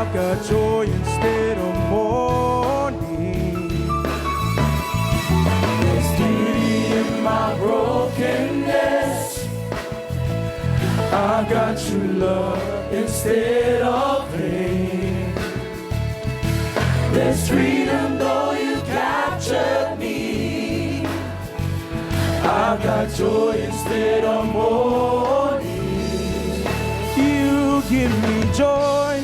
I've got joy instead of mourning. There's beauty in my brokenness. I've got true love instead of pain. There's freedom though you captured me. I've got joy instead of mourning. You give me joy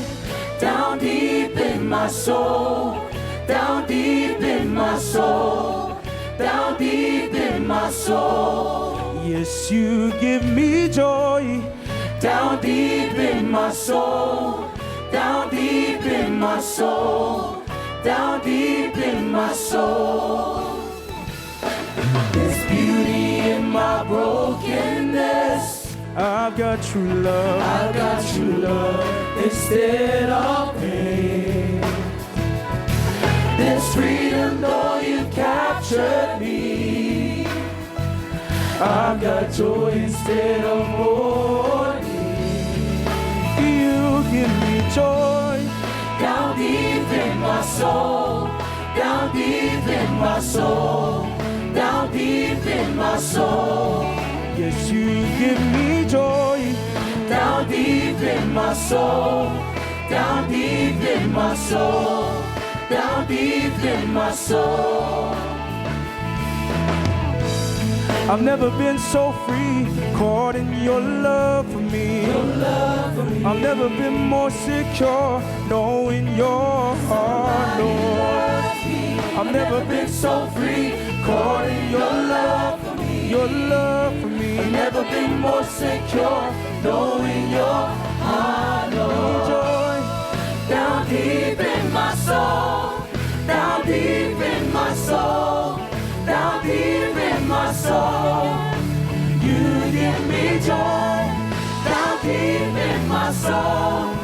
down deep in my soul, down deep in my soul, down deep in my soul. Yes, you give me joy down deep in my soul, down deep in my soul, down deep in my soul. There's beauty in my brokenness. I've got true love. I've got true love instead of pain. There's freedom though you captured me. I've got joy instead of mourning. You give me joy down deep in my soul, down deep in my soul, down deep in my soul. Yes, you give me joy down deep in my soul, down deep in my soul, down deep in my soul. I've never been so free, caught in your love for me. Your love for me. I've never been more secure, knowing your heart, Lord. I've never been so free, caught in your love for me. Your love for me. I've never been more secure, knowing your heart, Lord. Joy down deep in my soul, down deep in my soul, down deep in my soul. You give me joy down deep in my soul,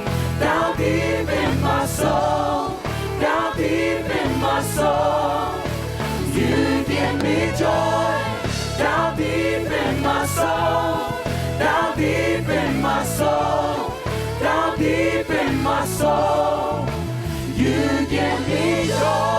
down deep in my soul, down deep in my soul. You give me joy down deep in my soul, down deep in my soul, down deep in my soul. You give me joy.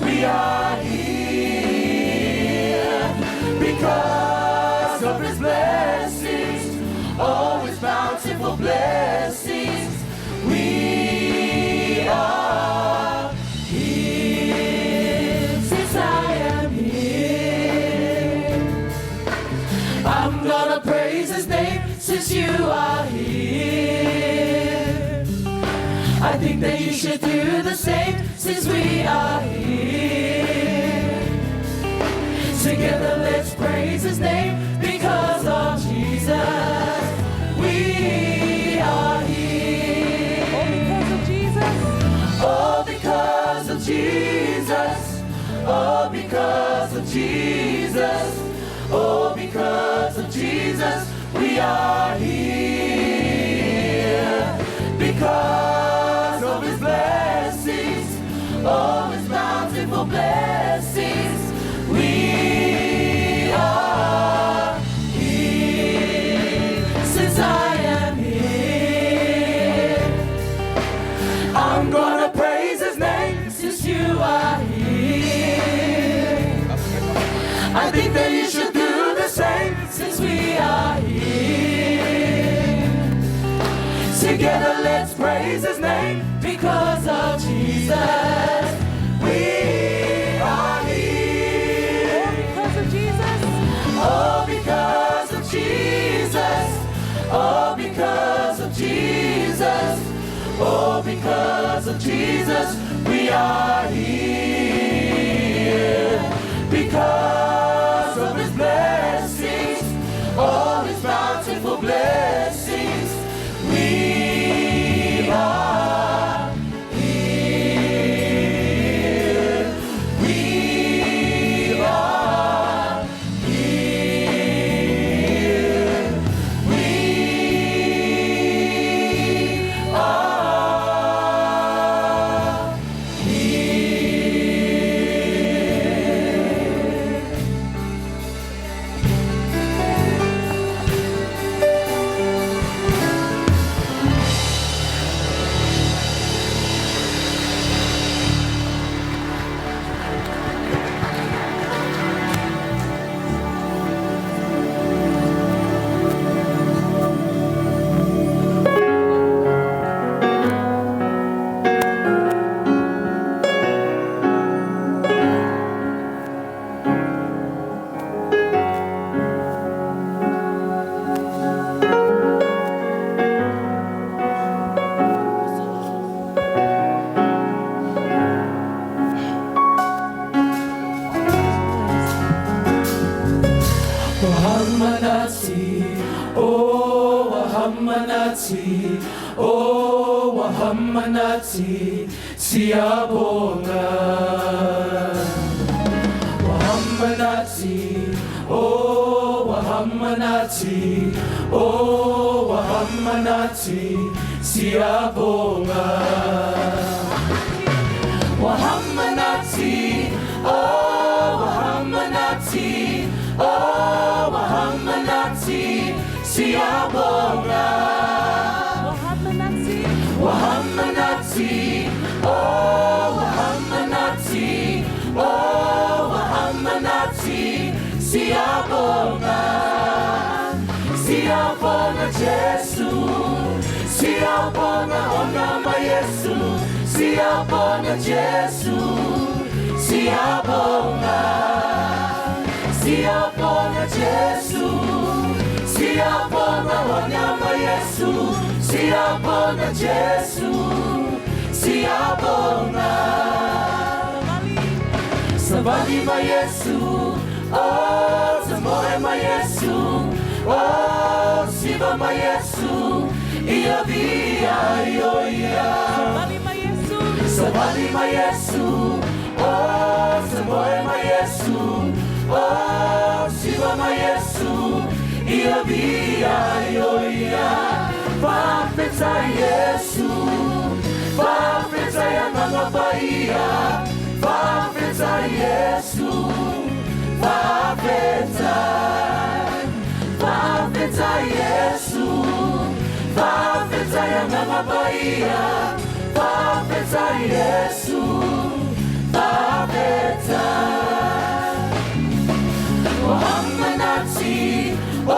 We are here because of His blessings, oh, His bountiful blessings. We are here. Since I am here, I'm gonna praise His name. Since you are here, I think that you should do the same. Since we are here, together let's praise His name. Because of Jesus, we are here. Oh, because of Jesus. Oh, because of Jesus. Oh, because of Jesus. Oh, because of Jesus, we are here. Because of His blessings, oh, His bountiful blessings, we are here. Since I am here, I'm gonna praise His name. Since you are here, I think that you should do the same. Since we are here, together let's praise His name. Because of Jesus, we are here. are here because of His blessings, all His bountiful blessings. We are here. We are here. We are Wahamanati, Siabonga. Wahamanati, oh Wahamanati, oh Wahamanati, Siabonga. Wahamanati, oh Wahamanati, oh Wahamanati, Siabonga. Wahamanati, oh Wahamanati, oh Wahamanati, Siabonga. Siabonga Jesu, Siabonga Onama Yesu, Siabonga Jesu, Siabonga. Siabonga Jesu, Siabonga Onama Yesu, Siabonga Jesu, Siabonga. Sabalima Yesu, oh Samoema Yesu, oh Sibama Yesu, Iavia Ioia. Sabalima Yesu, oh Samoema Yesu, oh Sibama Yesu, Iavia Ioia. Vafeta Yesu, Vafeta Yanganga Bahia, Vafeta Yesu, Vafeta, Vafeta Yesu, Vafeta Yanganga Bahia, Vafeta Yesu, Vafeta. Wahamanati, oh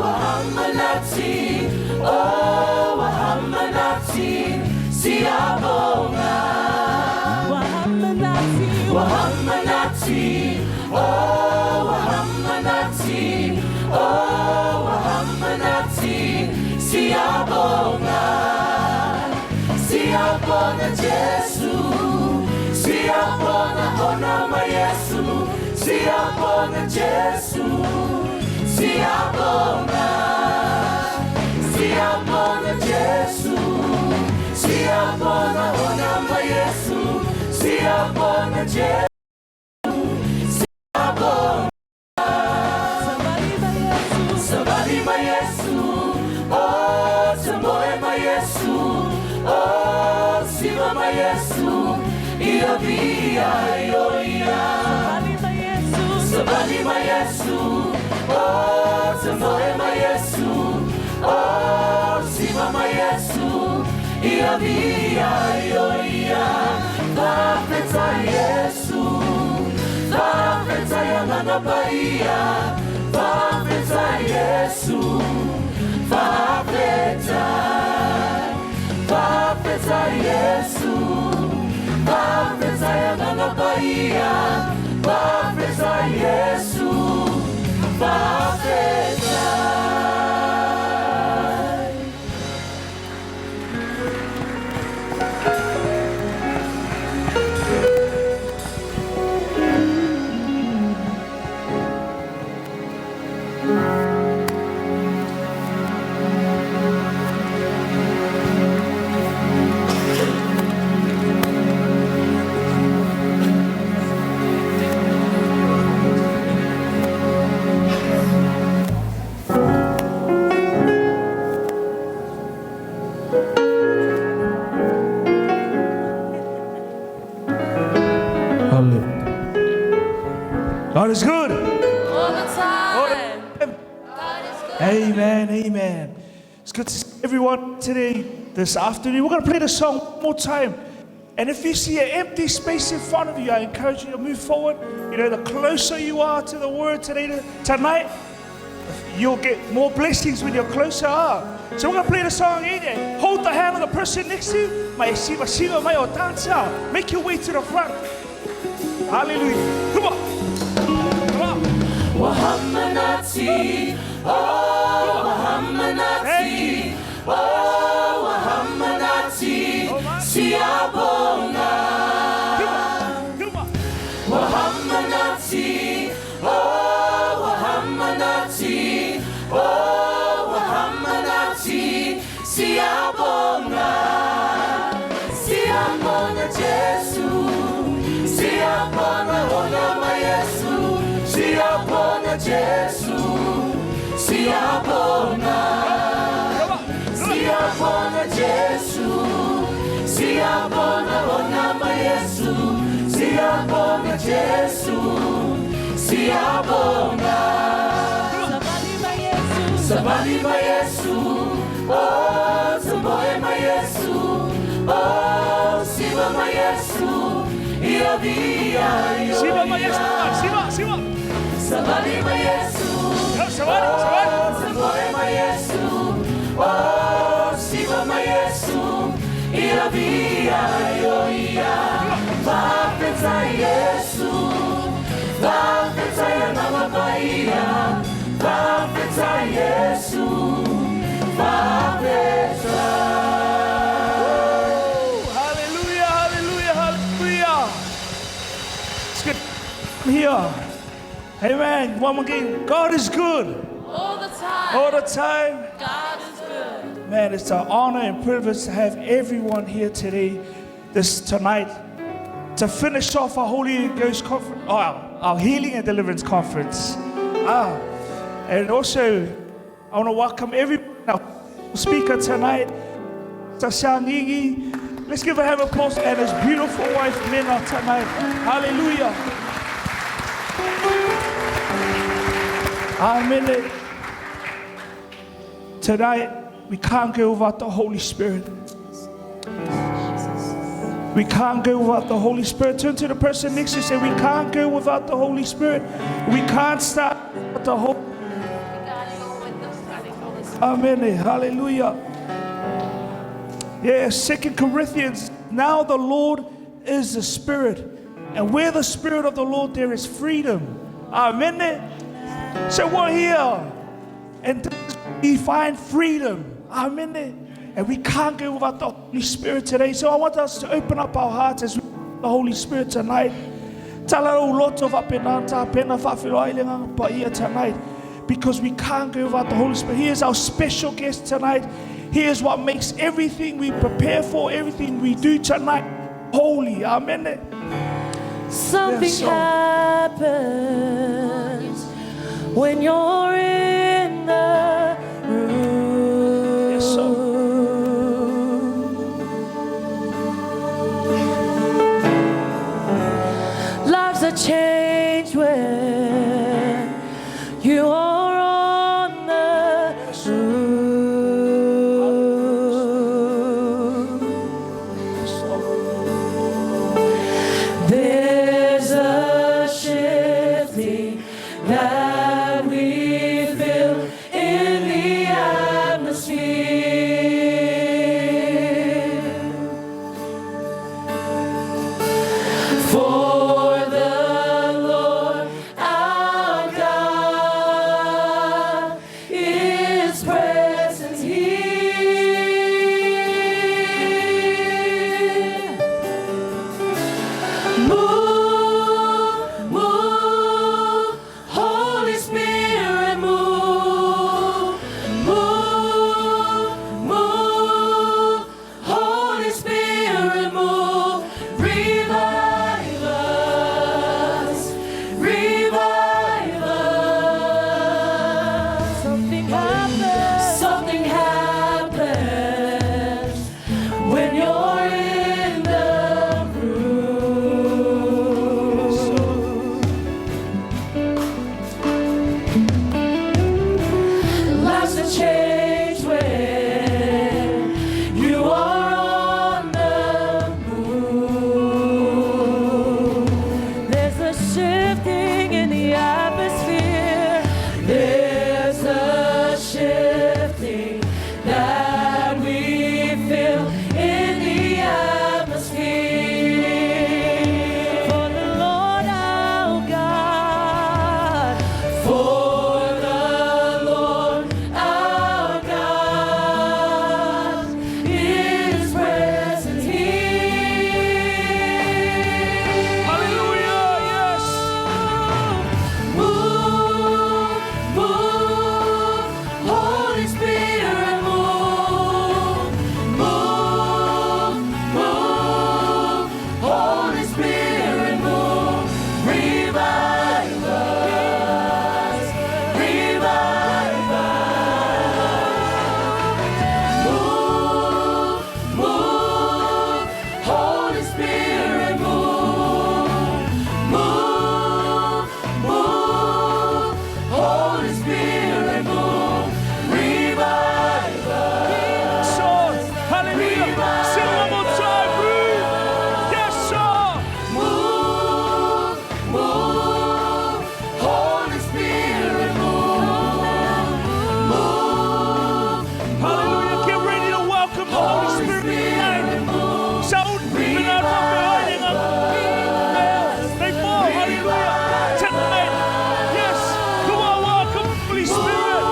Wahamanati, oh Wahamanati, Siabonga. Wahamanati, oh Wahamanati, oh Wahamanati, Siabonga. Siabonga Jesu, Siabonga Onama Yesu, Siabonga Jesu, Siabonga. Siabonga Jesu, Siabonga Onama Yesu, Siabonga Jesu, Siabonga. Sabalima Yesu, oh Samoema Yesu, oh Sibama Yesu, Iavia Ioia. Sabalima Yesu, oh Samoema Yesu, oh Sibama Yesu, Iavia Ioia. Vafeta Yesu, Vafeta Yanganga Bahia, Vafeta Yesu, Vafeta, Vafeta Yesu, Vafeta Yanganga Bahia, Vafeta Yesu, Vafeta. God is good. All the time. God is good. Amen, amen. It's good to see everyone today, this afternoon. We're going to play the song one more time. And if you see an empty space in front of you, I encourage you to move forward. You know, the closer you are to the word tonight, you'll get more blessings when you're closer up. So we're going to play the song again. Hold the hand of the person next to you. Make your way to the front. Hallelujah. Come on. Come on. Wahamanati, oh Wahamanati, oh Wahamanati, Siabonga. Come on. Wahamanati, oh Wahamanati, oh Wahamanati, Siabonga. Siabonga Jesu, Siabonga Onama Yesu, Siabonga Jesu, Siabonga. Siabonga Jesu, Siabonga Onama Yesu, Siabonga Jesu, Siabonga. Sabali ma Yesu, oh Saboe ma Yesu, oh Siva ma Yesu, Ia via yo. Siva ma Yesu, Siva. Sabali ma Yesu, Sabali. Saboe ma Yesu, oh Siva ma Yesu, Ia via yo ia. Vapeta Yesu, vapeta ya nama baia. Vapeta Yesu, vapeta. Hallelujah, hallelujah, hallelujah. It's good. I'm here. Amen. One more again. God is good. All the time. All the time. God is good. Man, it's an honor and privilege to have everyone here today, tonight, to finish off our Holy Ghost conference, our Healing and Deliverance conference. And also, I want to welcome every speaker tonight, SIAGIGI. Let's give a hand of applause and his beautiful wife, Minna, tonight. Hallelujah. Amen. Tonight, we can't go without the Holy Spirit. We can't go without the Holy Spirit. Turn to the person next to you and say, we can't go without the Holy Spirit. We can't stop without the Holy Spirit. Amen. Hallelujah. Yeah, 2 Corinthians. Now the Lord is the Spirit. And where the Spirit of the Lord, there is freedom. Amen. So we're here. And we find freedom. Amen. And we can't go without the Holy Spirit today. So I want us to open up our hearts as we the Holy Spirit tonight. Tonight. Because we can't go without the Holy Spirit. He is our special guest tonight. He is what makes everything we prepare for, everything we do tonight, holy. Amen. Something happens when you're in the room. Yes, sir. Lives are changed when you are. Holy the atmosphere. There's a shifting that we feel in the atmosphere. For the Lord our God, for the Lord our God is present here. Hallelujah, yes. Move, move, Holy Spirit, move, move, move, Holy Spirit, move, revive us, revive us. Move, move, Holy Spirit, move, move, move, Holy Spirit, move, revive us. Son, hallelujah. Sing one more time, move. Yes, sir. Move, move, Holy Spirit, move, move, Hallelujah. Get ready to welcome the Holy Spirit tonight. Shout, bring out from behind them. They fall, hallelujah. Tonight. Yes. Come on, welcome the Holy Spirit.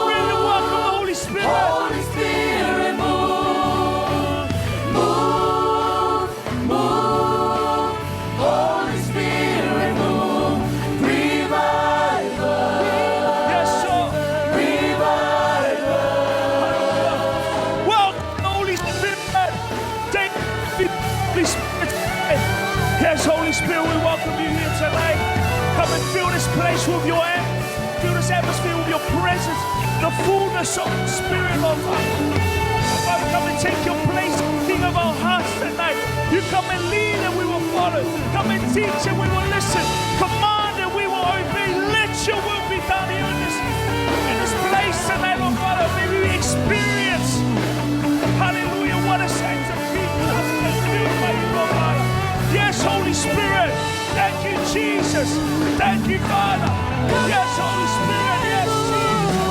Really welcome the Holy Spirit. Holy Spirit, move, move, move, Holy Spirit, move, revive us, Yes, sir. revive us. Welcome the Holy Spirit. Thank you, Holy Spirit. Yes, Holy Spirit, we welcome you here tonight. Come and fill this place with your fill this atmosphere with your presence, the fullness of the Spirit, Lord Father. Father, come and take your place, King of our hearts tonight. You come and lead and we will follow. Come and teach and we will listen. Command and we will obey. Let your will be done here in this place tonight, Lord Father. May we experience, hallelujah, what a sight of people have been doing by you, Lord Father. Yes, Holy Spirit. Thank you, Jesus. Thank you, Father. Yes, Holy Spirit. Yes, Jesus.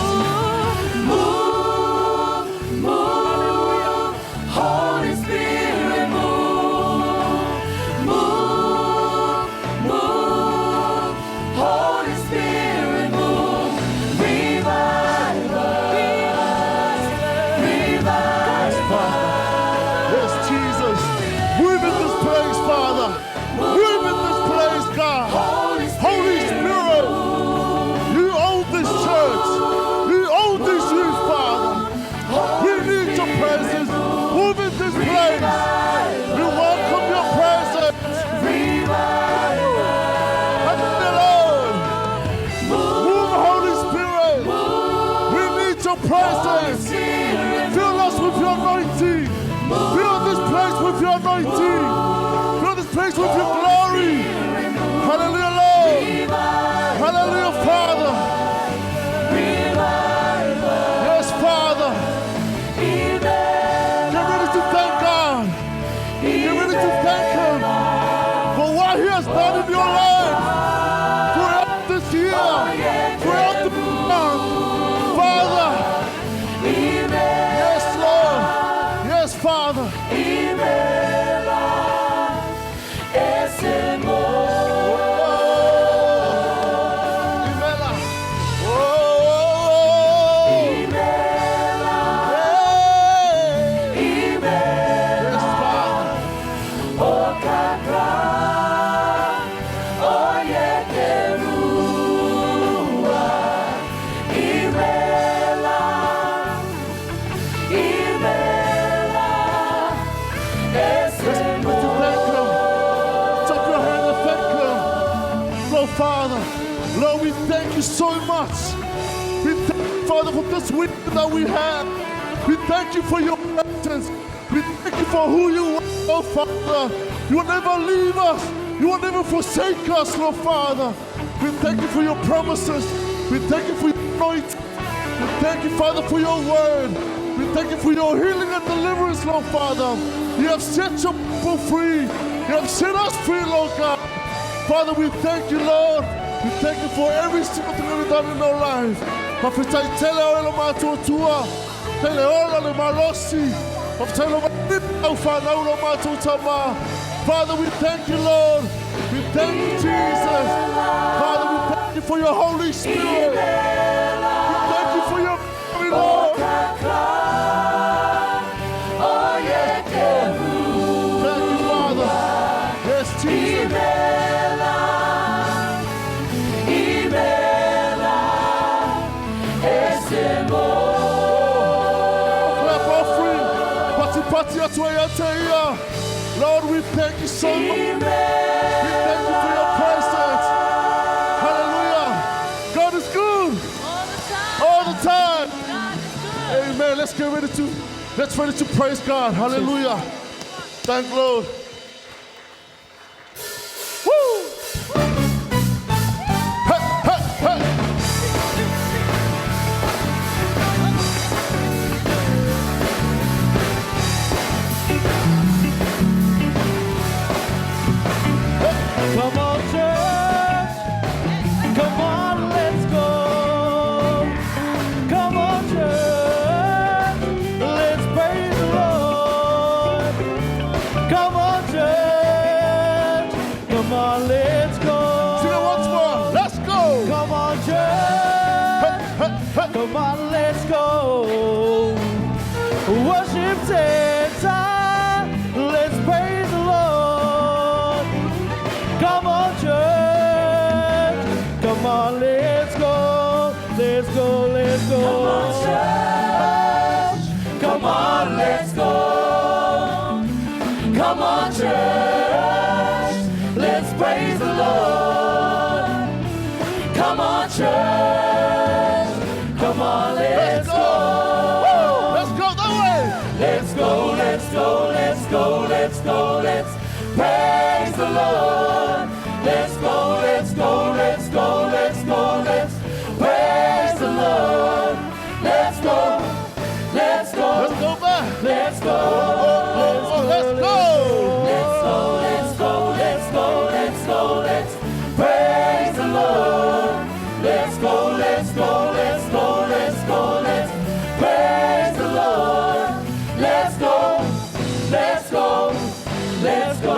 Move, move, Holy Spirit, move, move, move, Holy Spirit, move, revive us, revive us. Yes, Jesus. Move in this place, Father. Move in this place, God. Holy Spirit, you own this church. You own this youth, Father. We need your presence. Move in this place. We welcome your presence. Heavenly Lord, move, Holy Spirit. We need your presence. Fill us with your anointing. Fill this place with your anointing. Fill this place with your glory. Hallelujah, Lord. Hallelujah, Father. Yes, Father. Get ready to thank God. Get ready to thank Him for what He has done in your life. Throughout this year. Throughout the month. Father. Yes, Lord. Yes, Father. Father, Lord, we thank you so much. We thank you, Father, for this week that we have. We thank you for your presence. We thank you for who you are, oh Father. You will never leave us. You will never forsake us, Lord Father. We thank you for your promises. We thank you for your anointing. We thank you, Father, for your word. We thank you for your healing and deliverance, Lord Father. You have set your people free. You have set us free, Lord God. Father, we thank you, Lord. We thank you for every single thing that we've done in our lives. Prophet, tell all of my totua, tell all of my lossy, tell all of my totama. Father, we thank you, Lord. We thank you, Jesus. Father, we thank you for your Holy Spirit. We thank you for your glory, Lord. Thank you, Father. Yes, Jesus. Lord, we thank you so much. We thank you for your presence. Hallelujah. God is good. All the time. Amen. Let's ready to praise God. Hallelujah. Thank Lord. Woo! Hey, hey, hey. Come on, church. Come on, let's go. Come on, church. Let's praise the Lord. Come on, church. Come on, let's go. Sing it once more. Let's go. Come on, church. Come on, let's go. Worship center. Let's praise the Lord. Come on, church. Come on, let's go. Let's go, let's go. Come on, church. Come on, let's go. Come on, church. Let's praise the Lord. Come on, church. Come on, let's go. Let's go that way. Let's go, let's go, let's go, let's go, let's praise the Lord. Let's go, let's go, let's go, let's go, let's praise the Lord. Let's go, let's go, Let's go back. let's go, Let's go. let's go, let's go, let's go, let's go, let's praise the Lord. Let's go, let's go, let's go, let's go, let's praise the Lord. Let's go, let's go, let's go,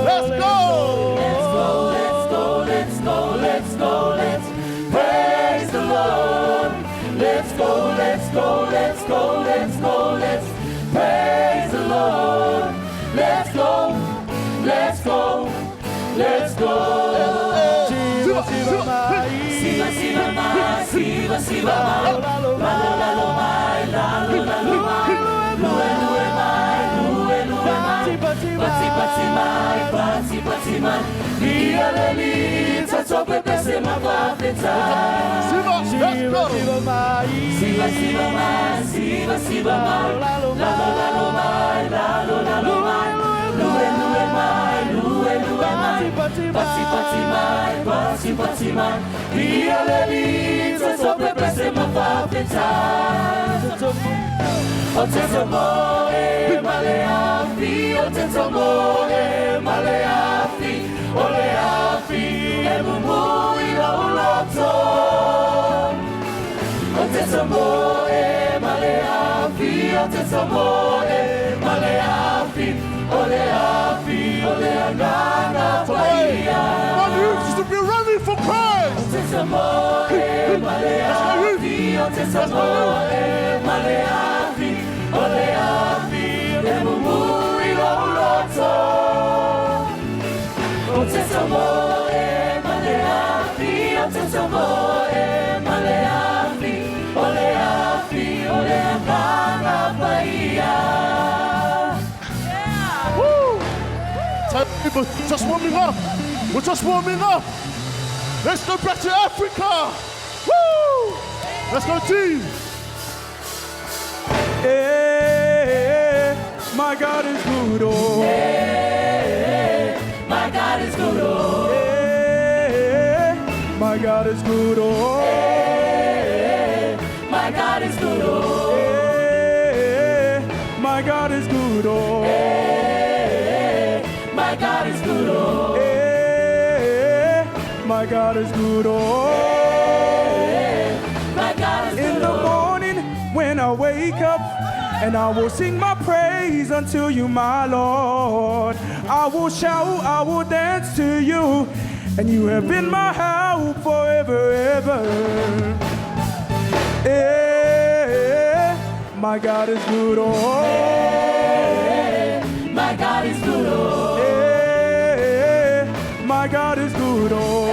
Let's go. let's go, let's go, let's go, let's go, let's praise the Lord. Let's go, let's go, let's go, let's go, let's praise the Lord. Let's go, let's go, let's go. Siva, siva, mai. Siva, siva, mai, siva, siva, mai. La, la, la, la, mai, la, la, la, mai. Lue, lue, mai, lue, lue, mai. Pati, pati, mai, pati, pati, mai. Lia, leli, tatsope, pese, ma, vafeta. Siva, let's go. Siva, mai. Siva, siva, mai, siva, siva, mai. La, la, la, mai, la, la, la, mai. Lue, lue, mai, lue, lue, mai. Pati, pati, mai, pati, pati, mai. Lia, leli, tatsope, pese, ma, vafeta. Otezomoe, maleafi, otezomoe, maleafi, oleafi, ebumui, lauloto. Otezomoe, maleafi, otezomoe, maleafi, oleafi, oleagana, paia. God used to be ready for Christ. Otezomoe, maleafi, otezomoe, maleafi, oleafi, ebumui, lauloto. Otezomoe, maleafi, otezomoe, maleafi, oleafi, oleagana, paia. Woo! Time people just warming up. We're just warming up. Let's go back to Africa. Woo! Let's go, team. Hey, my God is good, oh. Hey, my God is good, oh. Hey, my God is good, oh. Hey, my God is good, oh. Hey, my God is good, oh. Hey, my God is good, oh. Hey, My God is good, oh. My God is good. In the morning when I wake up, and I will sing my praise unto you, my Lord. I will shout, I will dance to you, and you have been my help forever, ever. My God is good, oh. My God is good, oh. My God is good, oh.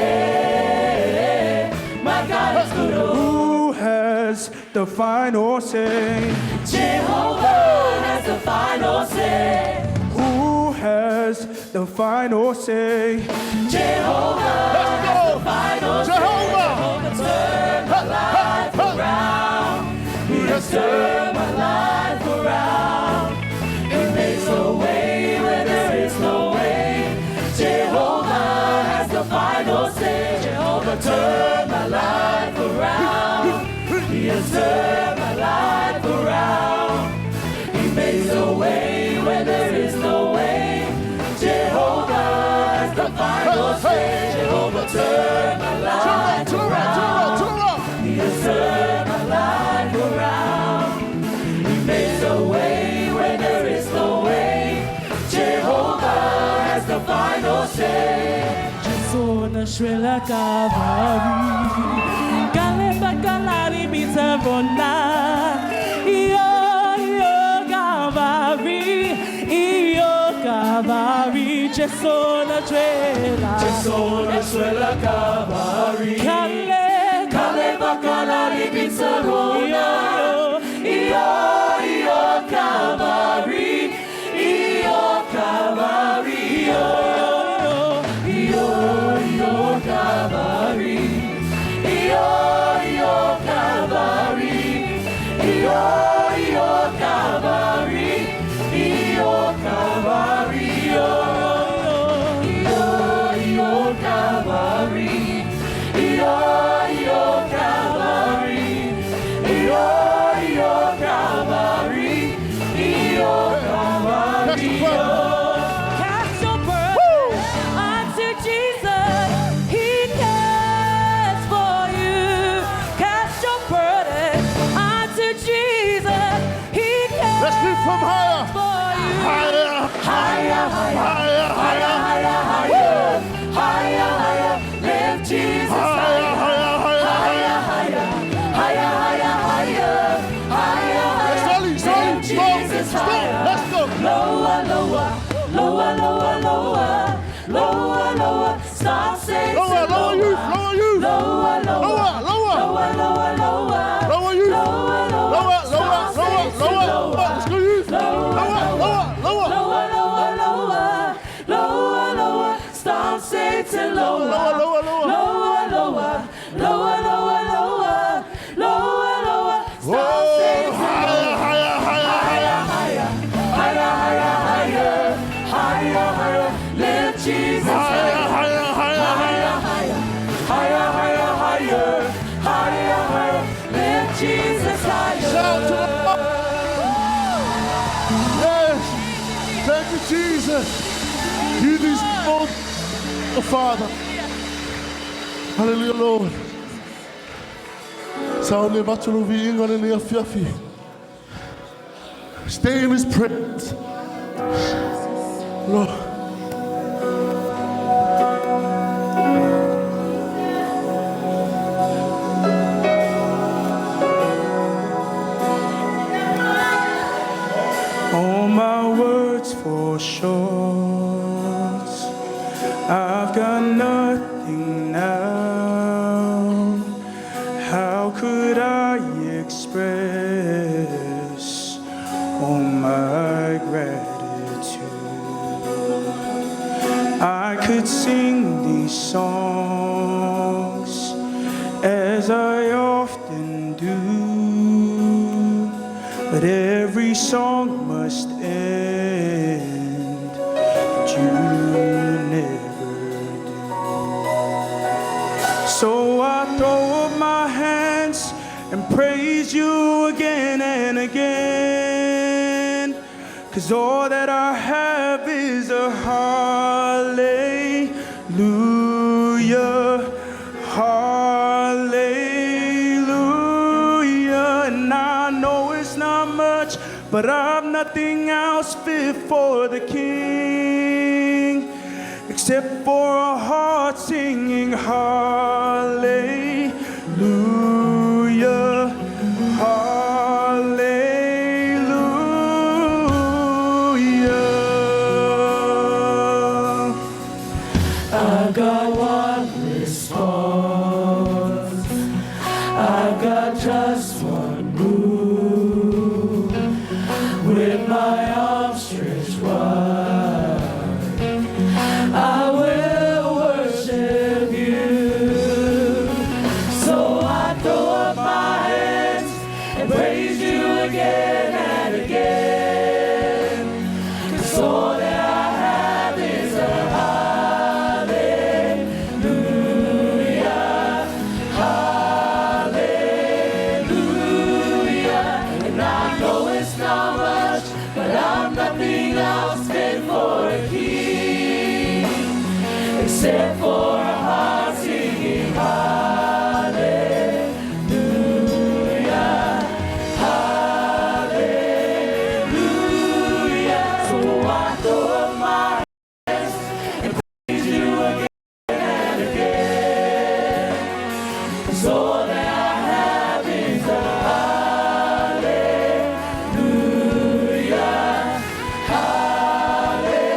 My God is good, oh. Who has the final say? Jehovah has the final say. Who has the final say? Jehovah has the final say. Jehovah turn my life around. He has turned my life around. He makes a way where there is no way. Jehovah has the final say. Jehovah turn my life around. He has turned my life around. He makes a way where there is no way. Jehovah has the final say. Jehovah turn my life around. He has turned my life around. He makes a way where there is no way. Jehovah has the final say. Jesona shwela kavari, kale bakalari bitavona. Iyo kavari, Jesona shwela kavari, kale bakalari bitavona. Iyo kavari, kavari. From higher, higher, higher, higher, higher, higher, higher, higher, lift Jesus higher, higher, higher, higher, higher, higher, higher, slowly, slowly, Jesus higher. Let's go. Lower, lower, lower, lower, lower, lower, lower. Stop saying lower, lower, youth, lower, youth, lower, lower, lower, lower, lower, lower, lower, lower, youth, lower, lower, lower, lower, lower, lower. Let's go, youth. Lower, lower, lower, lower, lower, lower, lower. Stop Satan lower, lower, lower, lower, lower, lower, lower, lower, lower, lower. Stop Satan higher, higher, higher, higher, higher, higher, higher, higher, higher. Lift Jesus higher, higher, higher, higher, higher, higher, higher, higher, higher. Lift Jesus higher. Shout to the Lord. Yes. Thank you, Jesus. You deserve the Father. Hallelujah, Lord. Sound about to be in on the fiafi. Stay in His presence, Lord. All my words fall short. I've got nothing now. How could I express all my gratitude? I could sing these songs as I often do, but every song must end, but you never do. So I throw up my hands and praise you again and again, 'cause all that I have is a hallelujah. but I've nothing else fit for the King, except for a heart singing hallelujah, hallelujah. I got one response, I got just one move, with my arms stretched wide, I will worship you. So I throw up my hands and praise you again and again, 'cause all that I have is a hallelujah, hallelujah. And I know it's not much, but I'm nothing else fit for a king, except for a heart singing hallelujah, hallelujah. So I throw up my hands and praise you again and again, 'cause all that I have is a hallelujah, hallelujah.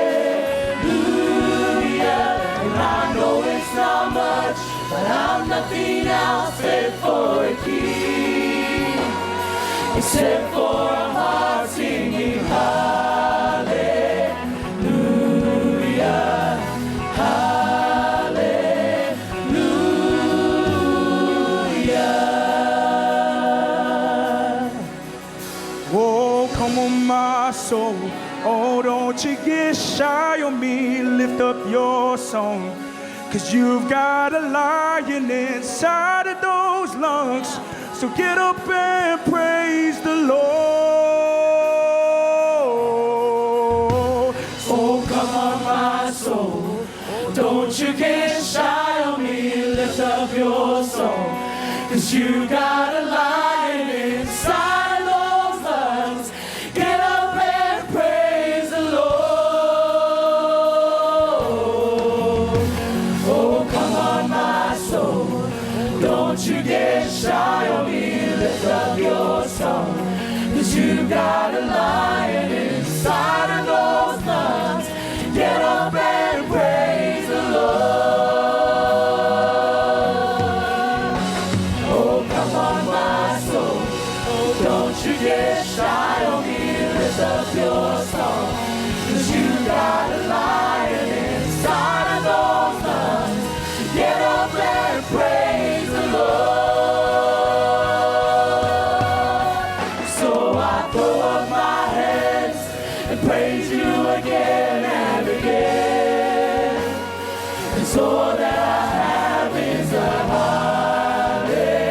And I know it's not much, but I'm nothing else fit for a king, except for a heart singing hallelujah, hallelujah. Oh, come on, my soul. Oh, don't you get shy on me. Lift up your song, 'cause you've got a lion inside of those lungs. So get up and praise the Lord. Oh, come on, my soul. Don't you get shy on me. Lift up your song, 'cause you got a lion inside of those lungs. Get up and praise the Lord. Oh, come on, my soul. Don't you get shy on me. Lift up your song, 'cause you got a lion inside of those lungs. Get up and praise the Lord. Oh, come on, my soul. Don't you get shy on me. Lift up your song, 'cause you got a lion inside of those lungs. Get up and praise the Lord. So I throw up my hands and praise you again and again, 'cause all that I have is a hallelujah,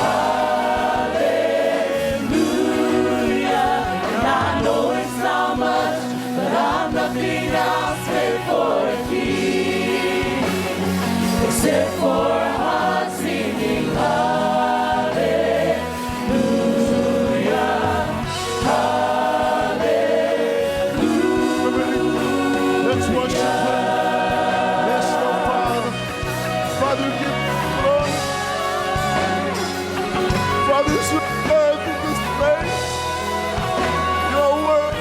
hallelujah. And I know it's not much, but I'm nothing else fit for a king, except for a heart singing hallelujah, hallelujah. Let's worship Him. Yes, Lord Father. Father, we give you glory. Father, it's your love in this place. Your word.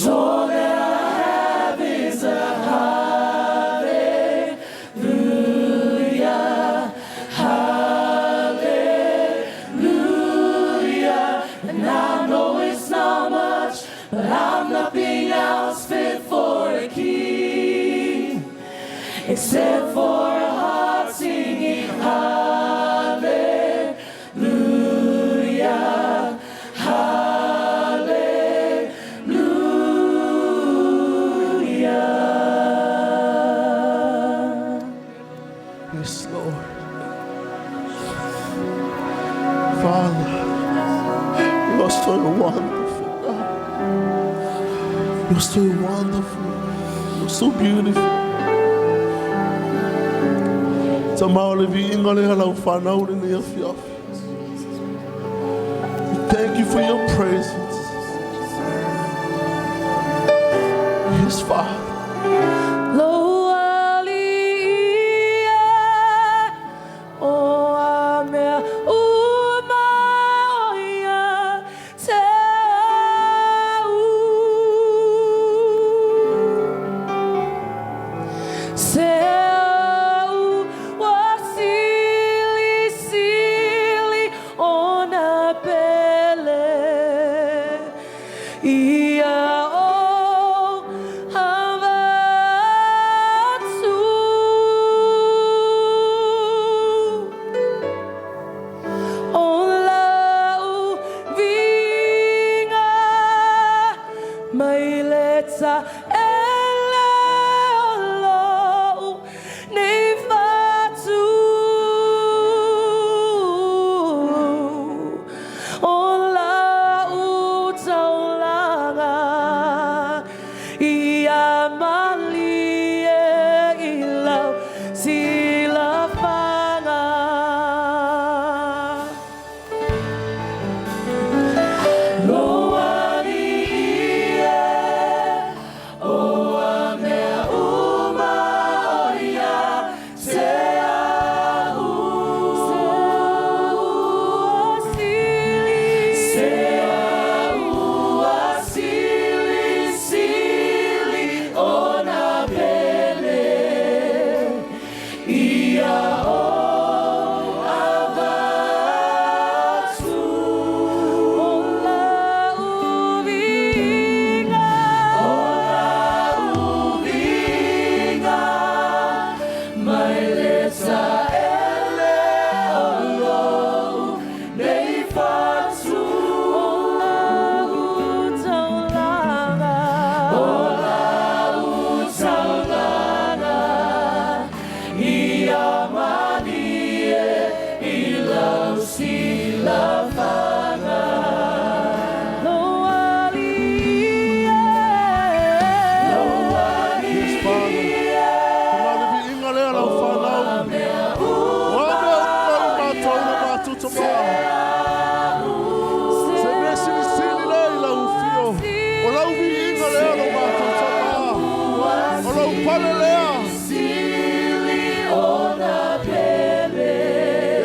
all that I have is a hallelujah. except for a heart singing hallelujah, hallelujah. Yes, Lord. Father, you are so wonderful, God. You're so wonderful. You're so beautiful. We thank you for your presence. Yes, Father.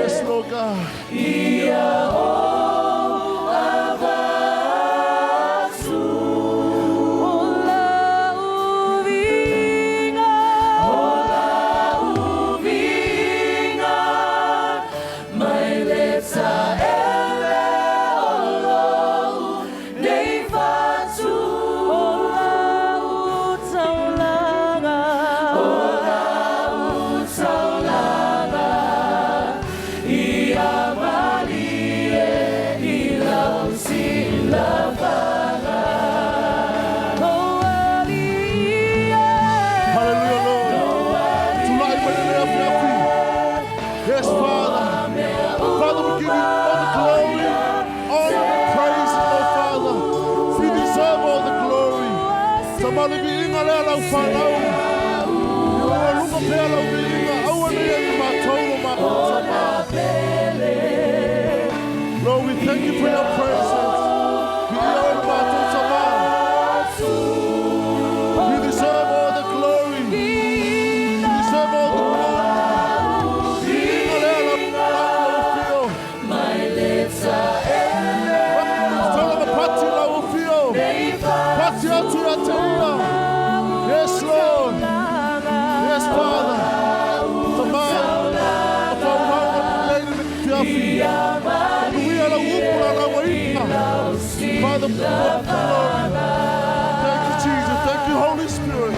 Yes, Lord God. Lord, we thank you for your presence. You deserve all the glory. You deserve all the Yes, Lord. Yes, Father. Father, thank you, Jesus. Thank you, Holy Spirit.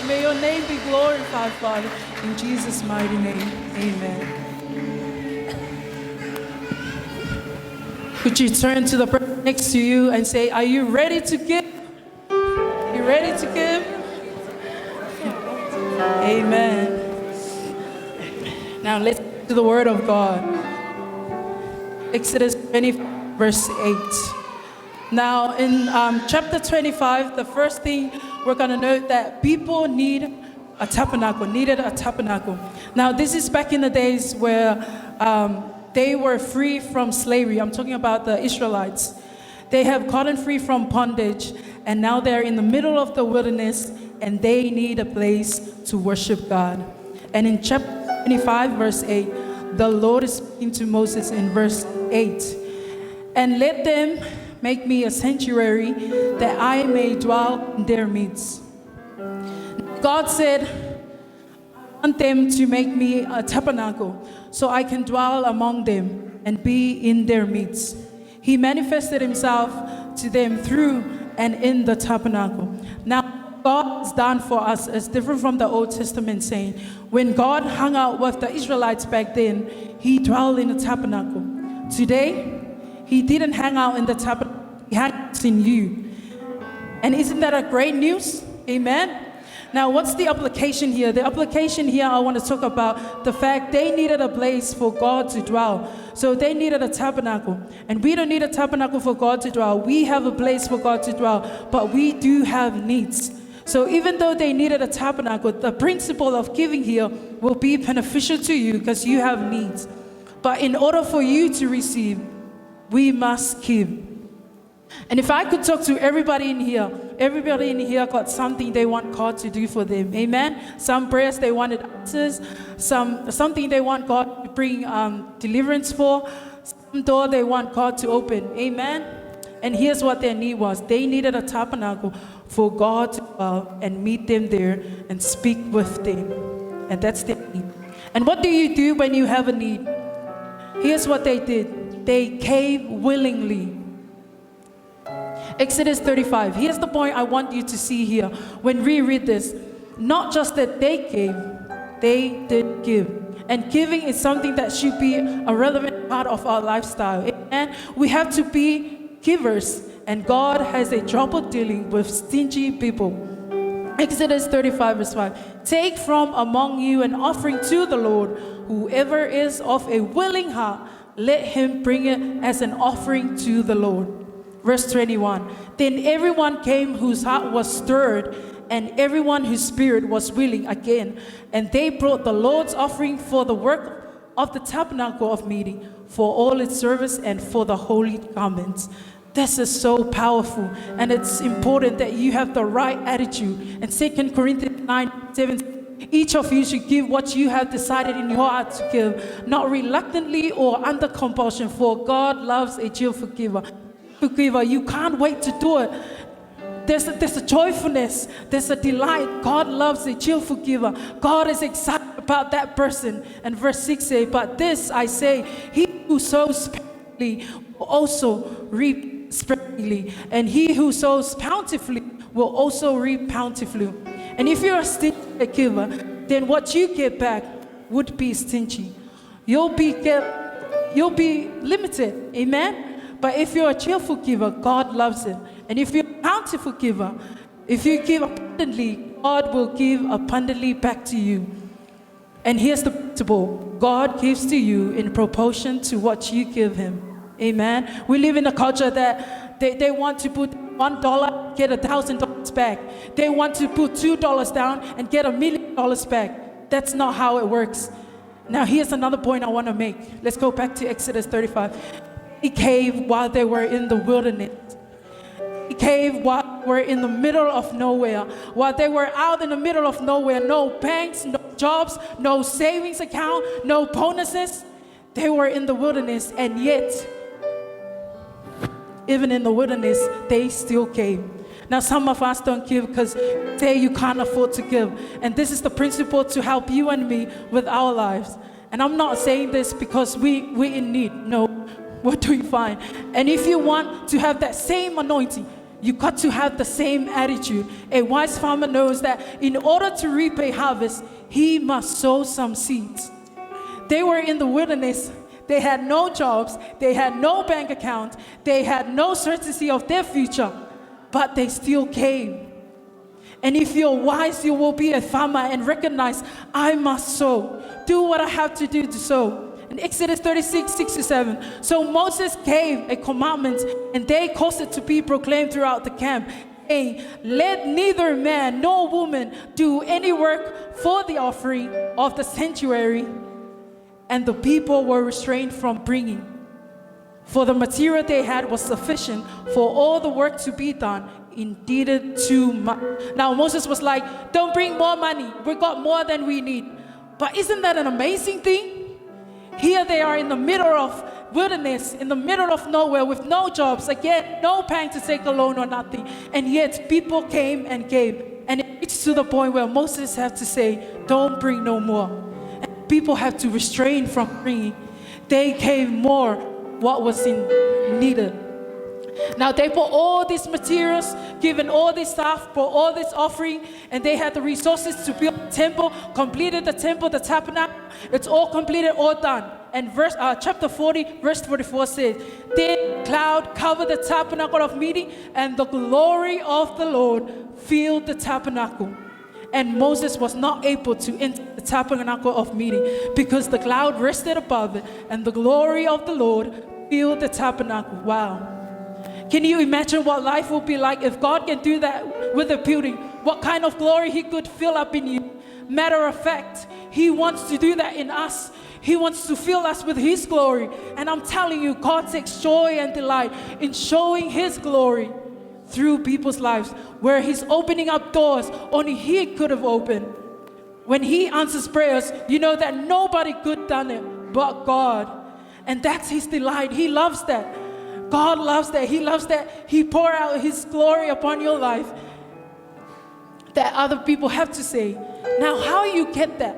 May your name be glorified, Father, in Jesus' mighty name. Amen. Could you turn to the person next to you and say, are you ready to give? You ready to give? Amen. Now let's get to the word of God. Exodus 20, verse 8. Now in chapter 25, the first thing we're going to note that people needed a tabernacle. Now this is back in the days where they were free from slavery. I'm talking about the Israelites. They have gotten free from bondage, and now they're in the middle of the wilderness, and they need a place to worship God. And in chapter 25, verse 8, the Lord is speaking to Moses in verse 8. And let them make me a sanctuary that I may dwell in their midst. God said, I want them to make me a tabernacle so I can dwell among them and be in their midst. He manifested himself to them through and in the tabernacle. Now, God's done for us is different from the Old Testament saying, when God hung out with the Israelites back then, he dwelled in the tabernacle. Today, he didn't hang out in the tabernacle, he hangs in you. And isn't that a great news? Amen. Now, what's the application here? The application here, I want to talk about the fact they needed a place for God to dwell. So they needed a tabernacle. And we don't need a tabernacle for God to dwell. We have a place for God to dwell, but we do have needs. So even though they needed a tabernacle, the principle of giving here will be beneficial to you because you have needs. But in order for you to receive, we must give. And if I could talk to everybody in here got something they want God to do for them. Amen. Some prayers they wanted answers, something they want God to bring deliverance for, some door they want God to open. Amen. And here's what their need was. They needed a tabernacle for God to and meet them there and speak with them. And that's their need. And what do you do when you have a need? Here's what they did. They gave willingly. Exodus 35. Here's the point I want you to see here when we read this. Not just that they gave, they did give. And giving is something that should be a relevant part of our lifestyle. And we have to be givers. And God has a trouble dealing with stingy people. Exodus 35 verse 5. Take from among you an offering to the Lord. Whoever is of a willing heart, let him bring it as an offering to the Lord. Verse 21, then everyone came whose heart was stirred, and everyone whose spirit was willing again. And they brought the Lord's offering for the work of the tabernacle of meeting, for all its service, and for the holy garments. This is so powerful, and it's important that you have the right attitude. And 2 Corinthians 9:7, each of you should give what you have decided in your heart to give, not reluctantly or under compulsion, for God loves a cheerful giver. You can't wait to do it. There's a joyfulness, there's a delight. God loves a cheerful giver. God is excited about that person. And verse 6 says, but this I say, he who sows sparingly will also reap sparingly, and he who sows bountifully will also reap bountifully. And if you're a stingy giver, then what you get back would be stingy. You'll be limited. Amen. But if you're a cheerful giver, God loves it. And if you're a bountiful giver, if you give abundantly, God will give abundantly back to you. And here's the principle. God gives to you in proportion to what you give him. Amen. We live in a culture that they want to put $1, get $1,000 back. They want to put $2 down and get $1 million back. That's not how it works. Now here's another point I want to make. Let's go back to Exodus 35. He came while they were in the wilderness. He came while they were in the middle of nowhere. While they were out in the middle of nowhere, no banks, no jobs, no savings account, no bonuses. They were in the wilderness, and yet, even in the wilderness, they still came. Now, some of us don't give because say you can't afford to give. And this is the principle to help you and me with our lives. And I'm not saying this because we're in need. No, we're doing fine. And if you want to have that same anointing, you got to have the same attitude. A wise farmer knows that in order to reap a harvest, he must sow some seeds. They were in the wilderness. They had no jobs. They had no bank account. They had no certainty of their future. But they still came. And if you're wise, you will be a farmer and recognize, I must sow. Do what I have to do to sow. In Exodus 36:6-7, so Moses gave a commandment, and they caused it to be proclaimed throughout the camp, saying, let neither man nor woman do any work for the offering of the sanctuary. And the people were restrained from bringing, for the material they had was sufficient for all the work to be done. Indeed, too much. Now Moses was like, don't bring more money. We got more than we need. But isn't that an amazing thing? Here they are in the middle of wilderness, in the middle of nowhere with no jobs, again, no bank to take a loan or nothing. And yet people came and gave. And it reached to the point where Moses had to say, don't bring no more. And people had to restrain from bringing. They gave more what was needed. Now they bought all these materials, given all this stuff, bought all this offering, and they had the resources to build the temple, completed the temple, the tabernacle. It's all completed, all done. And chapter 40, verse 44 says, then cloud covered the tabernacle of meeting, and the glory of the Lord filled the tabernacle. And Moses was not able to enter the tabernacle of meeting because the cloud rested above it, and the glory of the Lord filled the tabernacle. Wow. Can you imagine what life would be like if God can do that with a building? What kind of glory he could fill up in you? Matter of fact, he wants to do that in us. He wants to fill us with his glory. And I'm telling you, God takes joy and delight in showing his glory through people's lives, where he's opening up doors only he could have opened. When he answers prayers, you know that nobody could done it but God. And that's his delight. He loves that. God loves that. He loves that he pour out his glory upon your life that other people have to say. Now, how you get that?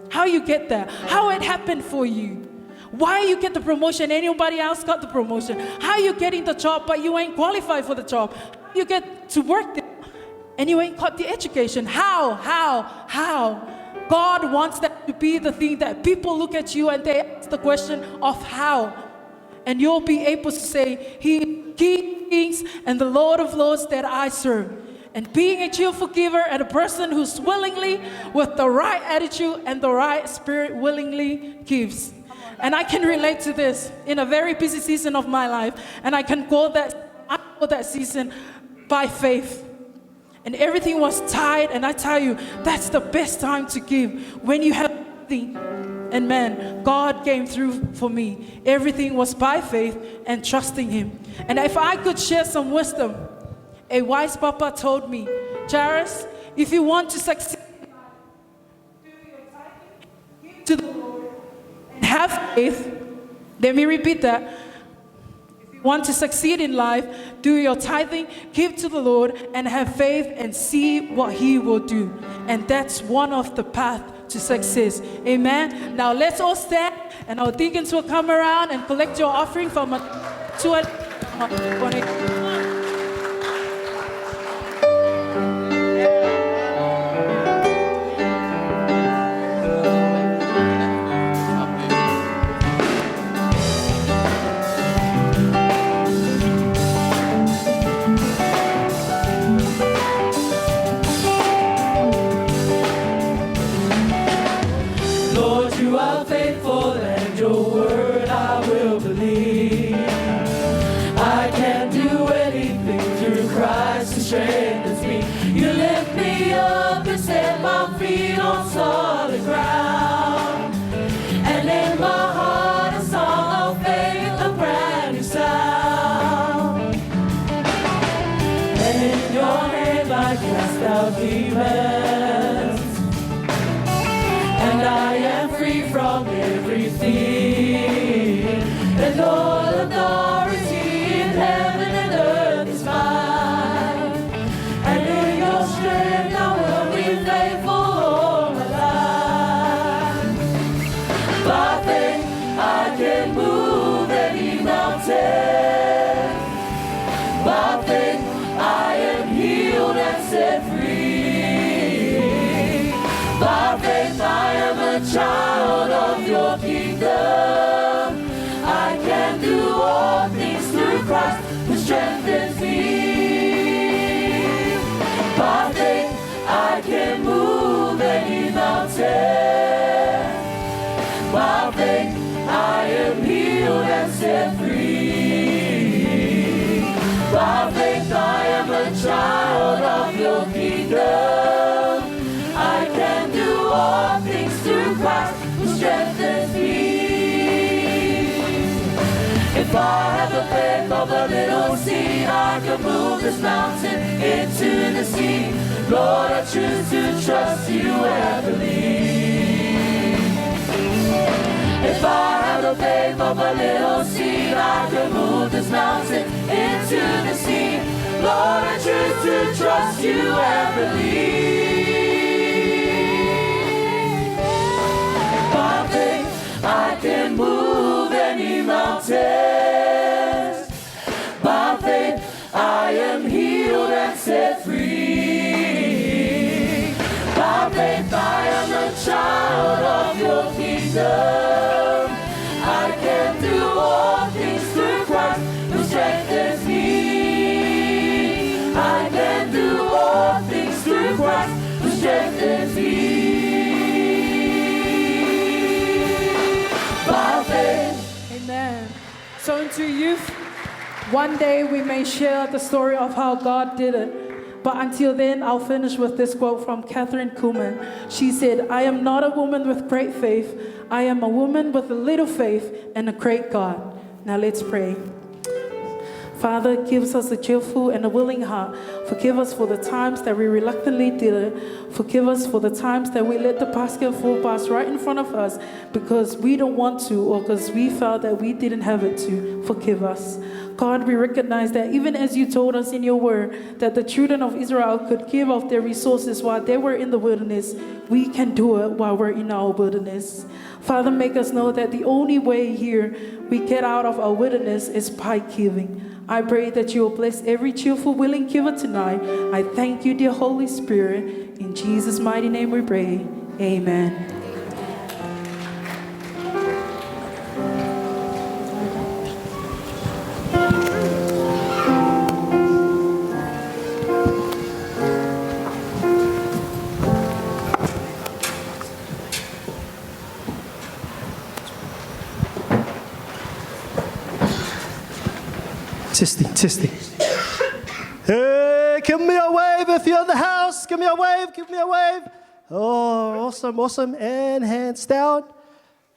How you get that? How it happened for you? Why you get the promotion, anybody else got the promotion? How you getting the job but you ain't qualified for the job? You get to work there and you ain't got the education. How? God wants that to be the thing that people look at you and they ask the question of how. And you'll be able to say, He is King of Kings and the Lord of Lords that I serve. And being a cheerful giver and a person who's willingly, with the right attitude and the right spirit, willingly gives. And I can relate to this in a very busy season of my life. And I call that season by faith. And everything was tight. And I tell you, that's the best time to give. When you have nothing. And man, God came through for me. Everything was by faith and trusting him. And if I could share some wisdom, a wise papa told me, Jairus, if you want to succeed, give to the Lord and have faith. Let me repeat that. If you want to succeed in life, do your tithing, give to the Lord, and have faith and see what he will do. And that's one of the paths to success. Amen. Now let's all stand, and our deacons will come around and collect your offering from of demons, and I am free from everything, and all authority in heaven and earth is mine, and in your strength I will be faithful all my life. By faith I can move any mountain, by faith I am healed and set free. By faith I am a child of your kingdom. I can do all things through Christ who strengthens me. By faith I can move any mountain. By faith I am healed and set free. By faith I am a child of your kingdom. I can do all things through Christ who strengthens me. If I have the faith of a little seed, I can move this mountain into the sea. Lord, I choose to trust you and believe. If I have the faith of a little seed, I can move this mountain into the sea. Lord, I choose to trust you and believe. By faith, I can move any mountains. By faith, I am healed and set free. By faith, I am a child of your kingdom. I can do all things through Christ who strengthens me. I can do all things through Christ who strengthens me. By faith. Amen. So into youth, one day we may share the story of how God did it. But until then, I'll finish with this quote from Catherine Kuhlman. She said, I am not a woman with great faith. I am a woman with a little faith and a great God. Now let's pray. Father, give us a cheerful and a willing heart. Forgive us for the times that we reluctantly did it. Forgive us for the times that we let the basket fall past right in front of us because we don't want to or because we felt that we didn't have it to. Forgive us. God, we recognize that even as you told us in your word that the children of Israel could give of their resources while they were in the wilderness, we can do it while we're in our wilderness. Father, make us know that the only way here we get out of our wilderness is by giving. I pray that you will bless every cheerful, willing giver tonight. I thank you, dear Holy Spirit. In Jesus' mighty name we pray. Amen. Testing. Hey, give me a wave if you're in the house. Give me a wave. Oh, awesome. And hands down.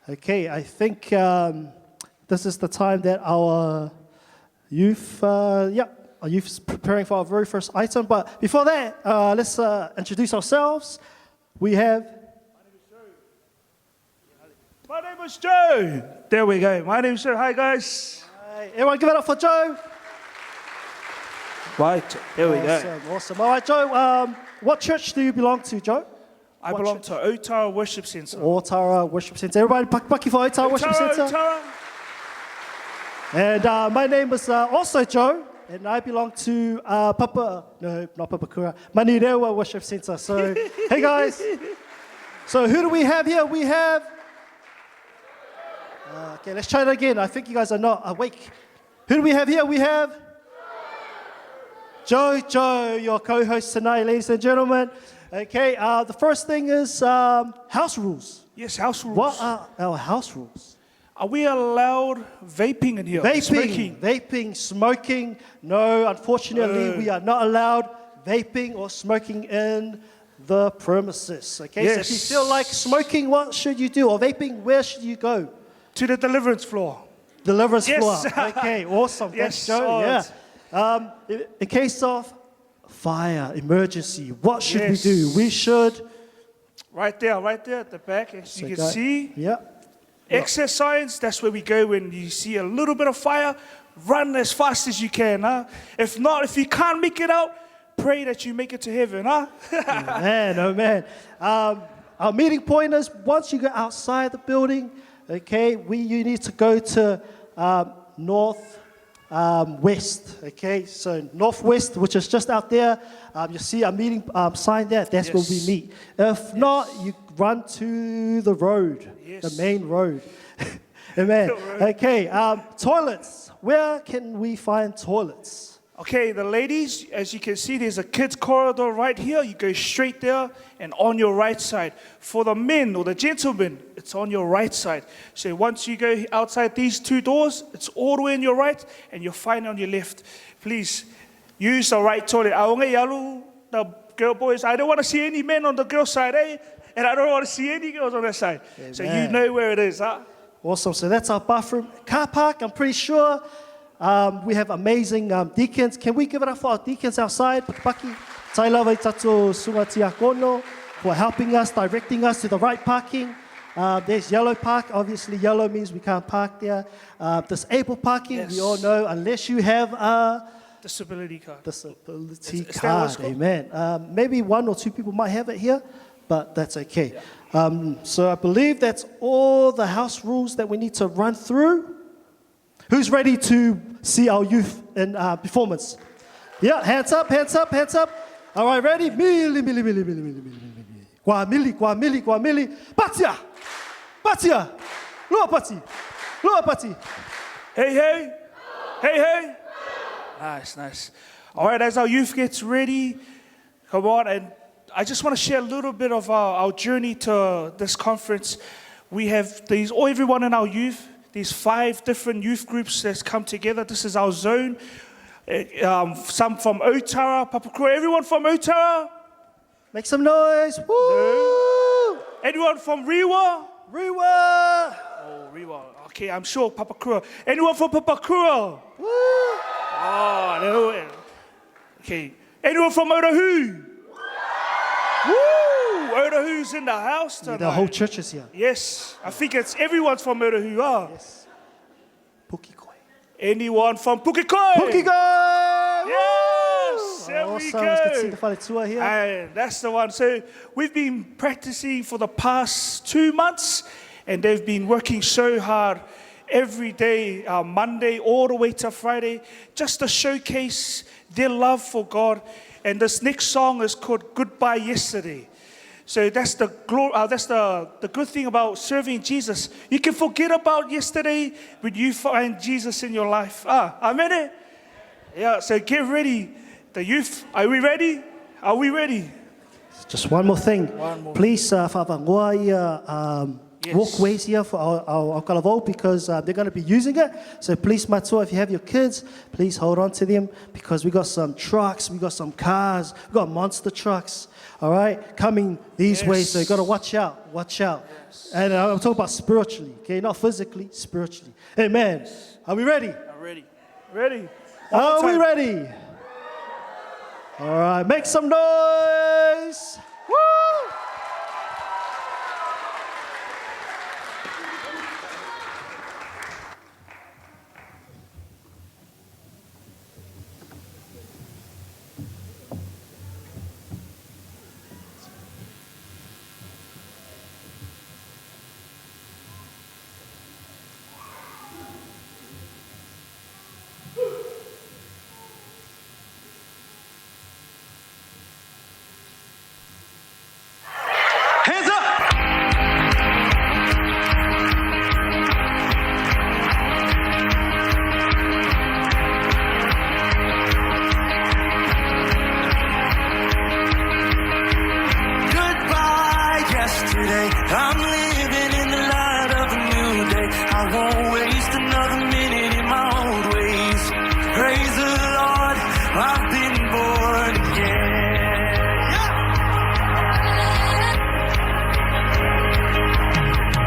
Okay, I think this is the time that our youth, our youth is preparing for our very first item. But before that, let's introduce ourselves. We have... My name is Joe. There we go. My name is Joe. Hi, guys. Hi. Everyone give it up for Joe. Right, there we go. Awesome. All right, Joe, what church do you belong to, Joe? I belong to Otara Worship Centre. Otara Worship Centre. Everybody, bucky for Otara Worship Centre. Otara. And my name is also Joe, and I belong to Papakura, Manurewa Worship Centre. So, hey guys. So who do we have here? We have... okay, let's try it again. I think you guys are not awake. Who do we have here? We have... Joe, your co-host tonight, ladies and gentlemen. Okay, the first thing is house rules. Yes, house rules. What are our house rules? Are we allowed vaping in here? Vaping, smoking. No, unfortunately, we are not allowed vaping or smoking in the premises. Okay, yes. So if you feel like smoking, what should you do? Or vaping, where should you go? To the Deliverance floor. Deliverance Yes. floor. Okay, awesome. Yes, Thanks, Joe. right. Yeah. In case of fire, emergency, what should we Yes. do? We should Right there at the back, as you can see. Yeah. Exercise, that's where we go when you see a little bit of fire. Run as fast as you can, huh? If not, if you can't make it out, pray that you make it to heaven, huh? Man, oh man. Our meeting point is once you go outside the building, okay, you need to go to west, okay? So northwest, which is just out there. You see a meeting sign there, that's where we meet. If not, you run to the road, the main road. Amen. Okay, toilets. Where can we find toilets? Okay, the ladies, as you can see, there's a kids corridor right here. You go straight there and on your right side. For the men or the gentlemen, it's on your right side. So once you go outside these two doors, it's all the way on your right and you'll find it on your left. Please use the right toilet. The girl boys, I don't want to see any men on the girl side, eh? And I don't want to see any girls on that side. Amen. So you know where it is, huh? Awesome. So that's our bathroom. Car park, I'm pretty sure. We have amazing deacons. Can we give it up for our deacons outside? Paki, Tailawa i tato sunga tiakono for helping us, directing us to the right parking. There's yellow park. Obviously, yellow means we can't park there. Disabled parking, we all know, unless you have a disability card. Disability Is that what card. it's called? Amen. Maybe one or two people might have it here, but that's okay. So I believe that's all the house rules that we need to run through. Who's ready to see our youth in performance? Yeah, hands up, hands up, hands up. All right, ready? Mili, mili, mili, mili, mili, mili. Kwa mili, kwa mili, kwa mili. Patia! Patia! Lua pati! Lua pati! Hey, hey! Hey, hey! Nice, nice. All right, as our youth gets ready, come on, and I just want to share a little bit of our journey to this conference. We have everyone in our youth, these 5 different youth groups that's come together. This is our zone. Some from Otara, Papakura. Everyone from Otara? Make some noise. Woo! Anyone from Rewa? Rewa! Oh, Rewa. Okay, I'm sure Papakura. Anyone from Papakura? Woo! Oh, no. Okay. Anyone from Otahuhu? Woo! Otahu's in the house tonight. The whole church is here. Yes. I think it's everyone's from Otahuhu. Huh? Yes. Pukekohe. Anyone from Pukekohe? Pukekohe! Yes! There we Awesome. Let's get to see go. the whaletua here. And that's the one. So we've been practicing for the past 2 months, and they've been working so hard every day, Monday all the way to Friday, just to showcase their love for God. And this next song is called Goodbye Yesterday. So that's the good thing about serving Jesus. You can forget about yesterday when you find Jesus in your life. Amen? Yeah, so get ready. The youth, are we ready? Are we ready? Just one more thing. One more. Please, whavangoa walkways here for our Kalavo because they're going to be using it. So please, matua, if you have your kids, please hold on to them because we got some trucks, we got some cars, we got monster trucks, all right, coming these ways. So you got to watch out, watch out. Yes. And I'm talking about spiritually, okay, not physically, spiritually. Amen. Are we ready? I'm ready. Ready? Are we ready? All right, make some noise. Woo! Hands up! Goodbye yesterday. I'm living in the light of a new day. I won't waste another minute in my old ways. Praise the Lord, I've been born again.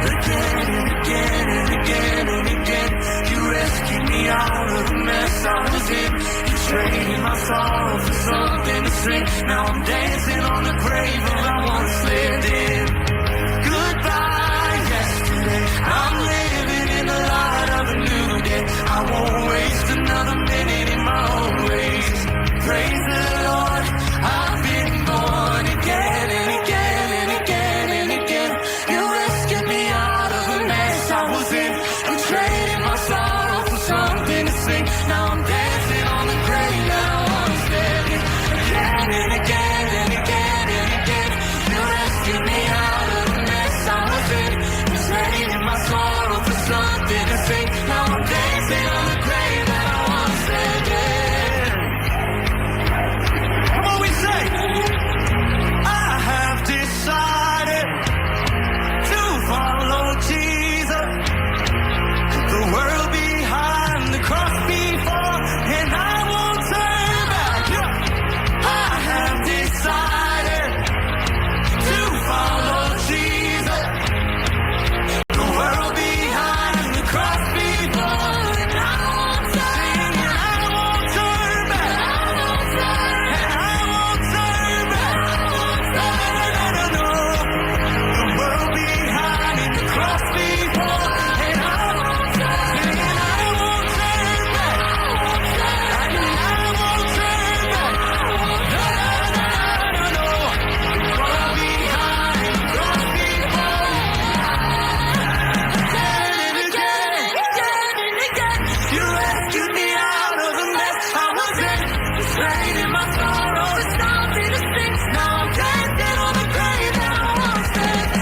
Again and again and again and again, you rescued me out of the mess I was in. You traded my sorrow for something to sing. Now I'm dancing on the grave that I once lived in. Goodbye, yesterday. I'm living in the light of a new day. I won't waste another minute in my own ways. Praise the Lord, I've been born again and again and again and again. You rescued me out of the mess I was in. I'm trading my sorrow for something to sing. Now I'm dancing on the grave that I once lived in. Again and again and again and again. You rescued me out of the mess I was in. I'm trading my sorrow for something to sing. Now I'm dancing on the grave that I once lived in. Come on, we say, I have decided to follow Jesus. The world behind, the cross before, and I won't turn back. I have decided to follow Jesus. The world behind, the cross before, and I won't turn back. I won't turn back. And I won't turn back. No, no, no, no, no. The world behind, the cross before, and I won't turn back. And I won't turn back. And I won't turn back. No, no, no, no, no. The world behind, the cross before. Again and again, again and again. You rescued me out of the mess I was in. You traded my sorrow for something to sing. Now I'm dancing on the grave that I once lived.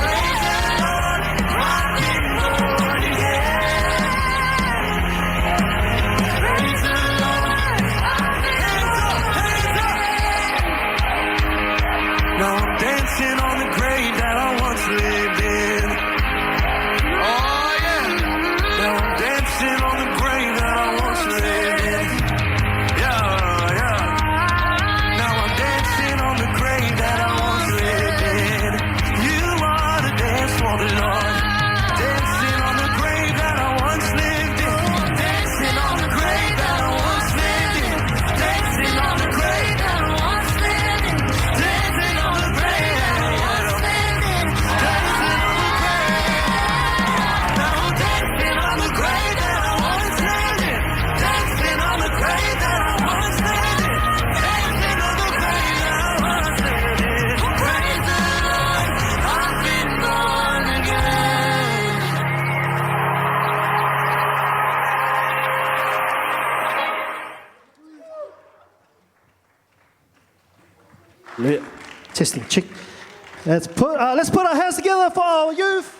Praise the Lord, I've been born again. Praise the Lord, hands up, hands up. Now I'm dancing on the grave that I once lived in. Oh yeah. Now I'm dancing on the grave that I once lived in. Yeah, yeah. Now I'm dancing on the grave that I once lived in. You ought to dance for the Lord. Dancing on the grave that I once lived in. Dancing on the grave that I once lived in. Dancing on the grave that I once lived in. Dancing on the grave that I once lived in. Dancing on the grave. Now I'm dancing on the grave that I once lived in. Dancing on the grave that I once lived in. Dancing on the grave that I once lived in. Praise the Lord, I've been born again. Testing, check. Let's put our hands together for our youth.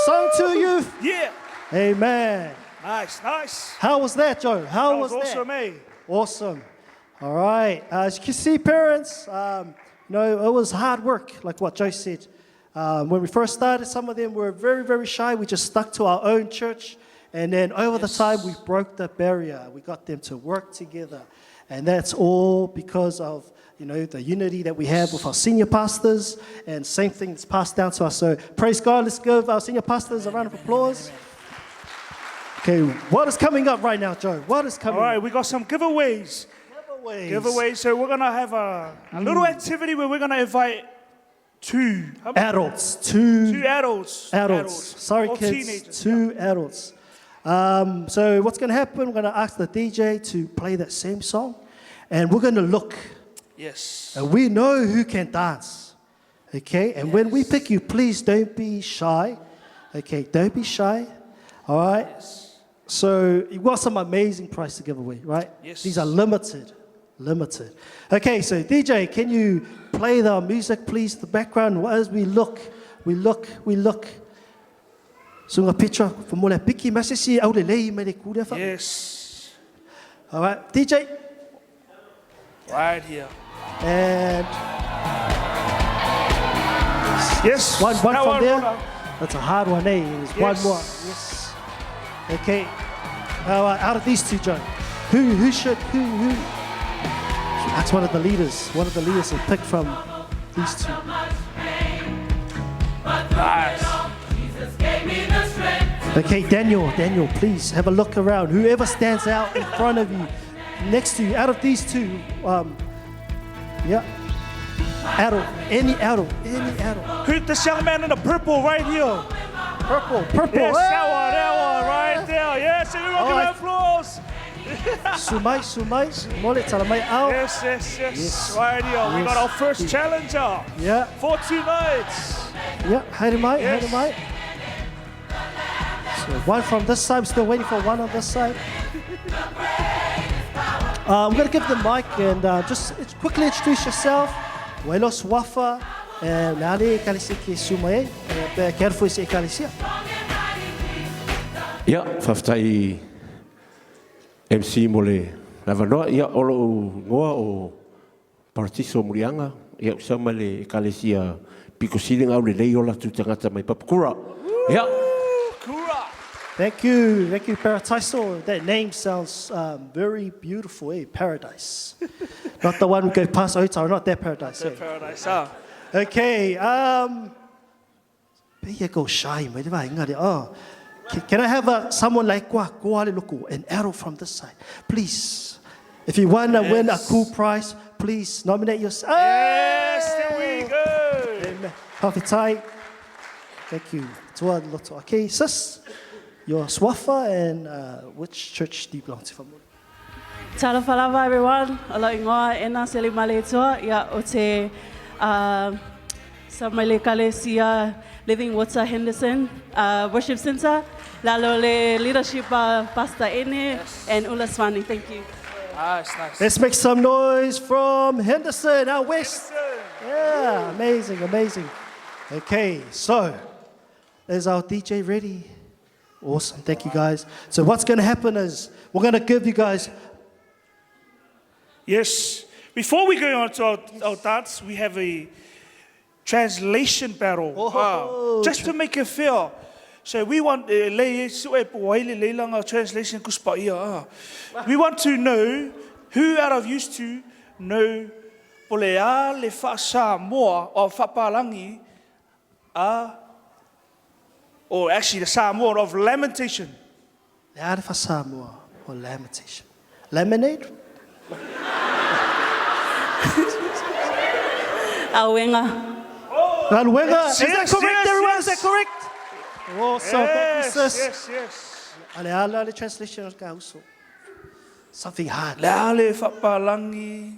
Song to youth. Yeah. Amen. Nice, nice. How was that, Joe? How That was was that? awesome, eh? Awesome. All right. As you can see, parents, it was hard work, like what Joe said. When we first started, some of them were very, very shy. We just stuck to our own church. And then over the time, we broke the barrier. We got them to work together. And that's all because of, the unity that we have with our senior pastors. And same thing that's passed down to us. So praise God. Let's give our senior pastors a round of applause. Okay, what is coming up right now, Joe? What is coming All right, up? we got some giveaways. Giveaways. So we're going to have a little activity where we're going to invite two Adults. Two adults. Sorry, Or kids. teenagers, Two adults. So what's going to happen, we're going to ask the DJ to play that same song. And we're going to look. Yes. And we know who can dance. Okay? And when we pick you, please don't be shy. Okay? Don't be shy. All right? Yes. So you've got some amazing prize to give away, right? Yes. These are limited. Okay, so DJ, can you play the music, please, the background, as we look. Sunga picture for more piki masisi au le lei me le kure fa. Yes. All right, DJ. Right here. And Yes. one That from there. Ronald. That's a hard one, eh? There's Yes. one more. Yes. Okay. Out of these two, Joe, who should that's one of the leaders to pick from these two. Nice. Jesus gave me the strength to Okay, Daniel, please have a look around. Whoever stands out in front of you, next to you, out of these two, any adult. Who, this young man in the purple right here? Purple. Yes, Hey! that one, right there. Yes, everyone give Alright. an applause. Sumai, mole talamai out. Yes. Right here, we Yes. got our first challenger Yeah, for tonight. haere Yes. mai. So one from this side, still waiting for one on this side. I'm going to give the mic and just quickly introduce yourself. Wailo Swafa, nale kalisi ki sumai, careful se kalisia. Ia, whaftai MC mole lavanoa, ia olo ngoa o Paratiso Murianga, ia usama le ekalesia pikosili ngau le lei ola tu tangata mai Papakura. Ia. Kura. Thank you, Parataiso. That name sounds very beautiful, Paradise. Not the one we go past Otara, not that paradise. Paradise, Okay, here go shy, can I have someone like an arrow from this side? Please. If you want to win a cool prize, please nominate yourself. Yes, there we go. Amen. Hakitai. Thank you. Okay, sis, you're Swafa, and which church do you belong to? Tala whalawa everyone, ala ingoa ena seli male toa, ia o te sa mele kalesia Living Water Henderson Worship Center, lalo le leadership Pastor Ene and Ula Swani. Thank you. Nice. Let's make some noise from Henderson, out west. Yeah, amazing. Okay, so is our DJ ready? Awesome, thank you guys. So what's going to happen is we're going to give you guys. Yes. Before we go on to our dance, we have a translation battle. Just to make it fair. So we want translation. We want to know who out of you two know polea le fa moa or fapalangi or actually the Samoa of lamentation. Samoa or lamentation. Lemonade? Awenga. Awenga. Is that Yes, correct, yes, everyone? yes. Is that correct? Awesome. Thank you, sis. Yes. Ale translation of Gauso. Something hard. Leale fapalangi.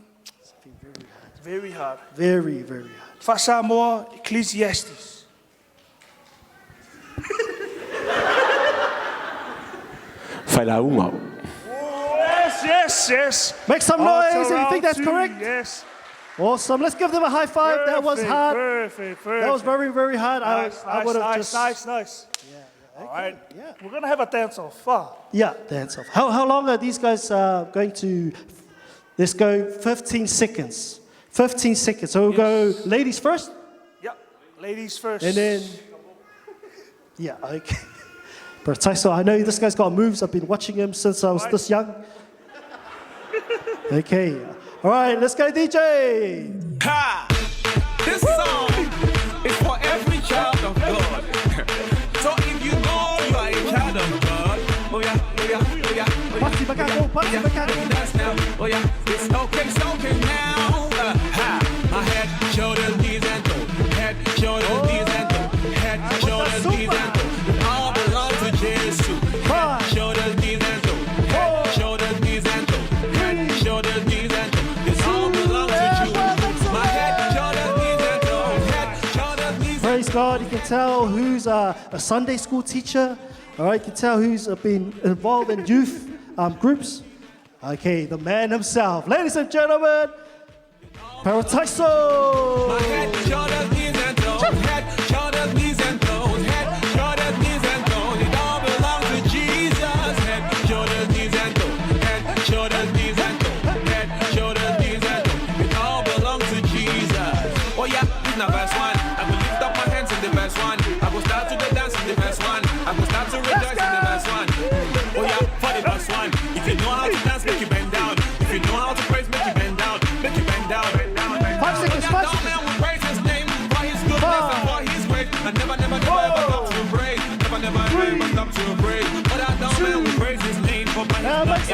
Very hard. Very hard. Fa Samoa Ecclesiastes. Whailaunga. Yes. Make some noise if you think that's correct. Yes. Awesome. Let's give them a high five. That was hard. Perfect. That was very hard. I would have just. Nice. Yeah. All right. Yeah. We're going to have a dance off. Yeah, dance off. How long are these guys going to? Let's go 15 seconds. 15 seconds. So we'll go ladies first? Yeah. Ladies first. And then. Yeah, okay. But so I know this guy's got moves. I've been watching him since I was this young. Okay. All right, let's go, DJ. Ha! This song is for every child of God. So if you know you are a child of God, oh yeah. Dance now. Oh yeah, it's okay now. My head, shoulders, knees and toes. Head, shoulders, knees and toes. Head, shoulders, knees and toes. It all belongs to Jesus. Head, shoulders, knees and toes. Head, shoulders, knees and toes. Head, shoulders, knees and toes. It all belongs to you. My head, shoulders, knees and toes. Head, shoulders, knees and toes. Praise God. You can tell who's a Sunday school teacher. All right, you can tell who's been involved in youth groups. Okay, the man himself. Ladies and gentlemen, Parataiso. My head, shoulders, knees and toes. Head, shoulders, knees and toes. Head, shoulders, knees and toes. It all belongs to Jesus. Head, shoulders, knees and toes. Head, shoulders, knees and toes. Head, shoulders, knees and toes. It all belongs to Jesus. Oh yeah, this is the verse 1. I will lift up my hands in the verse 1. I will start to dance in the verse 1. I will start to rejoice in the verse 1. Oh yeah, for the verse 1. If you know how to dance, make you bend down. If you know how to praise, make you bend down. Make you bend down. 5 seconds. Praise his name.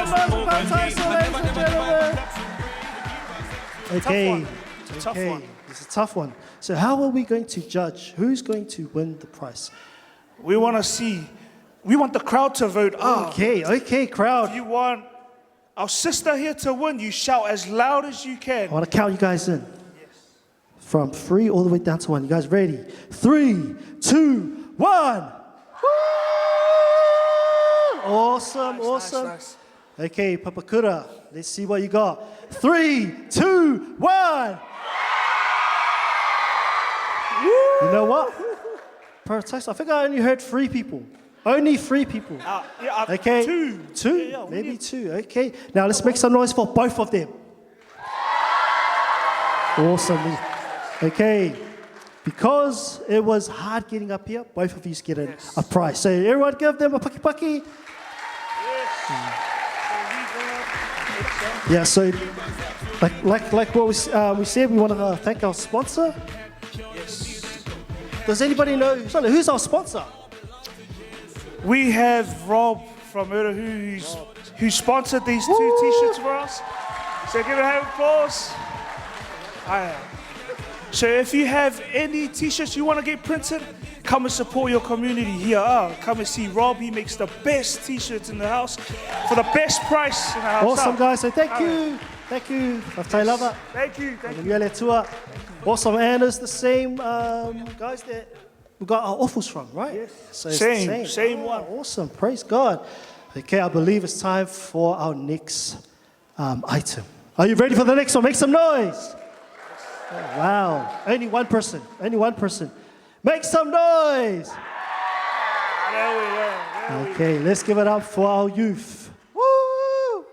Manukau, ladies and gentlemen. Okay. It's a tough one. It's a tough one. So how are we going to judge who's going to win the prize? We want the crowd to vote. Okay, crowd. If you want our sister here to win, you shout as loud as you can. I want to count you guys in. From 3 all the way down to 1. You guys ready? 3, 2, 1. Woo! Awesome. Nice. Okay, Papakura, let's see what you got. 3, 2, 1. You know what? Protest. I think I only heard 3 people. Only 3 people. Okay. 2. Yeah, Maybe 2. Okay. Now let's make some noise for both of them. Awesome. Okay. Because it was hard getting up here, both of you get a prize. So everyone give them a paki. Yeah, so like what we said, we want to thank our sponsor. Yes. Does anybody know who's our sponsor? We have Rob from Otahuhu who sponsored these 2 t-shirts for us. So give a hand of applause. So if you have any t-shirts you want to get printed, come and support your community here. Come and see Rob. He makes the best t-shirts in the house for the best price in the house. Awesome, guys. So thank you. Thank you. Thank you. Awesome. And it's the same guys that we got our offers from, right? Yes. So it's the Same one. Awesome. Praise God. Okay, I believe it's time for our next item. Are you ready for the next one? Make some noise. Oh, wow. Only one person. Make some noise. There we go. Okay, let's give it up for our youth. Woo!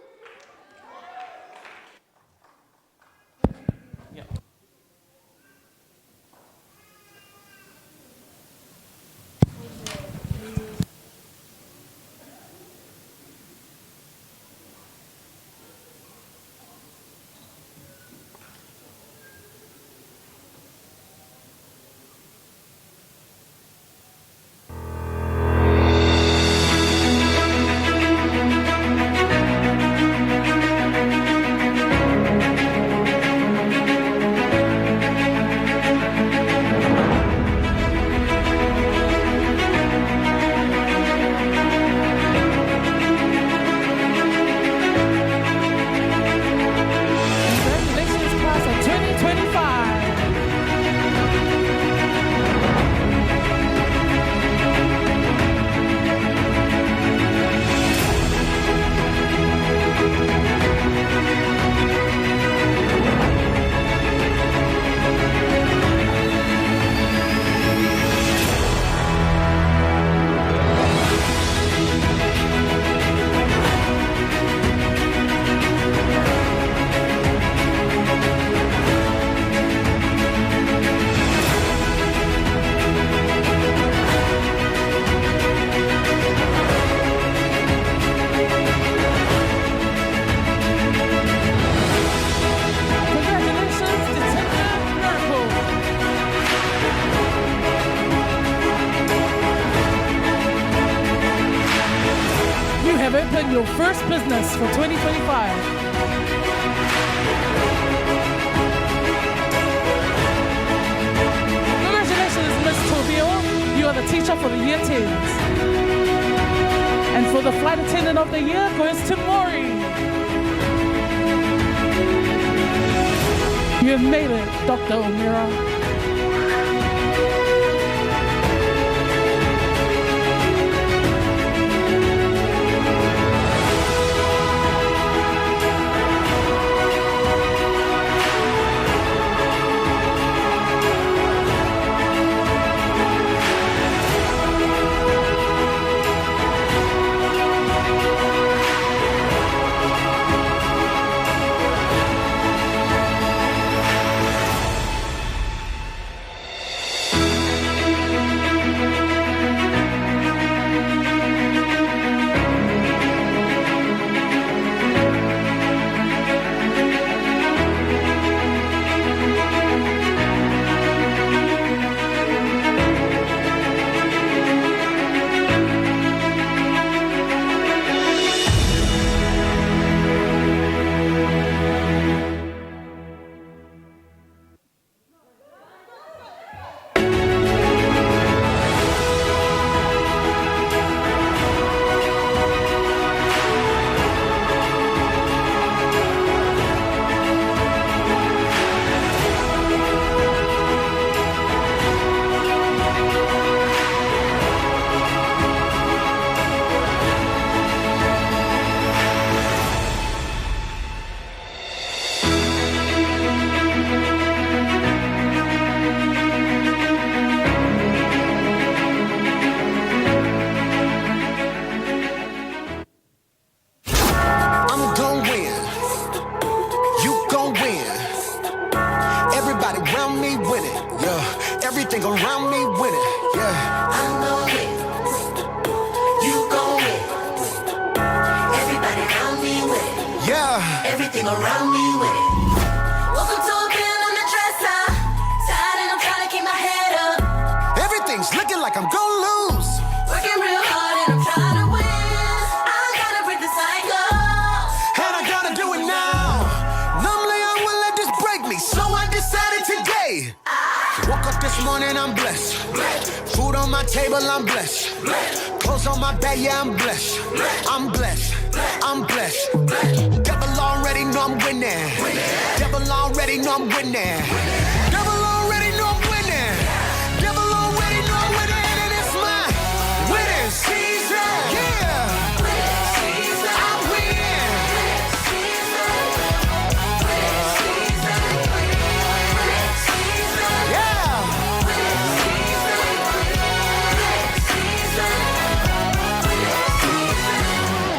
Your first business for 2025. Congratulations, Ms. Tobio. You are the teacher for the year 10s. And for the flight attendant of the year goes to Maury. You have made it, Dr. O'Meara. Yeah. Everything around me with it. Welcome to a bill on the dresser. Tired and I'm trying to keep my head up. Everything's looking like I'm gonna lose. Working real hard and I'm trying to win. I gotta break the cycle. And I gotta do it now. Normally I wouldn't let this break me, so I decided today. Woke up this morning, I'm blessed. Food on my table, I'm blessed. Clothes on my back, yeah, I'm blessed. I'm blessed. I'm blessed. Devil already know I'm winning. Devil already know I'm winning. Devil already know I'm winning. Devil already know I'm winning. And it's my winning season. Yeah. I win.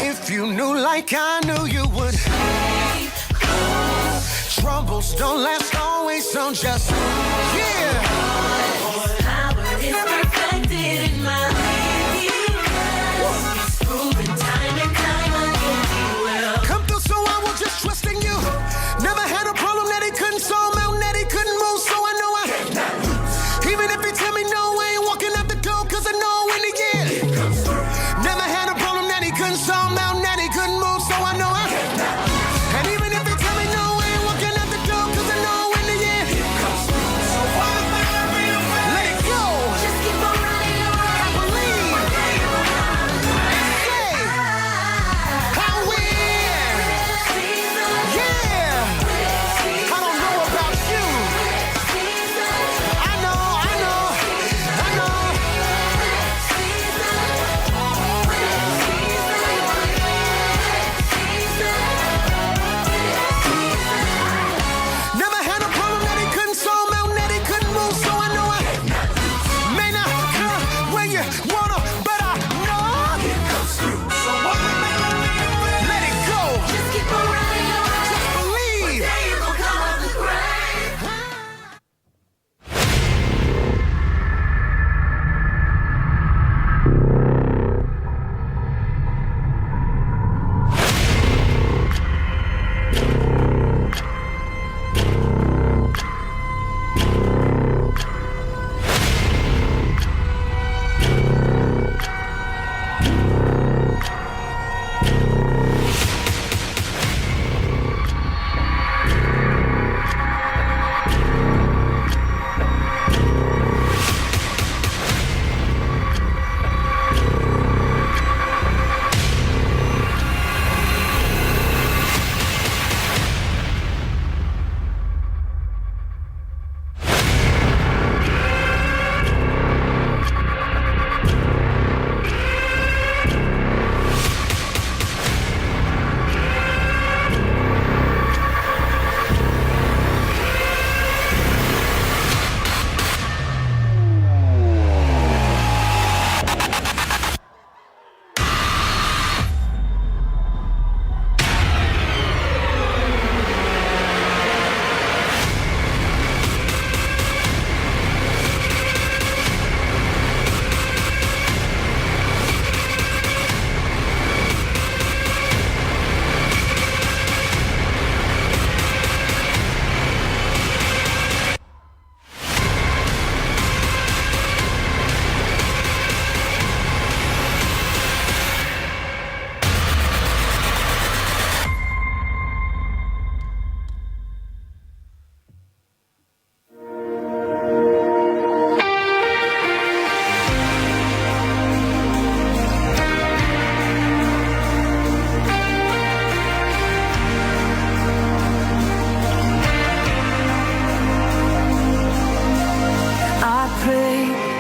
If you knew like I knew you would, troubles don't last always, so just, yeah. Power is perfected in my weakness. It's proven time and time again he will. Come through, so I will just trust in you. Never had a problem that he couldn't solve, mountain that he couldn't move, so I know I cannot lose. Even if he tell me no, I ain't walking out the door, cause I know in the end. Never had a problem that he couldn't solve, mountain that he couldn't move, so I know I cannot lose. And even if he tell me no, I ain't walking out the door, cause I know in the end. So let it go. Just keep on running around. I believe. And say, I win. Yeah. I don't know about you. I know. Never had a problem that he couldn't solve, mountain that he couldn't move, so I know I may not come when you wanna, but I know it comes through. So let it go. Just keep on running around. Just believe. One day you gon' come out the grave.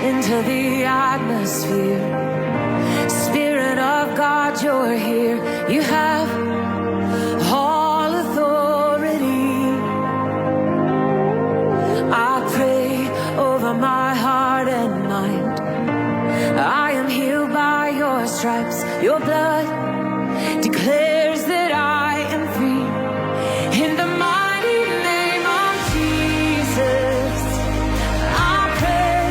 into the atmosphere. Spirit of God, you're here. You have all authority. I pray over my heart and mind. I am healed by your stripes. Your blood declares that I am free. In the mighty name of Jesus, I pray,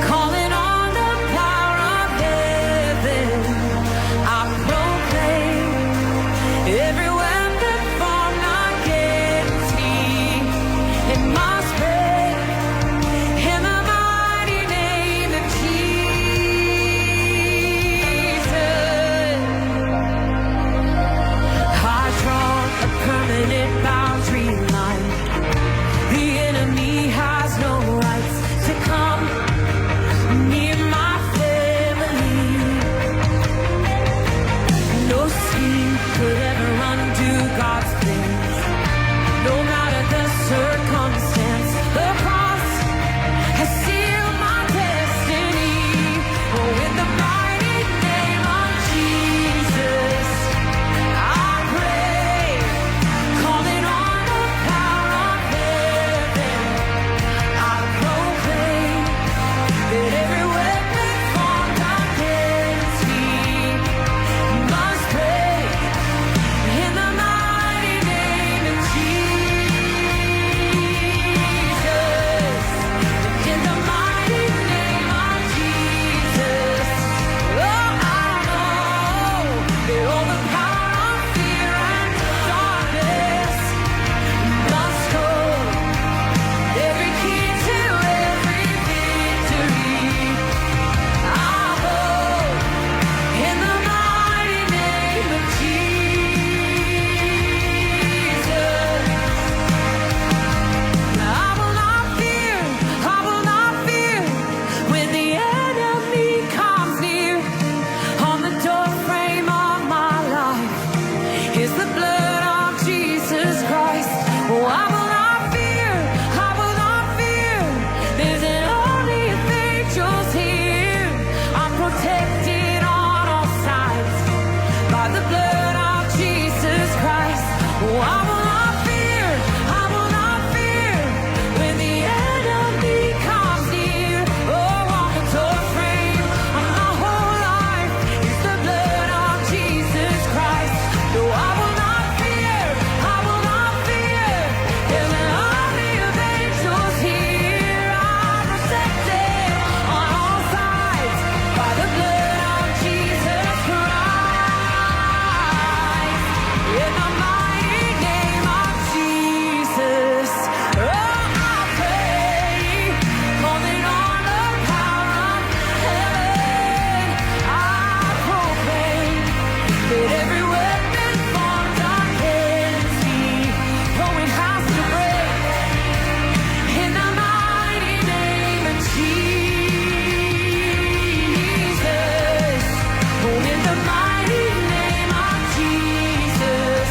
calling on the power of heaven. I proclaim everywhere circumstance. The cross has sealed my destiny. Oh, in the mighty name of Jesus, I pray, calling on the power of heaven. I proclaim that every weapon formed against me must break in the mighty name of Jesus. In the mighty name of Jesus. Oh, I know that all the power of fear and darkness must go. Every key to every victory, I hold in the mighty name of Jesus. I will not fear, I will not fear when the enemy comes near. On the doorframe of my life is the blood of Jesus Christ. Oh, I will not fear, I will not fear. There's an army of angels here. I'm protected on all sides by the blood of Jesus Christ. Oh, I will not fear, I will not fear when the enemy comes near. Oh, on the doorframe of my whole life is the blood of Jesus Christ. No, I will not fear, I will not fear. There's an army of angels here. I'm protected on all sides by the blood of Jesus Christ. In the mighty name of Jesus, oh, I pray, calling on the power of heaven. I proclaim that every weapon formed against me, oh, it has to break. In the mighty name of Jesus, oh, in the mighty name of Jesus.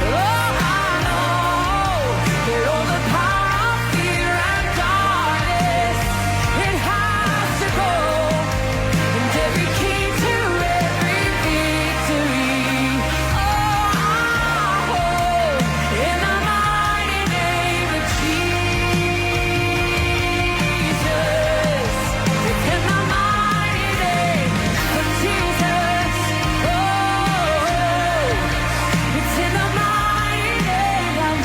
Oh, I know that all the power of fear and darkness, it has to go. And every key to every victory, oh, I hold in the mighty name of Jesus. It's in the mighty name of Jesus. Oh, it's in the mighty name of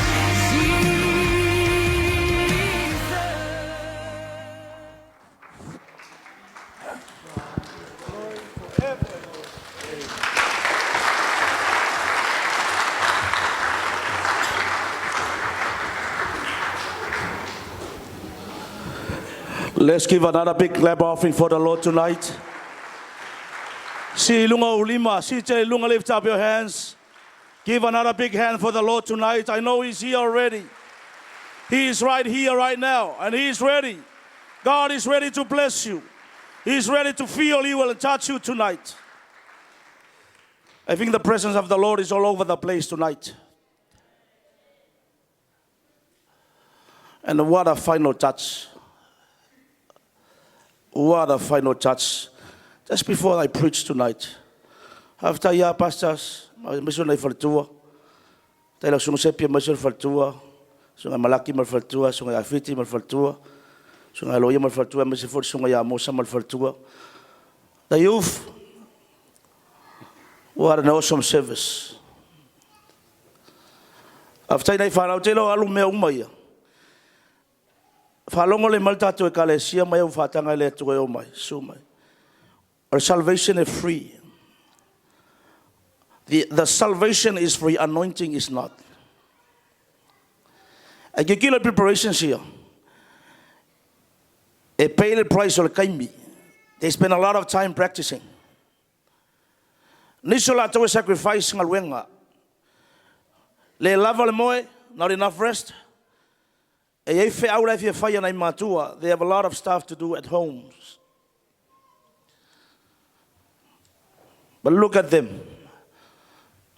Let's give another big clap offering for the Lord tonight. Si lunga ulima, si te lunga, lift up your hands. Give another big hand for the Lord tonight. I know He's here already. He is right here, right now, and He is ready. God is ready to bless you. He's ready to feel you and touch you tonight. I think the presence of the Lord is all over the place tonight. And what a final touch. What a final touch. Just before I preach tonight, after ya pastors, mission na faltua. Tayo sunga sepia mission faltua. Sunga malaki mal faltua, sunga afiti mal faltua. Sunga loya mal faltua, mission for sunga ya mosa mal faltua. The youth, what an awesome service. After I found out, alu me umaya. Falongo le malta to ekalesia mai ufatanga le to mai sumai. Our salvation is free. The salvation is free, anointing is not. And you get preparations here. A paid the price or kaimbi. They spend a lot of time practicing. Nisola to sacrifice ngalwenga. Le lava le moe, not enough rest. They have a lot of stuff to do at home. But look at them.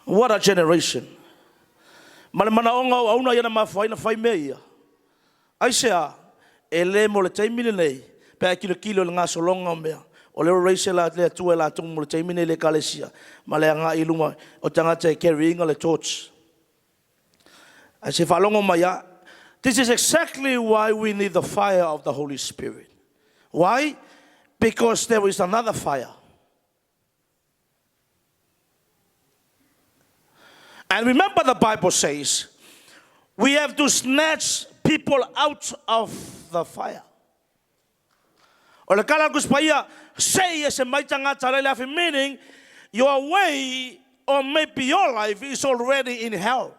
What a generation. Ai sea, e le mo le taimine nei, pe a kilo le ngā solonga mea. O leo reise la le atua la tungu mo le taimine le kalesia. Ma le ngā ilunga o tangata e carryinga le torch. I say, whalongo mai a, this is exactly why we need the fire of the Holy Spirit. Why? Because there is another fire. And remember the Bible says, we have to snatch people out of the fire. O le kala kuspaia, say as a maitanga tarele, meaning your way or maybe your life is already in hell.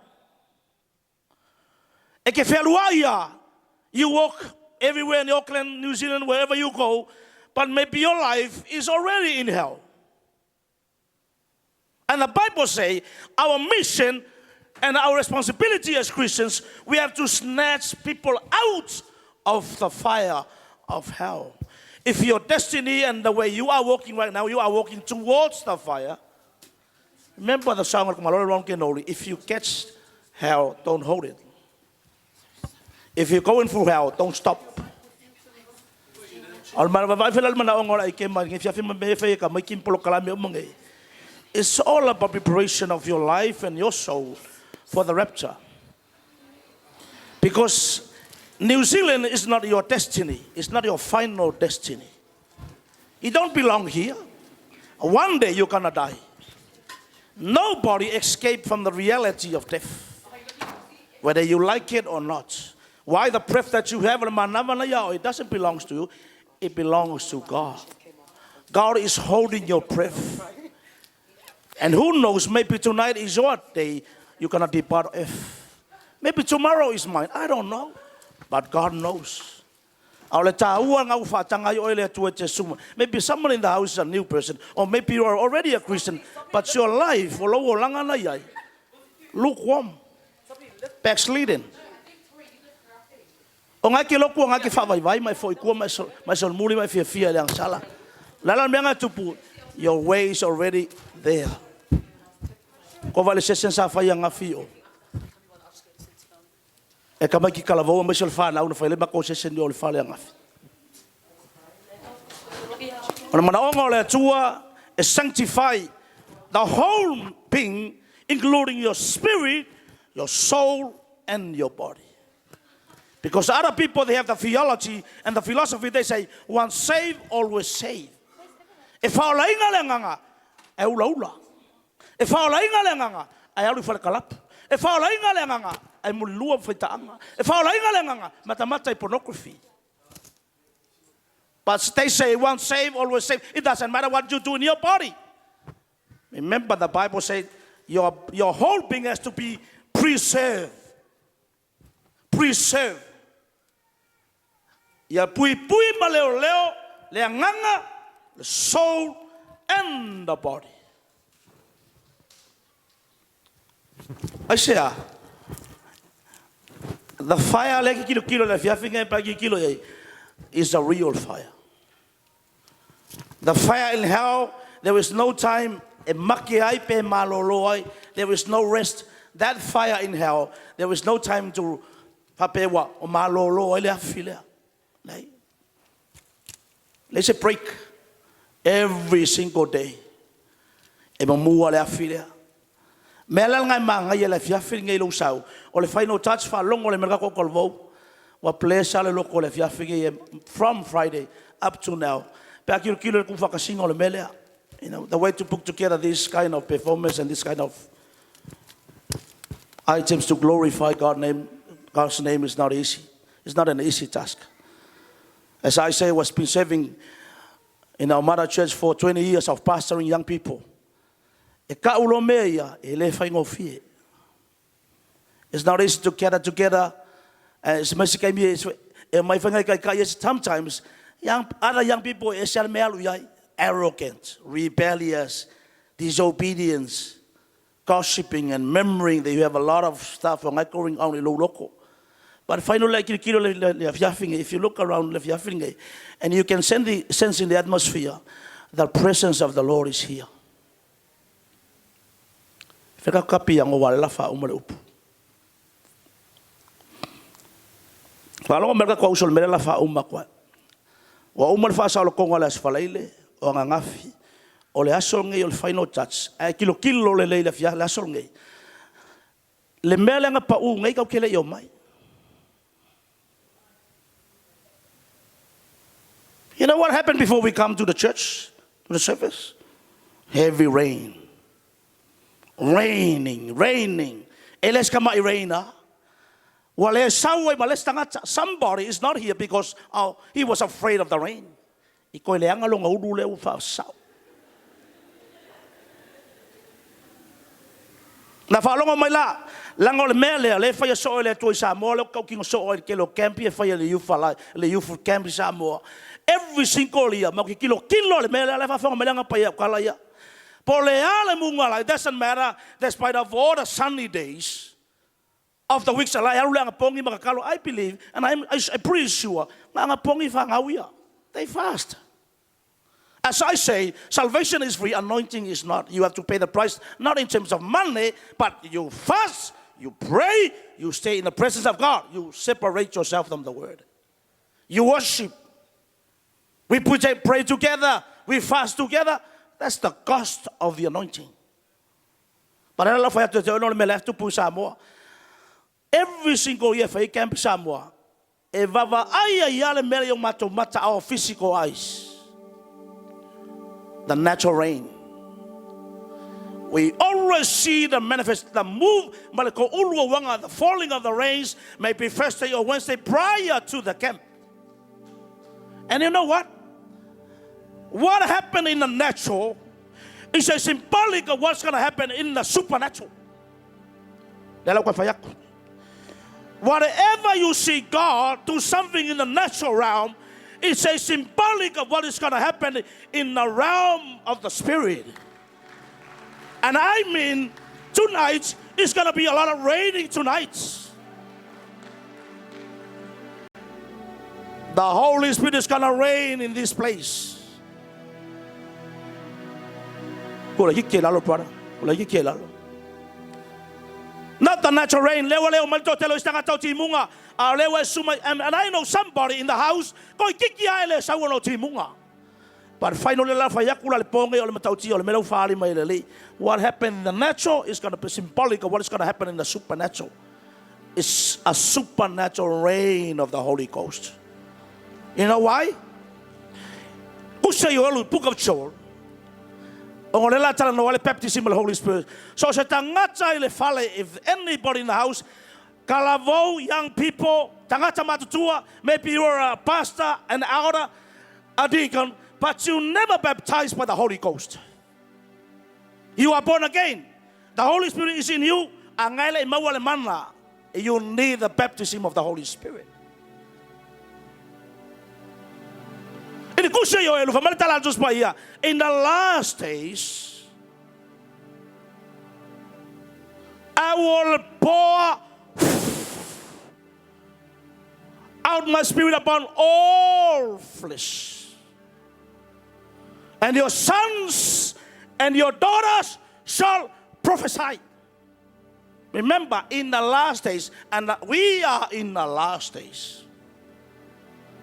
Eke wheluaia, you walk everywhere in Auckland, New Zealand, wherever you go, but maybe your life is already in hell. And the Bible says our mission and our responsibility as Christians, we have to snatch people out of the fire of hell. If your destiny and the way you are walking right now, you are walking towards the fire. Remember the song of Manurewa, if you catch hell, don't hold it. If you're going through hell, don't stop. It's all about preparation of your life and your soul for the rapture. Because New Zealand is not your destiny. It's not your final destiny. You don't belong here. One day you're gonna die. Nobody escaped from the reality of death, whether you like it or not. Why the breath that you have, it doesn't belong to you. It belongs to God. God is holding your breath. And who knows, maybe tonight is your day you're going to depart if. Maybe tomorrow is mine. I don't know. But God knows. Maybe someone in the house is a new person. Or maybe you are already a Christian. But your life, lukewarm, backsliding. O ngaki loku ngaki whawaiwai mai foi kua mai sol muri mai fia leang sala. Lala menga tupu, your way is already there. Ko vale sesen sa whai anga fio. E ka mai ki kalavou mai sol wha na una whaile mako sesen yo le wha leang afi. Ona mana onga le atua is sanctify the whole being, including your spirit, your soul, and your body. Because other people, they have the theology and the philosophy, they say, once saved, always saved. If I inga lenganga, e ula ula. If I inga lenganga, ai alu fale kalap. If I inga lenganga, ai mulua fitaanga. If I inga lenganga, matamata pornography. But they say, once saved, always saved. It doesn't matter what you do in your body. Remember, the Bible says, your whole being has to be preserved. Preserved. Ya pui ma leo le nganga, the soul and the body. I say, the fire like kilo le fiafinga pagi kilo is a real fire. The fire in hell, there is no time. There is no rest. That fire in hell, there is no time to papewa o malolo ele afile. Let's say break every single day. E mo le afile. Melal ngai manga ye le fiafil ngai lo sau. O le final touch fa longo le merga ko kolvo. Wa place ale lo ko le fiafil from Friday up to now. Pa kilo ku fa kasingo le melea. You know, the way to put together this kind of performance and this kind of items to glorify God's name is not easy. It's not an easy task. As I say, was been serving in our mother church for 20 years of pastoring young people. It's not easy to gather together. Sometimes other young people are arrogant, rebellious, disobedience, gossiping and murmuring. They have a lot of stuff going on in local. But finally, if you look around and you can sense in the atmosphere, the presence of the Lord is here. Walo mereka kwa usul mereka fa umma kwa. Wa umma fa sa lo konga las falaile o ngafi. O le asol ngai o le final touch. Ai kilo le leila fia le asol ngai. Le mele nga pa u ngai ka kele yo mai. You know what happened before we come to the church, to the service? Heavy rain. Raining. Eles kama iraina. Wale sawe males tangata. Somebody is not here because he was afraid of the rain. Iko ile anga lo ngaudu le ufa sao. Na falongo mai la lango le mele le fa so le to sa mo le ko kingo so ke lo campi fa le youth le youth camp sa mo every single year mo kilo le mele le fa fa mele nga pa ya kala ya por le ale munga it doesn't matter despite of all the sunny days of the weeks ala ya lu nga pongi makakalo. I believe and I'm pretty sure nga pongi fa ngawia they fast. As I say, salvation is free, anointing is not. You have to pay the price, not in terms of money, but you fast, you pray, you stay in the presence of God. You separate yourself from the word. You worship. We pray together, we fast together. That's the cost of the anointing. But I love to tell you, left to push more. Every single year, for camp Samoa, evava aya yale mele yung mata our physical eyes. The natural rain. We always see the manifest, the move, the falling of the rains, maybe Thursday or Wednesday prior to the camp. And you know what? What happened in the natural is a symbolic of what's going to happen in the supernatural. Whatever you see God do something in the natural realm, it's a symbolic of what is going to happen in the realm of the spirit. And I mean, tonight, it's going to be a lot of raining tonight. The Holy Spirit is going to rain in this place. Not the natural rain. And I know somebody in the house. But finally, what happened in the natural is going to be symbolic of what is going to happen in the supernatural. It's a supernatural rain of the Holy Ghost. You know why? Book of Joel. Baptism of the Holy Spirit. So if anybody in the house, kalavo, young people, tangata matutua, maybe you're a pastor, an elder, a deacon, but you never baptized by the Holy Ghost. You are born again. The Holy Spirit is in you. You need the baptism of the Holy Spirit. In the last days, I will pour out my spirit upon all flesh. And your sons and your daughters shall prophesy. Remember, in the last days, and we are in the last days.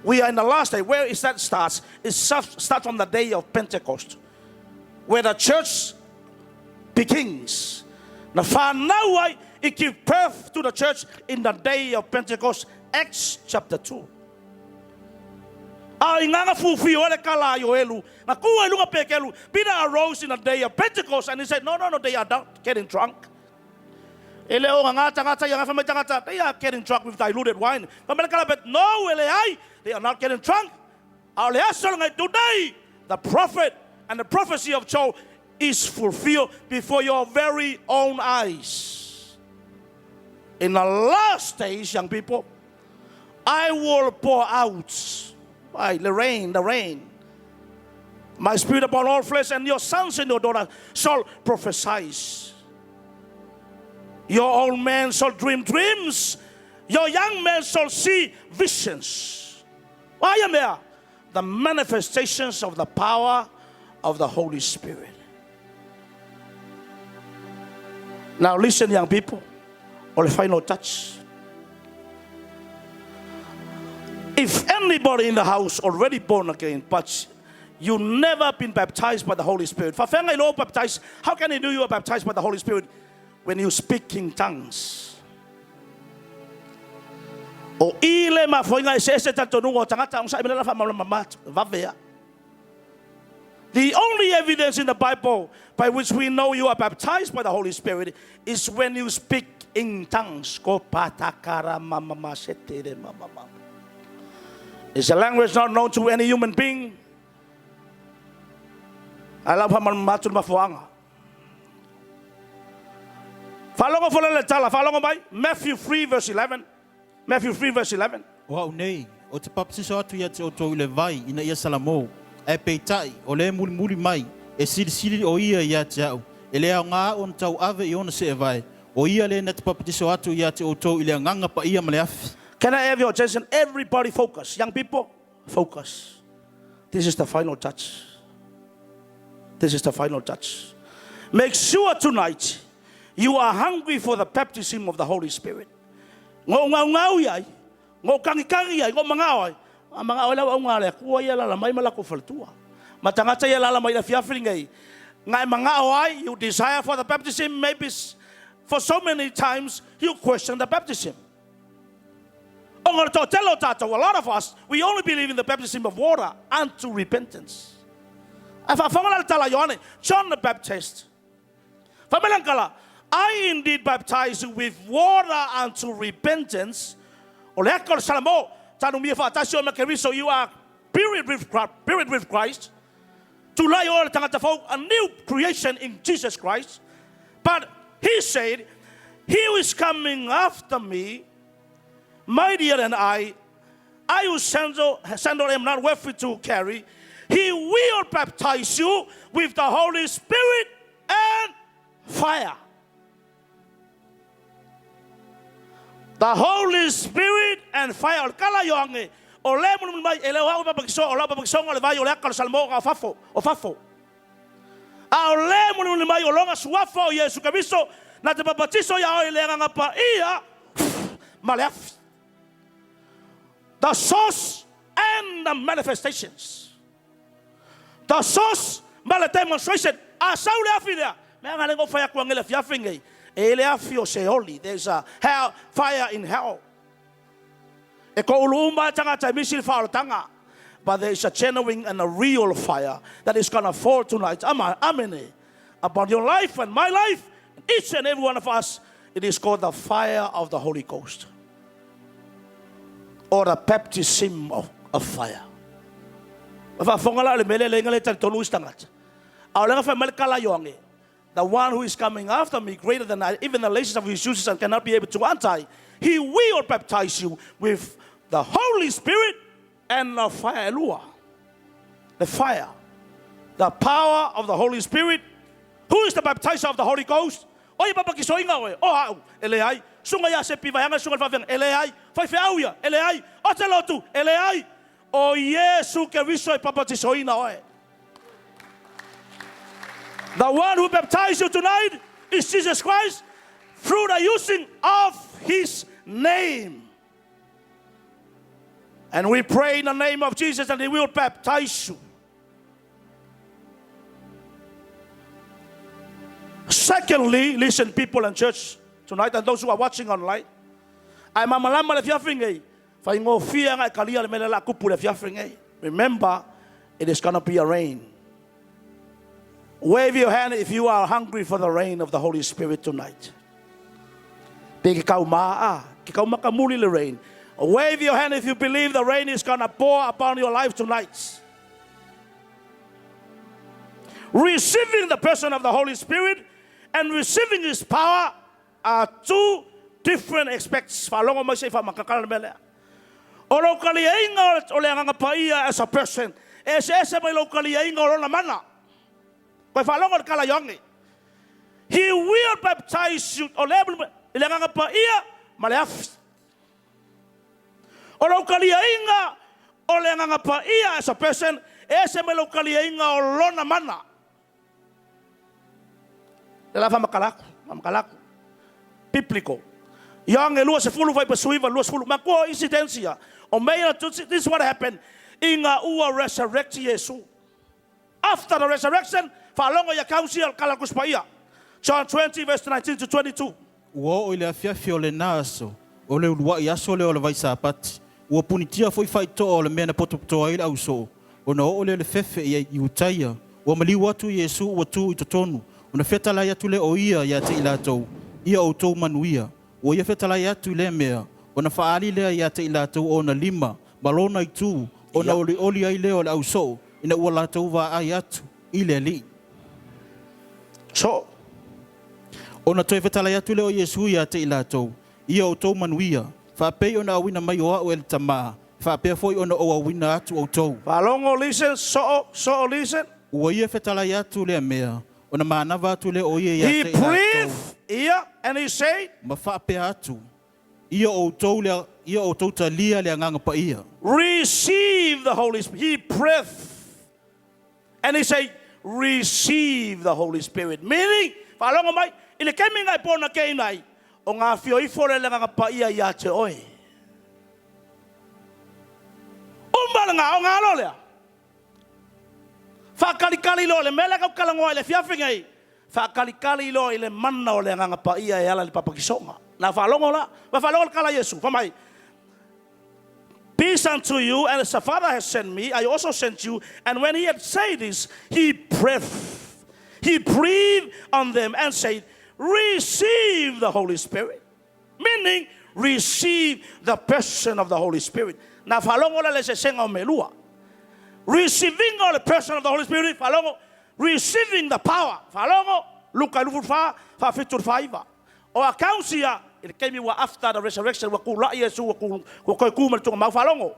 We are in the last day. Where is that starts? It starts on the day of Pentecost, where the church begins. Now, it gives birth to the church in the day of Pentecost, Acts chapter 2. Peter arose in the day of Pentecost and he said, no, they are not getting drunk. They are getting drunk with diluted wine. But no, they are not getting drunk. Today, the prophet and the prophecy of Joel is fulfilled before your very own eyes. In the last days, young people, I will pour out the rain. My spirit upon all flesh, and your sons and your daughters shall prophesy. Your old man shall dream dreams. Your young man shall see visions. Why am there? The manifestations of the power of the Holy Spirit. Now listen, young people, or the final touch. If anybody in the house already born again, but you never been baptized by the Holy Spirit, baptized, how can you know you are baptized by the Holy Spirit when you speak in tongues? O ile mafoinga se tatonungo tangata unsa imela fa mamat vavea. The only evidence in the Bible by which we know you are baptized by the Holy Spirit is when you speak in tongues. It's a language not known to any human being. I love how matul mafuanga. Follow Matthew 3 verse 11. Matthew 3 verse 11. Wow, nei, o te papasiso atu ia te o tau le vai ina ia salamo. E peitai, o le muri mai, e siri o ia te au. E lea ngā o tau ave i ona se e vai. O ia le na te papasiso atu ia te o tau i le nganga pa ia male afi. Can I have your attention? Everybody focus. Young people, focus. This is the final touch. This is the final touch. Make sure tonight you are hungry for the baptism of the Holy Spirit. Ngau yai, ngau kangi yai, ngau mangawai. Mangawai la ngale, kuwa ia la mai mala ko faltua. Matangata ia la mai la fiafringai. Ngai mangawai, you desire for the baptism, maybe for so many times you question the baptism. A lot of us, we only believe in the baptism of water unto repentance. John the Baptist, I indeed baptize you with water unto repentance. So you are buried with Christ. To lie all a new creation in Jesus Christ. But he said, he who is coming after me, mightier than I whose sandal am not worthy to carry, he will baptize you with the Holy Spirit and fire. The Holy Spirit and fire. Kala yonge. Ole mun mai ele wa babakso ola babakso ole vai ole kal salmo ga fafo o fafo. A ole mun mai olonga suafo Yesu Kristo na te baptizo ya ole nga pa ia malef. The source and the manifestations. The source, the demonstration. There's a hell, fire in hell. But there's a genuine and a real fire that is going to fall tonight. Amen. Upon your life and my life, each and every one of us, it is called the fire of the Holy Ghost. Or the baptism of fire. The one who is coming after me, greater than I, even the laces of his shoes and cannot be able to untie, he will baptize you with the Holy Spirit and the fire. The fire. The power of the Holy Spirit. Who is the baptizer of the Holy Ghost? Sungaya se pivayanga sungal faveng eleai fai feauia eleai otelotu eleai o Yesu Kristo papatisoina oe. The one who baptized you tonight is Jesus Christ through the using of his name. And we pray in the name of Jesus that he will baptize you. Secondly, listen, people in church tonight and those who are watching online, remember, it is going to be a rain. Wave your hand if you are hungry for the rain of the Holy Spirit tonight. Rain. Wave your hand if you believe the rain is going to pour upon your life tonight. Receiving the person of the Holy Spirit and receiving his power are two different aspects. As a person, he will baptize you. As a person, biblical. Yang e lua se fulu vai pasuiva lua se fulu. Makua incidencia. O meia, this is what happened. Inga ua resurrect Yesu. After the resurrection, whalongo ia kausia kalakus paia. John 20 verse 19 to 22. Ua o le afiafi o le naso, o le ulua i aso le o le vai sapati. Ua punitia foi fai to o le mena potopotoa i le au so. O na o le fefe i utaia. Ua maliu atu Yesu ua tu i totonu. O na whetalai atu le o ia te ilatou. Ia o tou manuia. Ua ia whetalai atu le mea. O na whaali lea te ilatou o na lima. Malona i tu. O na oli ai leo le au so. Ina ua latou va ai atu. I le li. So, ona toi whetalai atu leo Yesu ia te ilatou. Ia o tou manuia. Whapei ona awina mai o au el tamaa. Whapea foi ona o awina atu o tou. Whalongo listen, so listen. Ua ia whetalai atu lea mea. Ona maanawa atu leo o ia He te ilatou. breathed here and he said, Ma whapea atu. Ia o tou talia lea nganga pa ia. receive the Holy Spirit. He breathed. And he said, receive the Holy Spirit. Meaning, whalongo mai, ile kemi ngai pona kei nai, o ngā whio ifore le nganga pa ia te oe. Umbala ngā o ngā lo lea. Whakalikali lo le mele kau kalangoa le fiawhingai. Whakalikali lo le mana o le nganga pa ia e ala le papakisonga. Nā whalongo la, whalongo le kala Yesu. Whamai, peace unto you, and as the Father has sent me, I also sent you. And when he had said this, he breathed. He breathed on them and said, receive the Holy Spirit. Meaning, receive the person of the Holy Spirit. Na whalongo le se senga o melua. Receiving the person of the Holy Spirit, whalongo, receiving the power. Whalongo, luka lufu fa fitur faiva. O akausia, it came after the resurrection, wa kula Yesu, wa koi kuma tunga mau whalongo.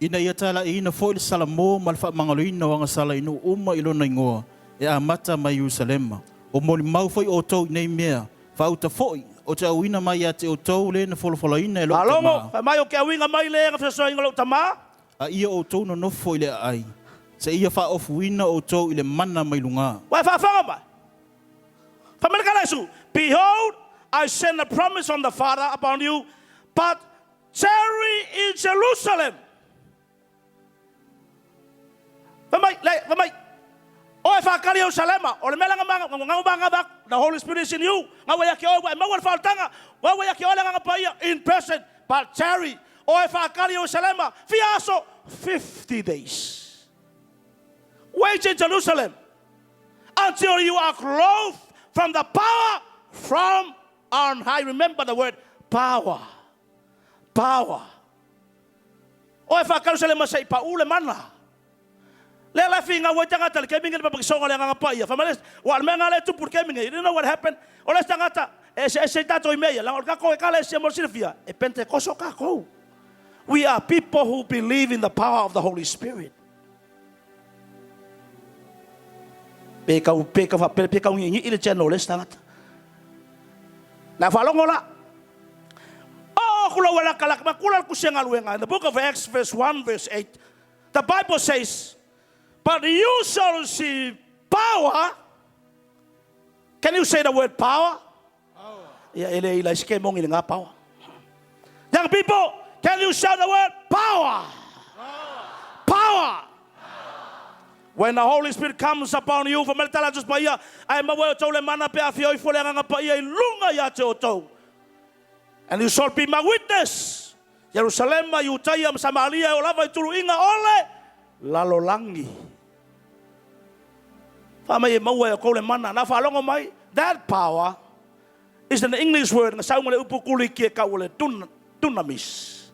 Ina ia tala i ina foi le salamo malfa mangaloina wanga sala inu uma ilona ingoa. E a mata mai Jerusalema. O moli mau foi o tou nei mea. Fauta foi. O te awina mai a te o tou le na folofoloina e lo tama. Whalongo, mai o ke awinga mai le nga whesoa inga lo tama. A ia o tou no nofo i le ai. Se ia wha ofuina o tou i le mana mai lunga. Wai whawhanga mai. Whamerika lesu. Behold, I send a promise from the Father upon you, but tarry in Jerusalem. Whamai. O e whakari o Salema, o le melanga manga, the Holy Spirit is in you. Ngawa yaki o, e maua whautanga, ngawa yaki o le nganga paia in person, but tarry. O e whakari o Salema, fiaso 50 days. Wait in Jerusalem until you are clothed from the power from on high. Remember the word power. Power. O e whakari o Salema say paule mana. Le la finga wa tangata le keminga le papakisonga le nganga paia. Famales wa menga le tu por keminga. You know what happened? O le tangata e tato i meia. La ka ko e kala se morsilfia. E pentecoso ka ko. We are people who believe in the power of the Holy Spirit. Peka ungi ile channel le tangata. Na falongo la. Oh, kula wala kalak makula kusenga luenga. In the book of Acts verse 1 verse 8, the Bible says, but you shall receive power. Can you say the word power? Power. Yeah, power. Young people, can you shout the word power? Power. Power. When the Holy Spirit comes upon you, and you shall be my witness. Jerusalem, Utaya, Samaria, Olava, Turuinga, Ole, Lalolangi. That power is an English word. Dunamis.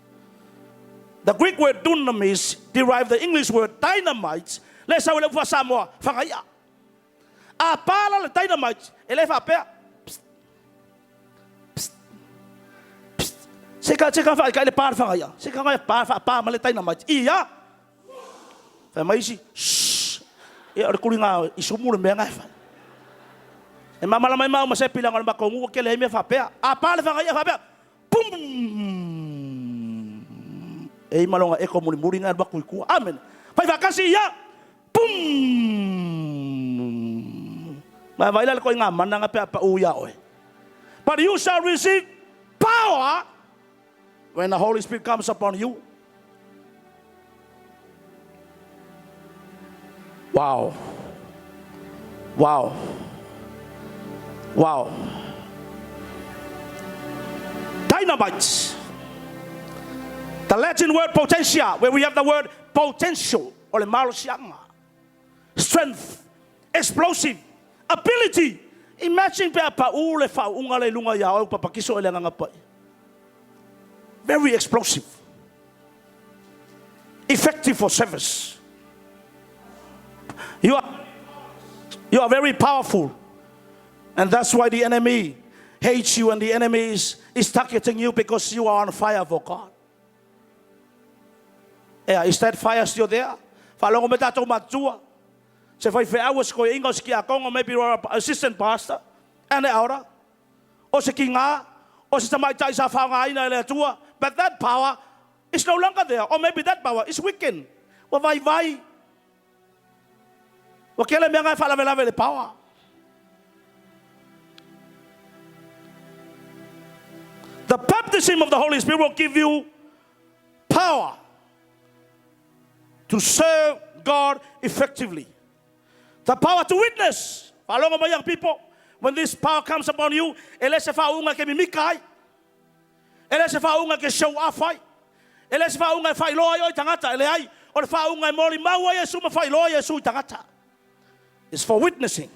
The Greek word dunamis derived the English word dynamite. Let's say we look for Samoa. Fangaya. A pala dynamite. Elefa pea. Seka fa ka le par fangaya. Seka fa pa male dynamite. Iya. Fa mai si. E o kulinga isumule me ngai fa. E mama la mai ma se pila ngol makongu ke le me fa pea. A pala fangaya fa pea. Pum. E malonga e ko muri ngai ba ku. Amen. Fa kasi ya. Pum. Ma vai la ko nga mananga pe pa uya oe. But you shall receive power when the Holy Spirit comes upon you. Wow. Wow. Wow. Dynamite. The Latin word potentia, where we have the word potential, or strength, explosive, ability. Imagine very explosive, effective for service. You are very powerful, and that's why the enemy hates you, and the enemy is targeting you because you are on fire for God. Yeah, is that fire still there? Falongo metato matua. Se foi fe hours ko ingos ki akong maybe assistant pastor and ahora. O se kinga o se tamai tai sa fa nga ina le tua. But that power is no longer there, or maybe that power is weakened. Wa vai vai. Wa kele me nga fa la le power. The baptism of the Holy Spirit will give you power to serve God effectively. The power to witness. Follow my young people. When this power comes upon you, elese faunga ke mimikai. Elese faunga ke show afai. Elese faunga fai loa yo tangata eleai. Or faunga moli maua yesu ma fai loa yesu tangata. It's for witnessing.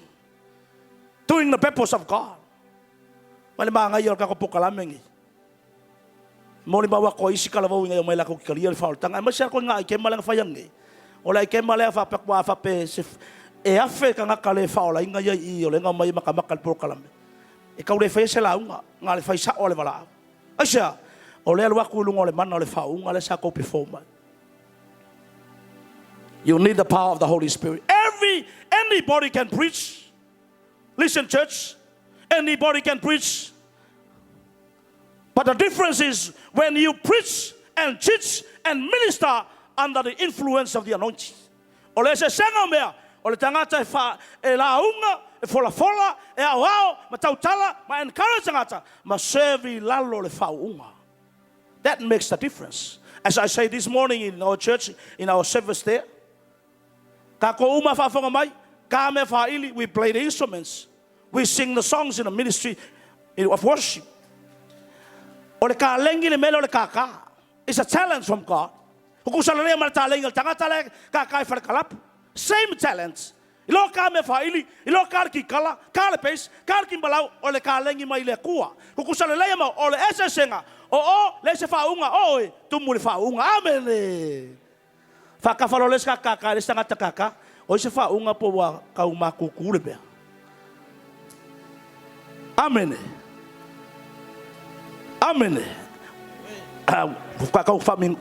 Doing the purpose of God. Mali mga ngayon kakapukalamingi. Moli bawa ko isi kalawau ngayon may lako kikaliya faul tanga masya ko nga ikema lang fayang ni ola ikema lang fa pakwa fa pe e afe ka nga kale faul inga ya I ole nga may makamakal por kalam ikaw le fay sela nga nga le fay sa ole wala asya ole alwa kulung ole man ole fa nga le sa ko perform. You need the power of the Holy Spirit. Anybody can preach. Listen, church, anybody can preach. But the difference is when you preach and teach and minister under the influence of the anointing. Ole se senga mea, ole tangata fa elaunga, fola, e awao, matautala, ma encourage tangata, ma servi lalo le faunga. That makes the difference. As I say this morning in our church, in our service there, kako uma fa fonga mai, kame fa ili, we play the instruments, we sing the songs in the ministry of worship. It's a challenge from God. Same talents. Ilo kame faili, ilo karki kala, kale pes, karki balau ole kalengi mai le kua. Kukusale le ma ole ese senga. O lese faunga oi, tumuli faunga. Amen. Faka faloles kaka, les tanga kaka. O se faunga po wa kauma kukule be. Amen. Amen. Kau faming,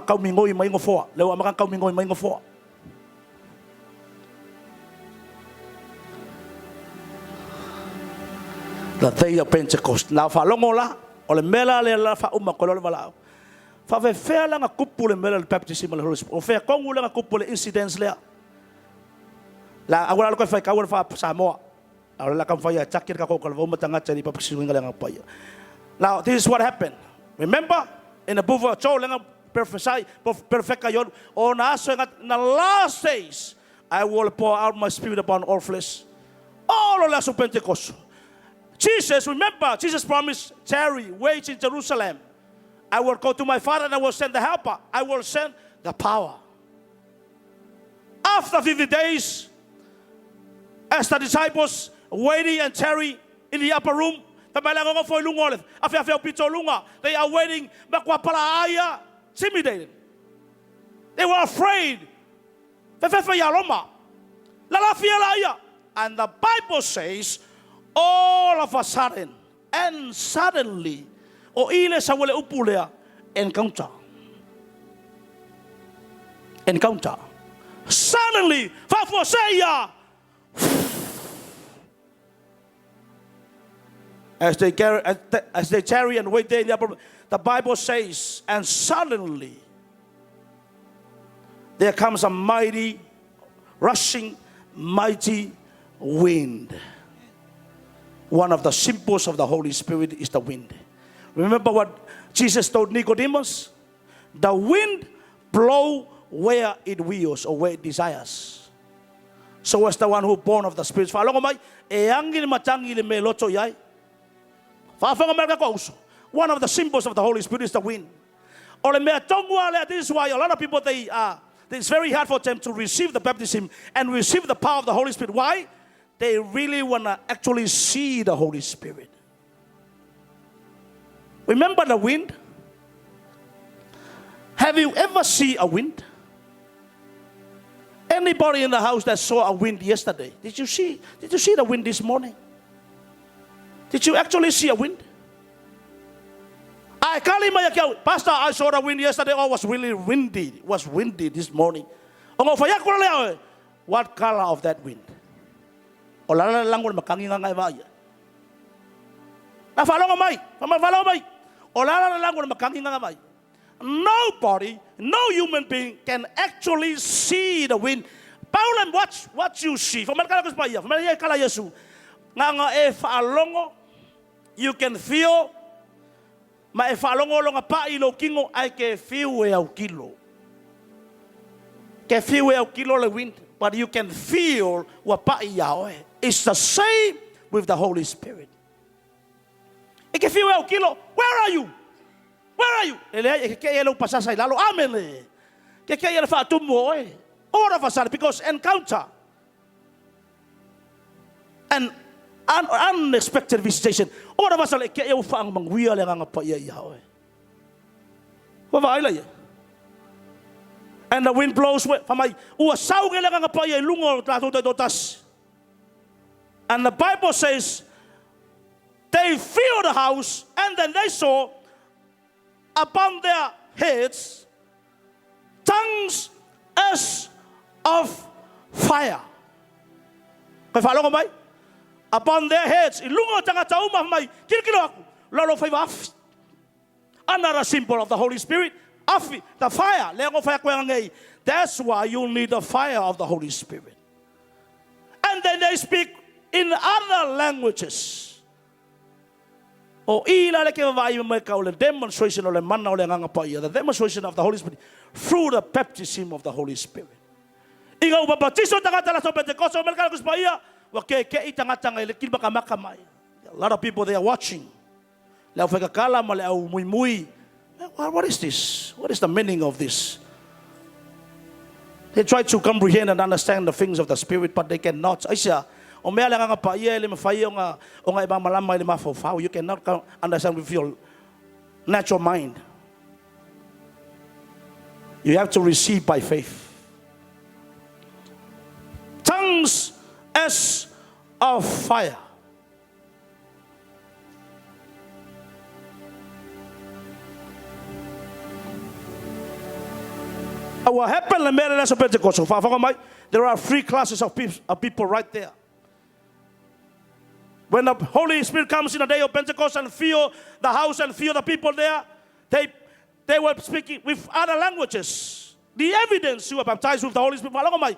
kau mingoi mai ngofoa. Leo amakan kau mingoi mai ngofoa. The day of Pentecost. Now fa longola, ole mela le la fa uma kolole wala. Fa ve fe la nga kupule mela le baptism le Holy Spirit. O fe kongu la nga kupule incidents le. La agora ko fa ka wor fa Samoa. Ahora la kan fa ya chakir ka ko ko voma tanga chani pa psiwinga la nga pa. Now, this is what happened. Remember, in the book of Joel, perfect on us in the last days, I will pour out my spirit upon all flesh. All of us of Pentecost. Jesus, remember, Jesus promised, tarry, wait in Jerusalem. I will go to my Father and I will send the helper. I will send the power. After 50 days, as the disciples waiting and tarry in the upper room, they are waiting. They were afraid. And the Bible says, all of a sudden, and suddenly, encounter. Suddenly, as they tarry and wait there, the Bible says, and suddenly there comes a mighty, rushing, mighty wind. One of the symbols of the Holy Spirit is the wind. Remember what Jesus told Nicodemus? The wind blow where it wills or where it desires. So was the one who born of the Spirit. One of the symbols of the Holy Spirit is the wind. This is why a lot of people, it's very hard for them to receive the baptism and receive the power of the Holy Spirit. Why? They really want to actually see the Holy Spirit. Remember the wind? Have you ever seen a wind? Anybody in the house that saw a wind yesterday? Did you see the wind this morning? Did you actually see a wind? Pastor, I saw the wind yesterday. Oh, it was really windy. It was windy this morning. What color of that wind? Nobody, no human being can actually see the wind. Paulan, what you see? You can feel. Ma e whalongolonga pa ilo kingo ai ke fiu e au kilo. Ke fiu e au kilo le wind, but you can feel wa pa iao. It's the same with the Holy Spirit. E ke fiu e au kilo, where are you? Where are you? Ele ke elo pasasa ilalo amen. Ke elo fa tumo e. All of a sudden, because encounter and unexpected visitation. All of us are like, "Kaya ufang mangwia le nga pa iya Yahweh." And the wind blows where famay uasaw le nga pa iya lungo trato de dotas. And the Bible says they filled the house, and then they saw upon their heads tongues as of fire. Kaya follow ko ba? Upon their heads, ilungo tanga tauma may kilkilo ako. Lolo fay afi. Another symbol of the Holy Spirit, afi, the fire. Lengo fire ko ngay. That's why you need the fire of the Holy Spirit. And then they speak in other languages. O ila le ke vai me ka le demonstration o le mana o le nganga pa ia. The demonstration of the Holy Spirit through the baptism of the Holy Spirit. Inga ubapatiso tanga tala so Pentecost o merkalo kus pa ia. A lot of people, they are watching. What is this? What is the meaning of this? They try to comprehend and understand the things of the Spirit, but they cannot. You cannot understand with your natural mind. You have to receive by faith. Tongues as of fire. What happened in the Pentecost? There are 3 classes of people right there. When the Holy Spirit comes in the day of Pentecost and fill the house and fill the people there, they were speaking with other languages. The evidence you are baptized with the Holy Spirit. The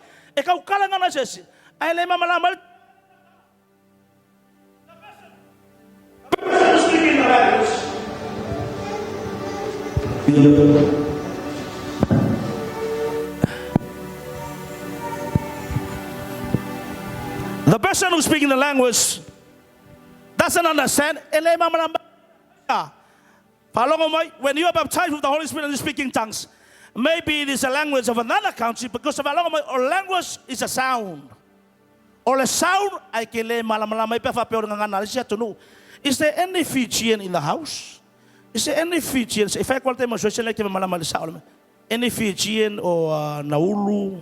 person who's speaking the language doesn't understand. When you are baptized with the Holy Spirit and you speak in tongues, maybe it is a language of another country, because or language is a sound. Or a sound, is there any Fijian in the house? Is there any Fijians? If I call them any Fijian or Nauru?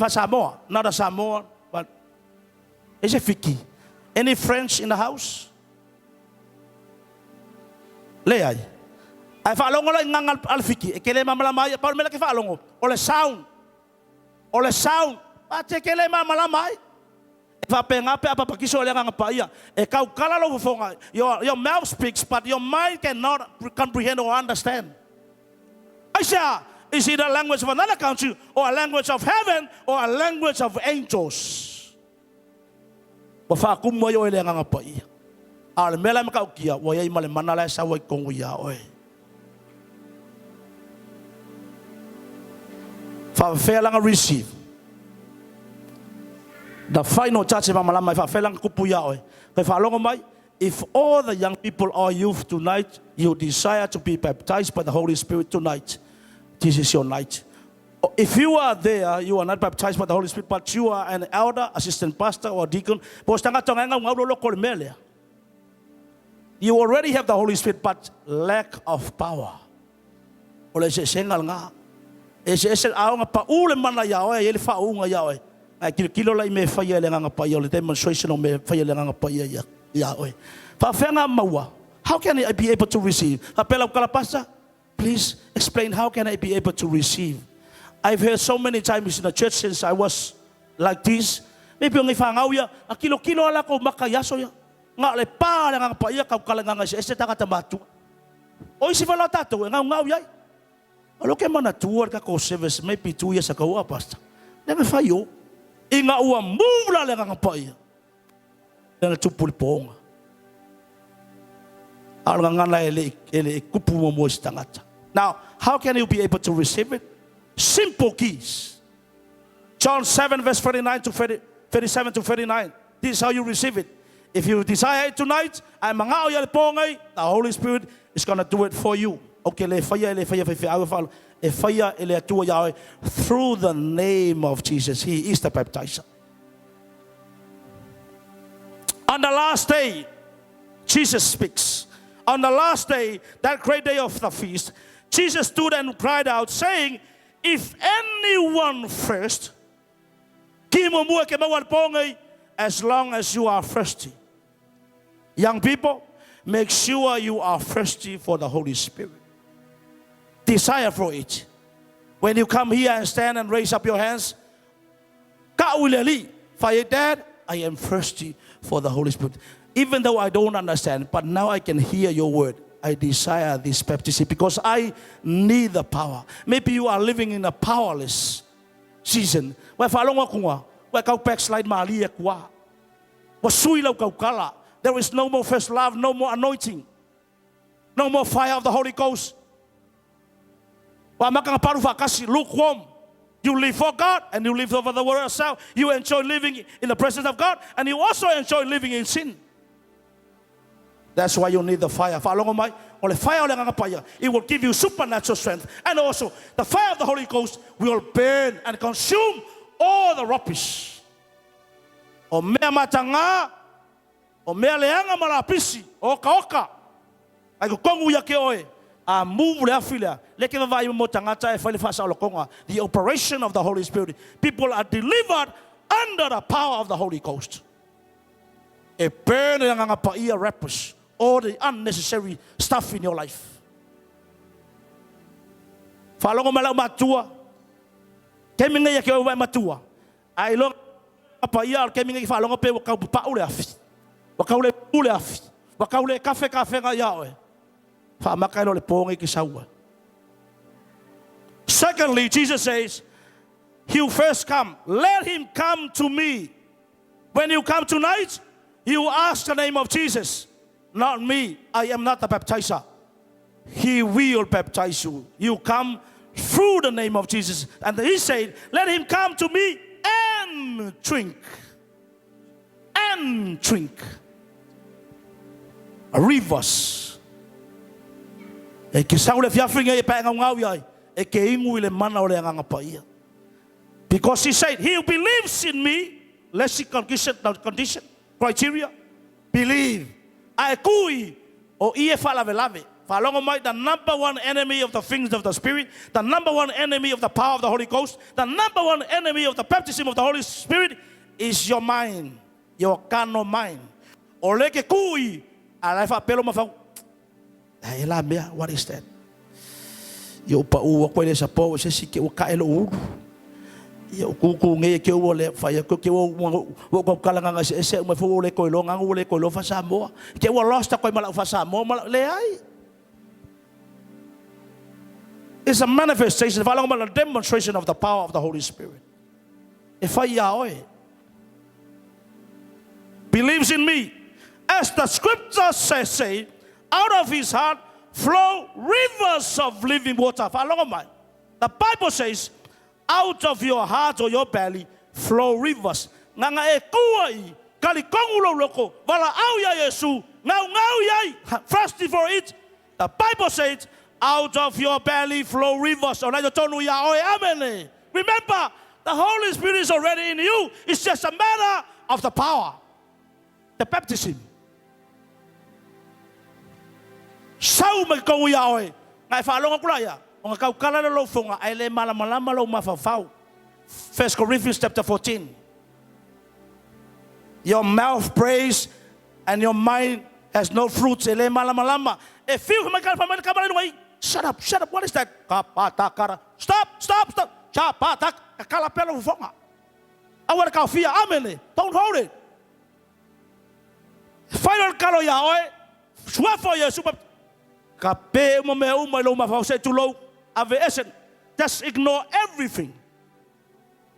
Samoa, not a Samoa, but is it Fiki? Any French in the house? Leay. I follow ngang alfiki. Ekele malamay. Paul melaki follow. Ole sound. Ole sound. Ate ekele malamay. Fa pengape apa pakiso le ngang paia. Ekau kala lo fonga. Your mouth speaks, but your mind cannot comprehend or understand. Aisha, is it a language of another country, or a language of heaven, or a language of angels? Wafa kumoyo le ngang paia. Ale mela maka ukia wa ia male manala sa wa kongu ya oe. Fa felang receive. The final church mama la mai fa felang kupu ya oe. Kai fa longo mai, if all the young people are youth tonight, you desire to be baptized by the Holy Spirit tonight, this is your night. If you are there, you are not baptized by the Holy Spirit, but you are an elder, assistant pastor, or deacon. You already have the Holy Spirit, but lack of power. How can I be able to receive? Please explain, how can I be able to receive? I've heard so many times in the church since I was like this. Maybe only fangau ya, a kilo ala ko makayaso ya. Nga le pa la nga pa ya ka kala nga se ta ka matu. O si fala tato nga ngau ya. Alo ke mana tuor ka ko service maybe 2 years ago pastor. Never fayo. Inga ua mula le nga pa ya. Na tupul ponga. Al nga na ele kupu mo stangata. Now, how can you be able to receive it? Simple keys. John 7 verse 39 to 37 to 39. This is how you receive it. If you desire it tonight, the Holy Spirit is going to do it for you. Okay, through the name of Jesus. He is the baptizer. On the last day, Jesus speaks. On the last day, that great day of the feast, Jesus stood and cried out, saying, if anyone thirst, as long as you are thirsty. Young people, make sure you are thirsty for the Holy Spirit. Desire for it. When you come here and stand and raise up your hands, Dad, I am thirsty for the Holy Spirit. Even though I don't understand, but now I can hear your word. I desire this baptism because I need the power. Maybe you are living in a powerless season. There is no more first love, no more anointing, no more fire of the Holy Ghost. Lukewarm. You live for God and you live over the world yourself. You enjoy living in the presence of God and you also enjoy living in sin. That's why you need the fire. It will give you supernatural strength. And also, the fire of the Holy Ghost will burn and consume all the rubbish. O mea matanga, o mea leanga malapisi, o kaoka. Ai kongu ya ke oe. A move le afilia. Leke vai mo tangata e fale fasa lokonga. The operation of the Holy Spirit. People are delivered under the power of the Holy Ghost. E burn nga pa ia rappers. All the unnecessary stuff in your life. Falongo malau matua. Keminga ya kewa matua. Ai lo apa ia keminga falongo pe wakau paule afi. Wakaule ule afi. Wakaule kafe nga yawe. Fa makailo le pongi ki saua. Secondly, Jesus says, he who first come, let him come to me. When you come tonight, you ask the name of Jesus. Not me. I am not the baptizer. He will baptize you. You come through the name of Jesus. And he said, let him come to me and drink. And drink. Rivers. Because he said, he who believes in me, let's see condition, criteria. Believe. The number one enemy of the things of the Spirit, the number one enemy of the power of the Holy Ghost, the number one enemy of the baptism of the Holy Spirit is your mind, your carnal mind. What is that? Yo kuku nge ke wo le fa ya ke wo wo kala nga se mo fo le ko lo nga wo le ko lo fa sa mo ke wo lost ko mala fa sa mo le ai. It's a manifestation, a demonstration of the power of the Holy Spirit. If I believes in me, As the scripture say, out of his heart flow rivers of living water. The Bible says, out of your heart or your belly flow rivers. Nganga e kuai kalikongulo loko wala au ya Yesu ngau yai. First before it, the Bible says, out of your belly flow rivers. Remember, the Holy Spirit is already in you. It's just a matter of the power, the baptism. Sau me kau yaoi ngai fa longa kulaya o kau kala lo fonga ai le malama lo mafafau. 1 Corinthians chapter 14. Your mouth prays and your mind has no fruits. Ele malama. If you shut up. What is that? Stop. Chapatak kalapelo fonga. Awar kau fia amene. Don't hold it. Final kalo yaoi. Swa for Yesu. Just ignore everything.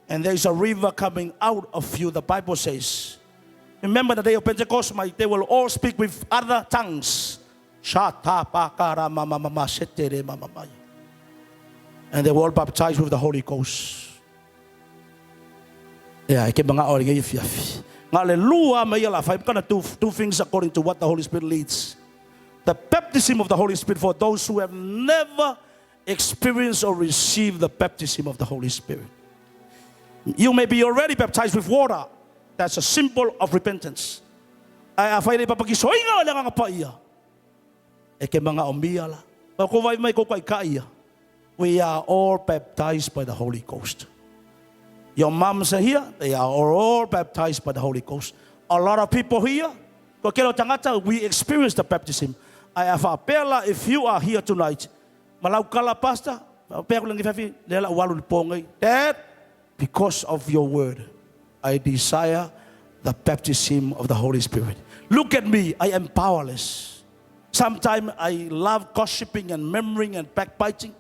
And there is a river coming out of you, the Bible says. Remember the day of Pentecost, they will all speak with other tongues. And they were all baptized with the Holy Ghost. Yeah, I'm going to do two things according to what the Holy Spirit leads. The baptism of the Holy Spirit for those who have never experienced or received the baptism of the Holy Spirit. You may be already baptized with water. That's a symbol of repentance. We are all baptized by the Holy Ghost. Your moms are here. They are all baptized by the Holy Ghost. A lot of people here, we experience the baptism. I have a pela if you are here tonight. Malaukala pastor, Dad, because of your word, I desire the baptism of the Holy Spirit. Look at me, I am powerless. Sometimes I love gossiping and murmuring and backbiting.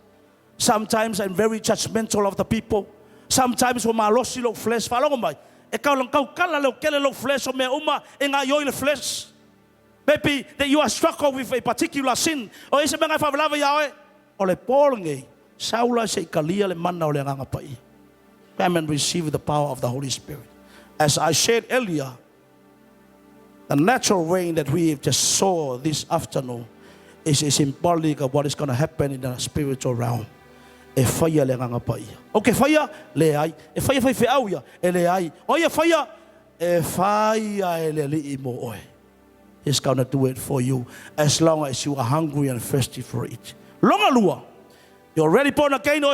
Sometimes I'm very judgmental of the people. Sometimes when my lossy low flesh, flesh. Maybe that you are struck with a particular sin. Or is it when I have love Yahweh? Or le polnge. Saula se kalia le manna le rangapai. Come and receive the power of the Holy Spirit. As I said earlier, the natural rain that we just saw this afternoon is symbolic of what is going to happen in the spiritual realm. E fire le rangapai. Okay, fire le ai. E fire fe auya ele ai. Oya fire e fire le li mo oi. He's going to do it for you as long as you are hungry and thirsty for it. Longa lua. You're already born again. There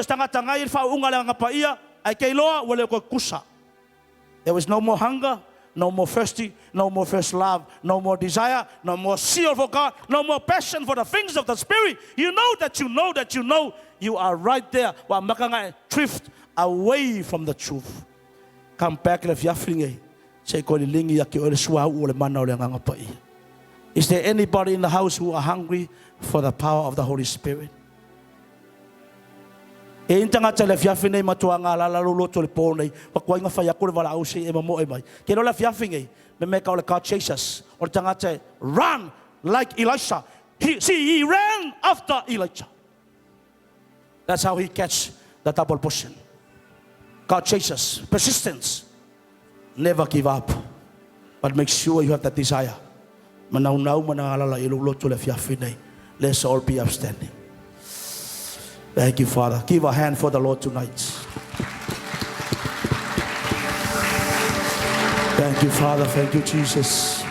is no more hunger, no more thirsty, no more first love, no more desire, no more zeal for God, no more passion for the things of the Spirit. You know that you are right there. Drift away from the truth. Come back if you're feeling. Is there anybody in the house who are hungry for the power of the Holy Spirit? God chases. Run like Elisha. He ran after Elijah. That's how he catch the double portion. God chases. Persistence. Never give up. But make sure you have that desire. Let's all be upstanding. Thank you, Father. Give a hand for the Lord tonight. Thank you, Father. Thank you, Jesus.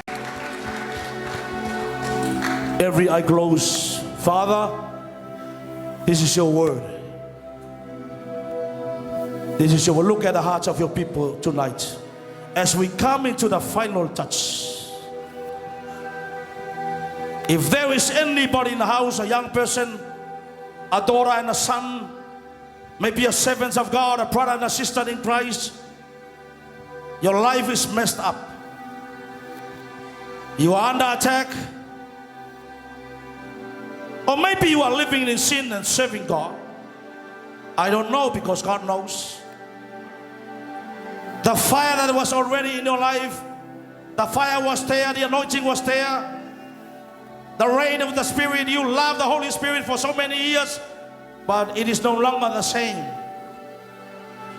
Every eye closed. Father, this is your word. This is your word. Look at the hearts of your people tonight. As we come into the final touch. If there is anybody in the house, a young person, a daughter and a son, maybe a servant of God, a brother and a sister in Christ, your life is messed up. You are under attack. Or maybe you are living in sin and serving God. I don't know, because God knows. The fire that was already in your life The fire was there, the anointing was there. The rain of the Spirit, you love the Holy Spirit for so many years, but it is no longer the same.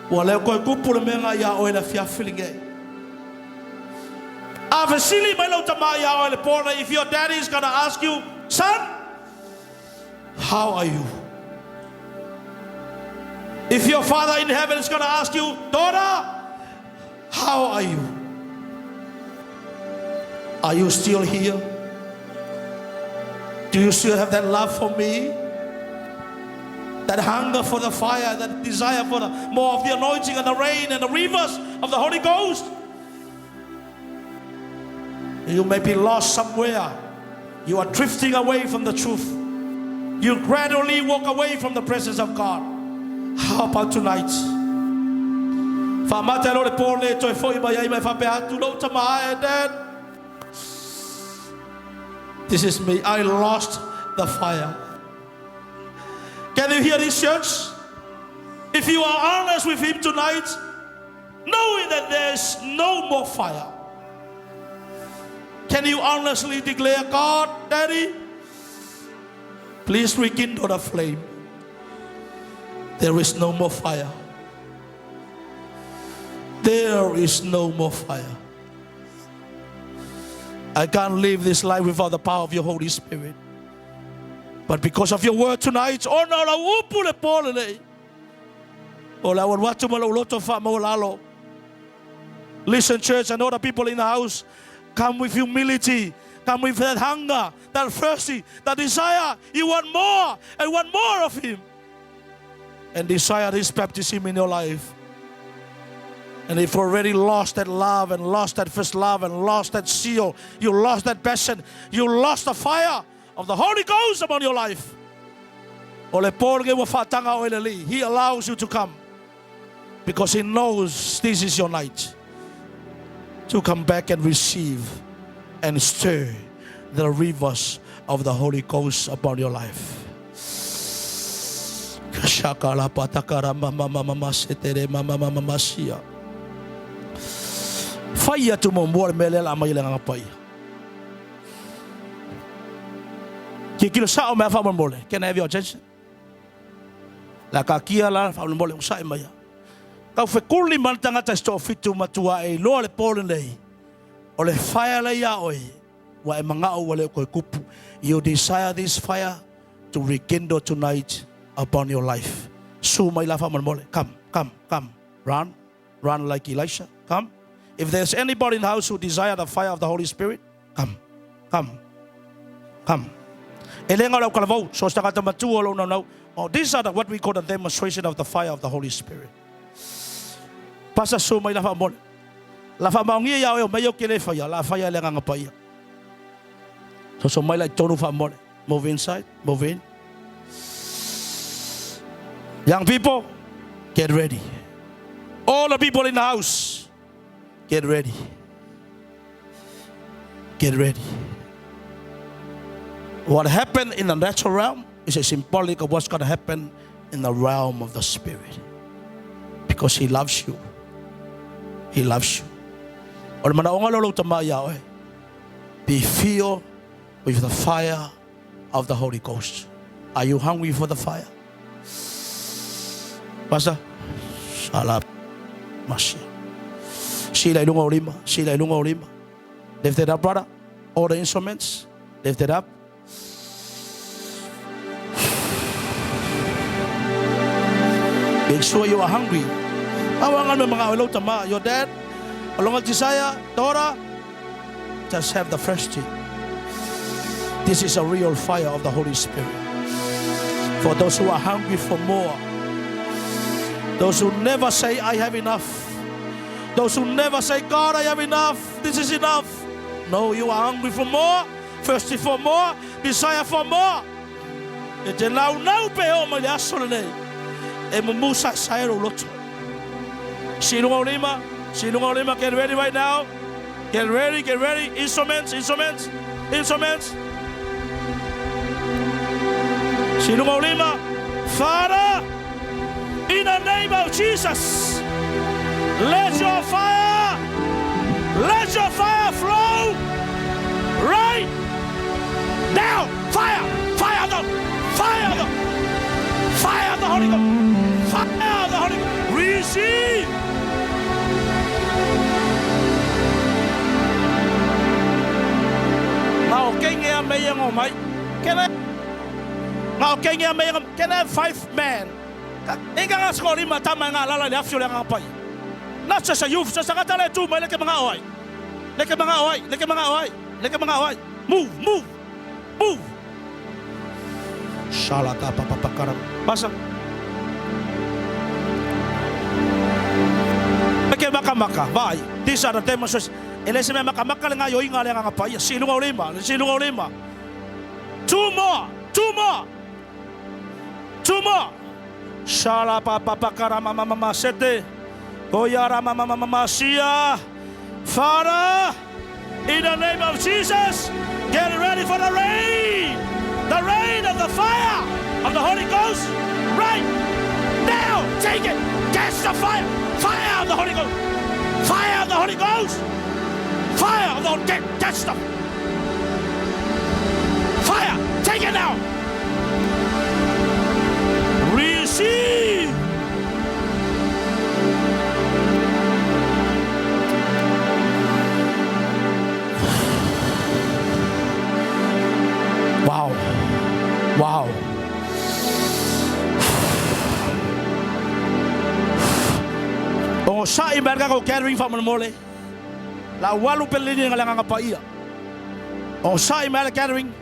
If your daddy is going to ask you, son, how are you? If your father in heaven is going to ask you, daughter, how are you? Are you still here? Do you still have that love for me? That hunger for the fire, that desire for more of the anointing and the rain and the rivers of the Holy Ghost? You may be lost somewhere. You are drifting away from the truth. You gradually walk away from the presence of God. How about tonight? This is me. I lost the fire. Can you hear this, church? If you are honest with Him tonight, knowing that there's no more fire, can you honestly declare, God, Daddy, please rekindle the flame. There is no more fire. There is no more fire. I can't live this life without the power of your Holy Spirit. But because of your word tonight, listen, church, and all the people in the house, come with humility, come with that hunger, that thirsty, that desire. You want more and want more of Him. And desire this baptism in your life. And if you already lost that love and lost that first love and lost that zeal, you lost that passion, you lost the fire of the Holy Ghost upon your life. He allows you to come because He knows this is your night to come back and receive and stir the rivers of the Holy Ghost upon your life. Fire to mo mele la mai lang pai. Kikilo sa o me fa mole. Can I have your attention? La ka kia la fa mole o sa mai. Ka fe kuli man tanga ta sto fitu matua e lo le pole nei. O le fire la ya oi. Wa e manga o wale ko kupu. You desire this fire to rekindle tonight upon your life. Su mai la fa mole. Come. Run like Elisha. Come. If there's anybody in the house who desire the fire of the Holy Spirit, come. Oh, these are what we call the demonstration of the fire of the Holy Spirit. Pasa sumay la famol. La famangi ya o mayo kile fire, la fire le nga paya. So sumay la tonu famol. Move inside, move in. Young people, get ready. All the people in the house, get ready. Get ready. What happened in the natural realm is a symbolic of what's going to happen in the realm of the Spirit. Because He loves you. He loves you. Be filled with the fire of the Holy Ghost. Are you hungry for the fire? Pastor? Salam. Masya. Lift it up, brother. All the instruments, lift it up. Make sure you are hungry. Your dad, along desire, daughter, just have the thirsty. This is a real fire of the Holy Spirit. For those who are hungry for more, those who never say, I have enough. Those who never say, God, I have enough. This is enough. No, you are hungry for more, thirsty for more, desire for more. Get ready right now. Get ready. Instruments. Father, in the name of Jesus, let your fire Let your fire flow right now. Fire the Holy Ghost. Fire the Holy Ghost. Receive. Now, can I have 5 men? Not just a youth, just a katale too, but like a mga oy. Move. Shalata Papakura. Basa. Okay, makamaka. Bye. These are the demonstrations. Unless may makamaka lang ngayon nga lang ang apaya. Sino nga lima? 2 more. Shala Papakura mama sete. Oyara mama sia. Father, in the name of Jesus, get ready for the rain. The rain of the fire of the Holy Ghost. Right now, take it. Catch the fire. Fire of the Holy Ghost. Fire of the Holy Ghost. Fire of the Holy Ghost. Catch the fire. Take it now. Receive. Wow. O sa imerga ko gathering fa mole. La walu pelini nga lang nga paia. O sa imerga gathering.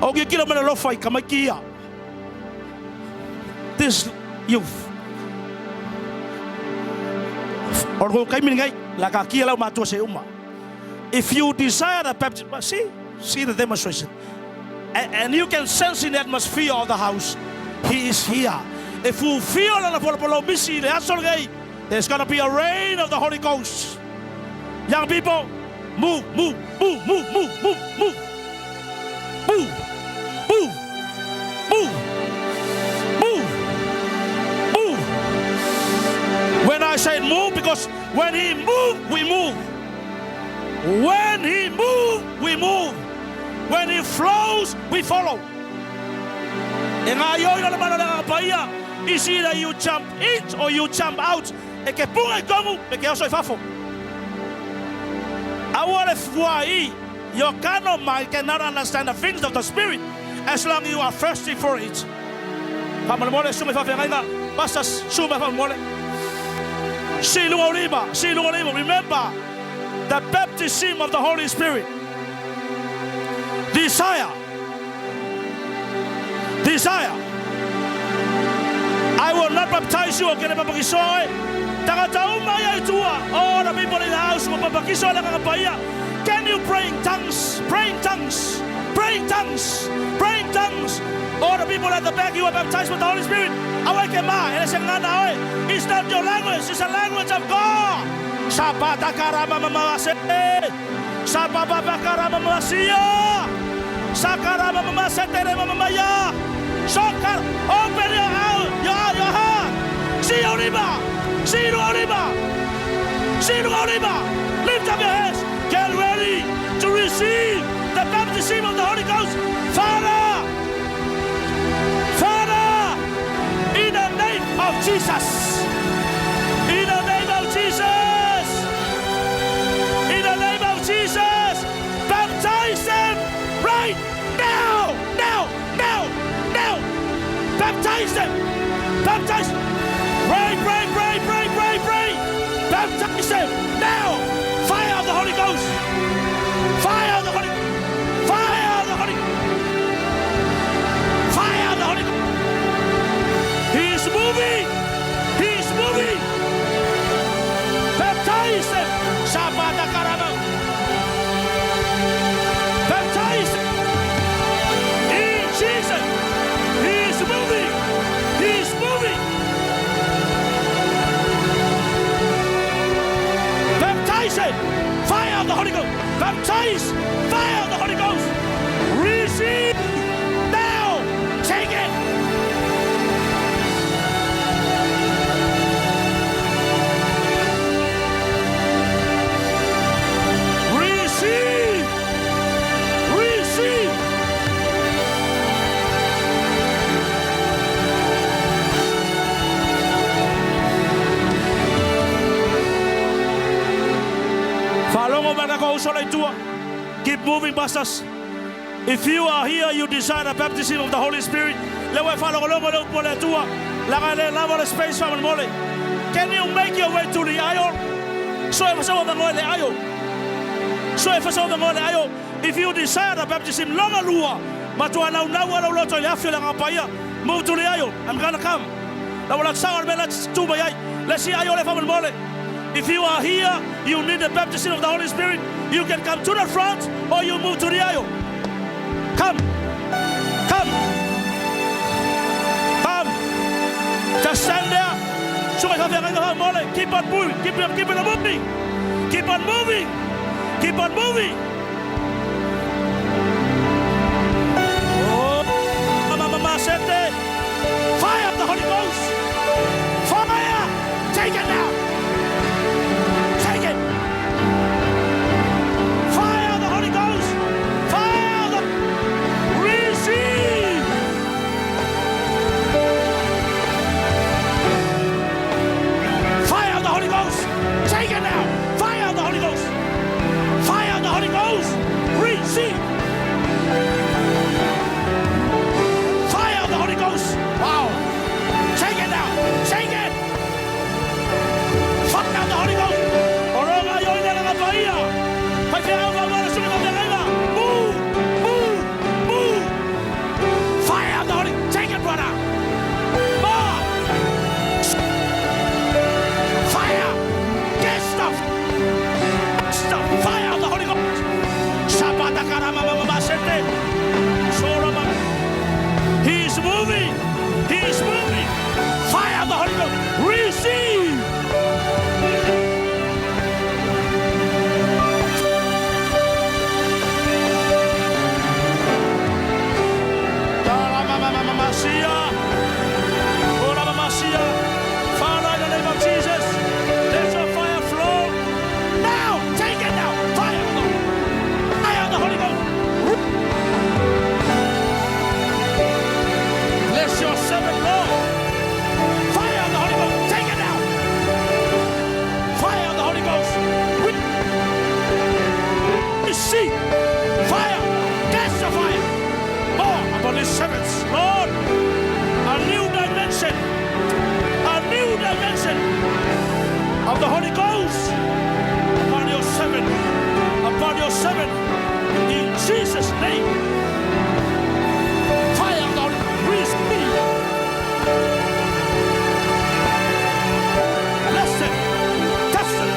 O gikila man lo fai kamakia. This youth. Or go kay mingai la ka kia la mato se uma. If you desire the baptism, see the demonstration. And you can sense in the atmosphere of the house, He is here. If you feel there's going to be a rain of the Holy Ghost. Young people, move. When I say move, because when He moves, we move. When He moves, we move. When He flows, we follow. It's either you jump in or you jump out. Your carnal mind cannot understand the things of the Spirit as long as you are thirsty for it. Remember the baptism of the Holy Spirit. Desire. I will not baptize you again. All the people in the house can you pray in tongues? All the people at the back, you are baptized with the Holy Spirit. It's not your language, it's the language of God. Open your heart. Lift up your hands. Get ready to receive the baptism of the Holy Ghost. Father, in the name of Jesus. In the name of Jesus. In the name of Jesus. Baptize them right now. Baptize them. Pray. Baptize them now. Fire of the Holy Ghost. Fire of the Holy Ghost. He is moving. Baptize them. Baptize them. In Jesus. He is moving. Baptize it. Fire of the Holy Ghost. Baptize. Fire of the Holy Ghost. Receive now. Take it. Keep moving, pastors. If you are here, you desire the baptism of the Holy Spirit. Can you make your way to the aisle? If you desire the baptism, move to the aisle. I'm going to come. Let's see aisle. If you are here, you need the baptism of the Holy Spirit, you can come to the front or you move to the aisle. Come. Come. Come. Just stand there. Keep on moving. Keep on moving. Keep on moving. Keep on moving. Oh, fire of the Holy Ghost. Fire. Take it now. Take it. Fire of the Holy Ghost. Fire of the... Receive. Fire of the Holy Ghost. Take it now. Fire of the Holy Ghost. Fire of the Holy Ghost. Receive. Fire of the Holy Ghost. Wow. Take it now. Take it. Fire of the Holy Ghost. Move. Move. Move. Fire of the Holy Ghost. Take it, brother. More. Fire. Get stuff. Stuff. Fire of the Holy Ghost. He is moving. He is moving. Fire of the Holy Ghost. Receive. Father, in the name of Jesus, let your fire flow. Now, take it now. Fire of the Holy Ghost. Bless your servant, Lord. Fire of the Holy Ghost. Take it now. Fire of the Holy Ghost. Receive. Fire. Catch the fire. More upon his servants, Lord. A new dimension of the Holy Ghost upon your servant, in Jesus' name. Fire of the Holy Ghost, receive. Bless them, touch them.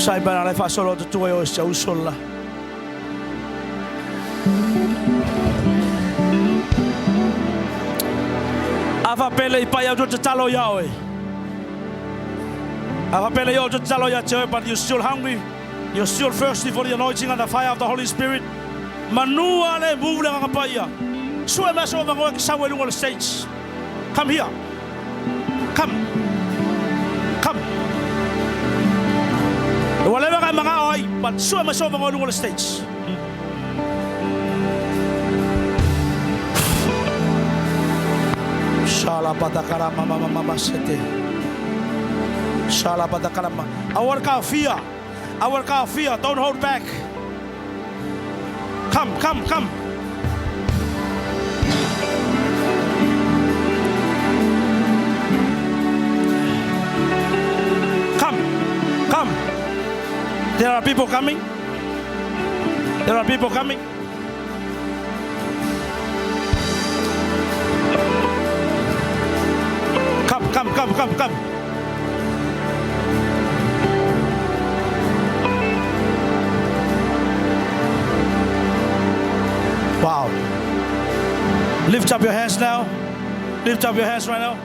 Sai bana le fasolo tu tu e o usola. Ava pele I pai au tu talo yawe. Ava pele yo tu talo ya che, but you're still hungry. You're still thirsty for the anointing and the fire of the Holy Spirit. Manua le mule nga paya. Sue maso ba ngo somewhere on the stage. Come here. Come. Come. Whatever ka mga oi, but sue maso ba ngo on the stage. Shala patakara mama sete. Shala patakara. Our fear. Our fear. Don't hold back. Come. Come. Come. There are people coming. There are people coming. Come. Wow. Lift up your hands now. Lift up your hands right now.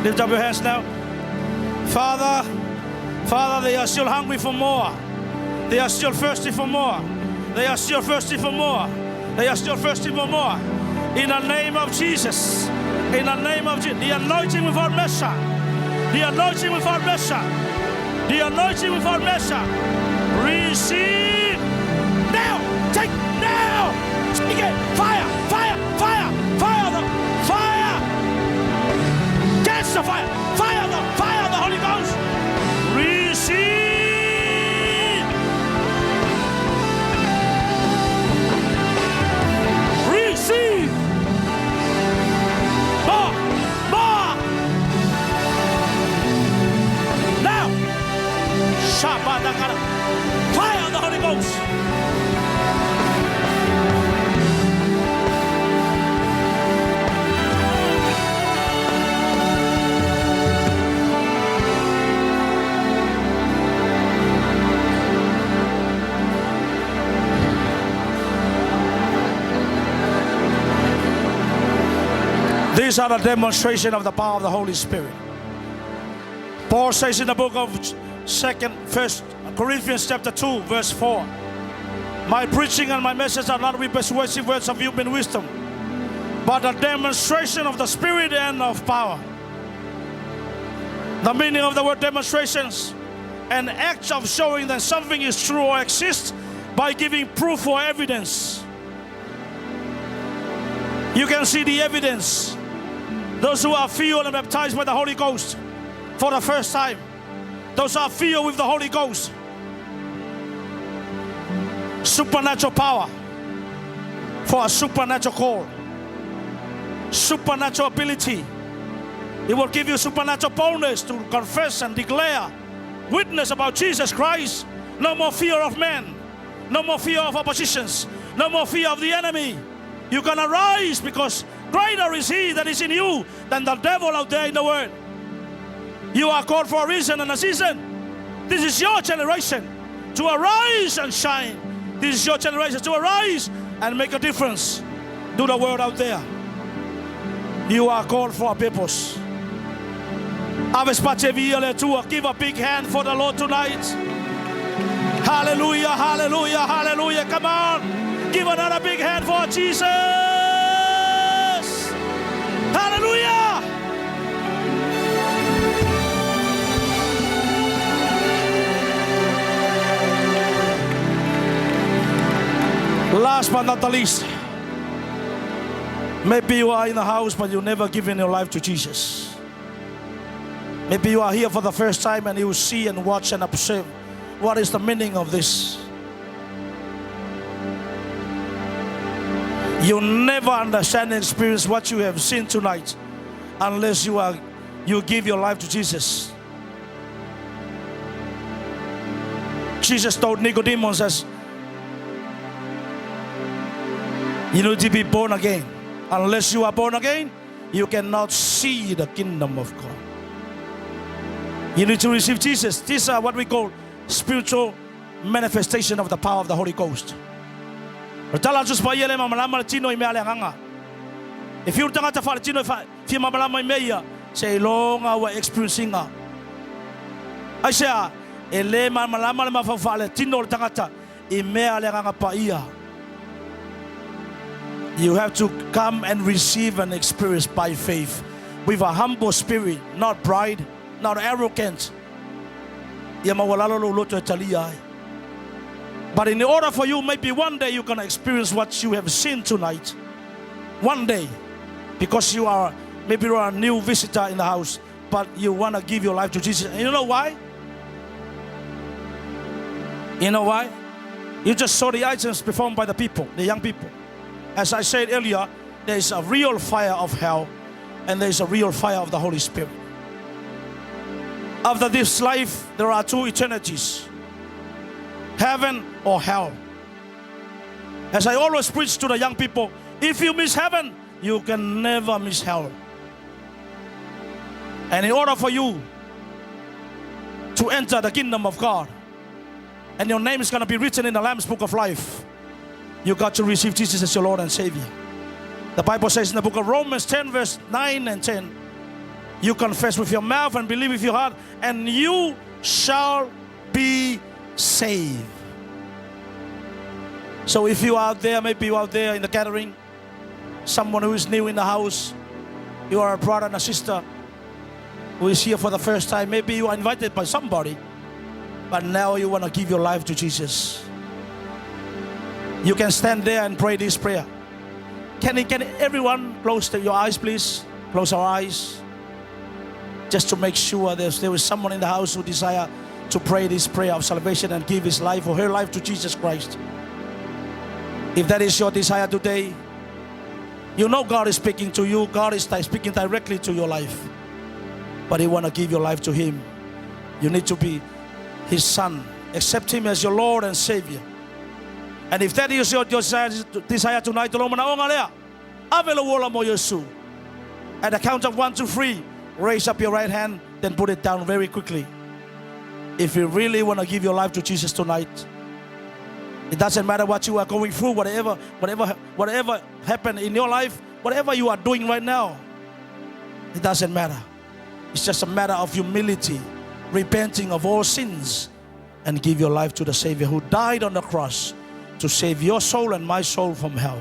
Lift up your hands now. Father, they are still hungry for more. They are still thirsty for more. They are still thirsty for more. They are still thirsty for more. In the name of Jesus. In the name of Jesus. The anointing without measure. The anointing without measure. The anointing without measure. Receive. Now. Take now. Speak it. Fire. Fire. Fire. Fire. Fire. Catch the fire. Fire. The fire of the Holy Ghost. Receive. Receive. More. Now. Shabbat. Fire of the Holy Ghost. These are the demonstration of the power of the Holy Spirit. Paul says in the book of 1 Corinthians chapter 2 verse 4, my preaching and my message are not with persuasive words of human wisdom, but a demonstration of the Spirit and of power. The meaning of the word demonstrations, an act of showing that something is true or exists by giving proof or evidence. You can see the evidence. Those who are filled and baptized by the Holy Ghost for the first time, those who are filled with the Holy Ghost, supernatural power for a supernatural call, supernatural ability. It will give you supernatural boldness to confess and declare, witness about Jesus Christ. No more fear of men, no more fear of oppositions, no more fear of the enemy. You can arise because greater is He that is in you than the devil out there in the world. You are called for a reason and a season. This is your generation to arise and shine. This is your generation to arise and make a difference to the world out there. You are called for a purpose. Give a big hand for the Lord tonight. Hallelujah, hallelujah, hallelujah. Come on. Give another big hand for Jesus. Hallelujah. Last but not the least, maybe you are in the house but you never given your life to Jesus. Maybe you are here for the first time and you see and watch and observe what is the meaning of this. You never understand and experience what you have seen tonight unless you give your life to Jesus. Jesus told Nicodemus, as you need to be born again. Unless you are born again, you cannot see the kingdom of God. You need to receive Jesus. These are what we call spiritual manifestation of the power of the Holy Ghost. If you don't have to say long our experiencing. I say, you have to come and receive an experience by faith with a humble spirit, not pride, not arrogant. But in order for you, maybe one day you're going to experience what you have seen tonight. One day. Because you are a new visitor in the house, but you want to give your life to Jesus. And you know why? You know why? You just saw the items performed by the people, the young people. As I said earlier, there is a real fire of hell and there is a real fire of the Holy Spirit. After this life, there are two eternities. Heaven or hell. As I always preach to the young people, if you miss heaven, you can never miss hell. And in order for you to enter the kingdom of God, and your name is going to be written in the Lamb's Book of Life, you got to receive Jesus as your Lord and Savior. The Bible says in the book of Romans 10 verse 9 and 10, you confess with your mouth and believe with your heart, and you shall be saved. So if you are out there, maybe you are out there in the gathering, someone who is new in the house, you are a brother and a sister who is here for the first time, maybe you are invited by somebody, but now you want to give your life to Jesus. You can stand there and pray this prayer. Can everyone close your eyes, please? Close our eyes. Just to make sure there is someone in the house who desire to pray this prayer of salvation and give his life or her life to Jesus Christ. If that is your desire today, you know God is speaking to you. God is speaking directly to your life. But you want to give your life to Him. You need to be His son. Accept Him as your Lord and Savior. And if that is your desire tonight, at the count of 1, 2, 3, raise up your right hand, then put it down very quickly. If you really want to give your life to Jesus tonight, it doesn't matter what you are going through, whatever happened in your life, whatever you are doing right now, it doesn't matter. It's just a matter of humility, repenting of all sins, and give your life to the Savior who died on the cross to save your soul and my soul from hell.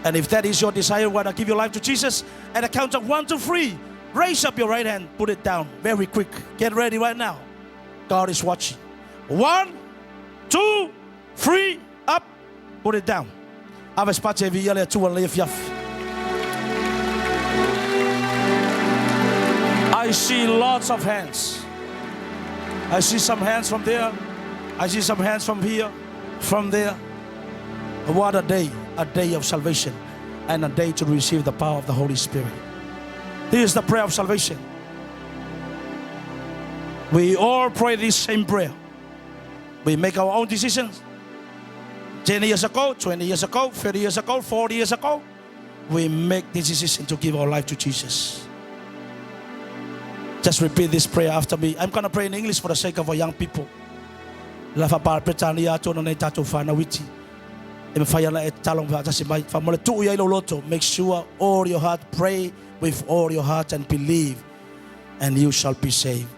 And if that is your desire, you want to give your life to Jesus, at the count of 1, 2, 3, raise up your right hand, put it down very quick. Get ready right now. God is watching. 1, 2, 3, up, put it down. I see lots of hands. I see some hands from there. I see some hands from here, from there. What a day of salvation and a day to receive the power of the Holy Spirit. This is the prayer of salvation. We all pray this same prayer. We make our own decisions. 10 years ago, 20 years ago, 30 years ago, 40 years ago, we make this decision to give our life to Jesus. Just repeat this prayer after me. I'm going to pray in English for the sake of our young people. Make sure all your heart, pray with all your heart and believe, and you shall be saved.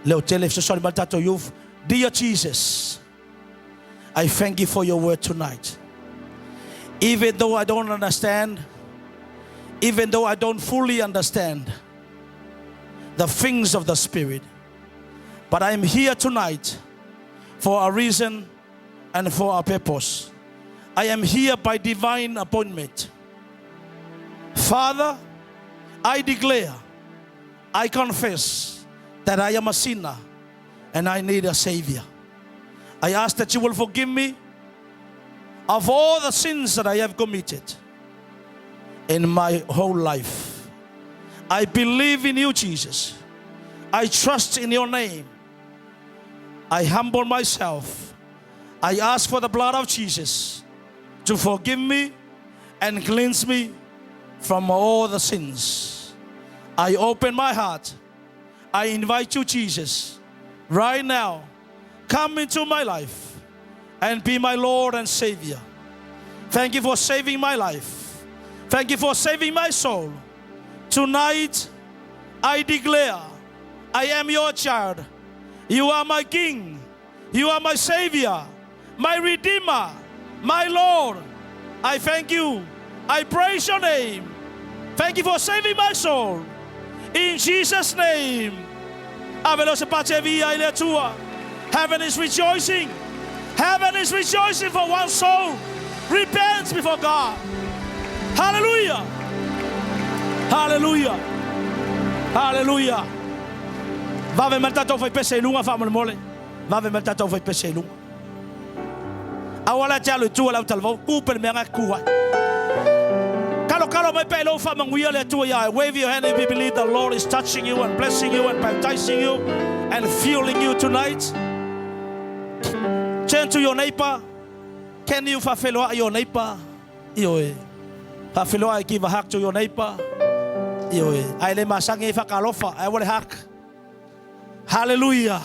Youth, dear Jesus, I thank you for your word tonight. Even though I don't understand, even though I don't fully understand the things of the Spirit, but I am here tonight for a reason and for a purpose. I am here by divine appointment. Father, I declare, I confess that I am a sinner and I need a Savior. I ask that you will forgive me of all the sins that I have committed in my whole life. I believe in you, Jesus. I trust in your name. I humble myself. I ask for the blood of Jesus to forgive me and cleanse me from all the sins. I open my heart. I invite you, Jesus, right now, come into my life and be my Lord and Savior. Thank you for saving my life. Thank you for saving my soul. Tonight, I declare, I am your child. You are my King. You are my Savior, my Redeemer, my Lord. I thank you. I praise your name. Thank you for saving my soul. In Jesus' name. Heaven is rejoicing. Heaven is rejoicing for one soul. Repent before God. Hallelujah. Hallelujah. Hallelujah. Vave matatou foi peselunga fa mole. Vave matatou foi peselunga. Awala talo tu ala talvo ku per menga kuwa. Kalo mai pelo fa manguia le tu ya. Wave your hand if you believe the Lord is touching you and blessing you and baptizing you and fueling you tonight. Turn to your neighbor. Can you fulfill your neighbor? Ioe. Fulfill I give a hug to your neighbor. Ioe. I le masangi fa kalofa. I will hug. Hallelujah.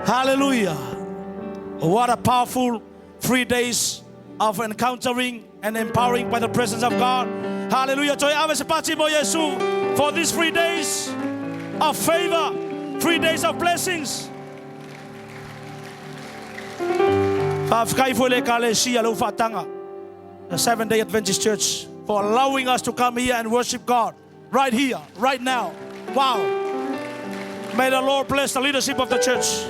Hallelujah. What a powerful 3 days of encountering and empowering by the presence of God. Hallelujah. For these 3 days of favor, 3 days of blessings. The Seventh-day Adventist Church for allowing us to come here and worship God right here, right now. Wow. May the Lord bless the leadership of the church.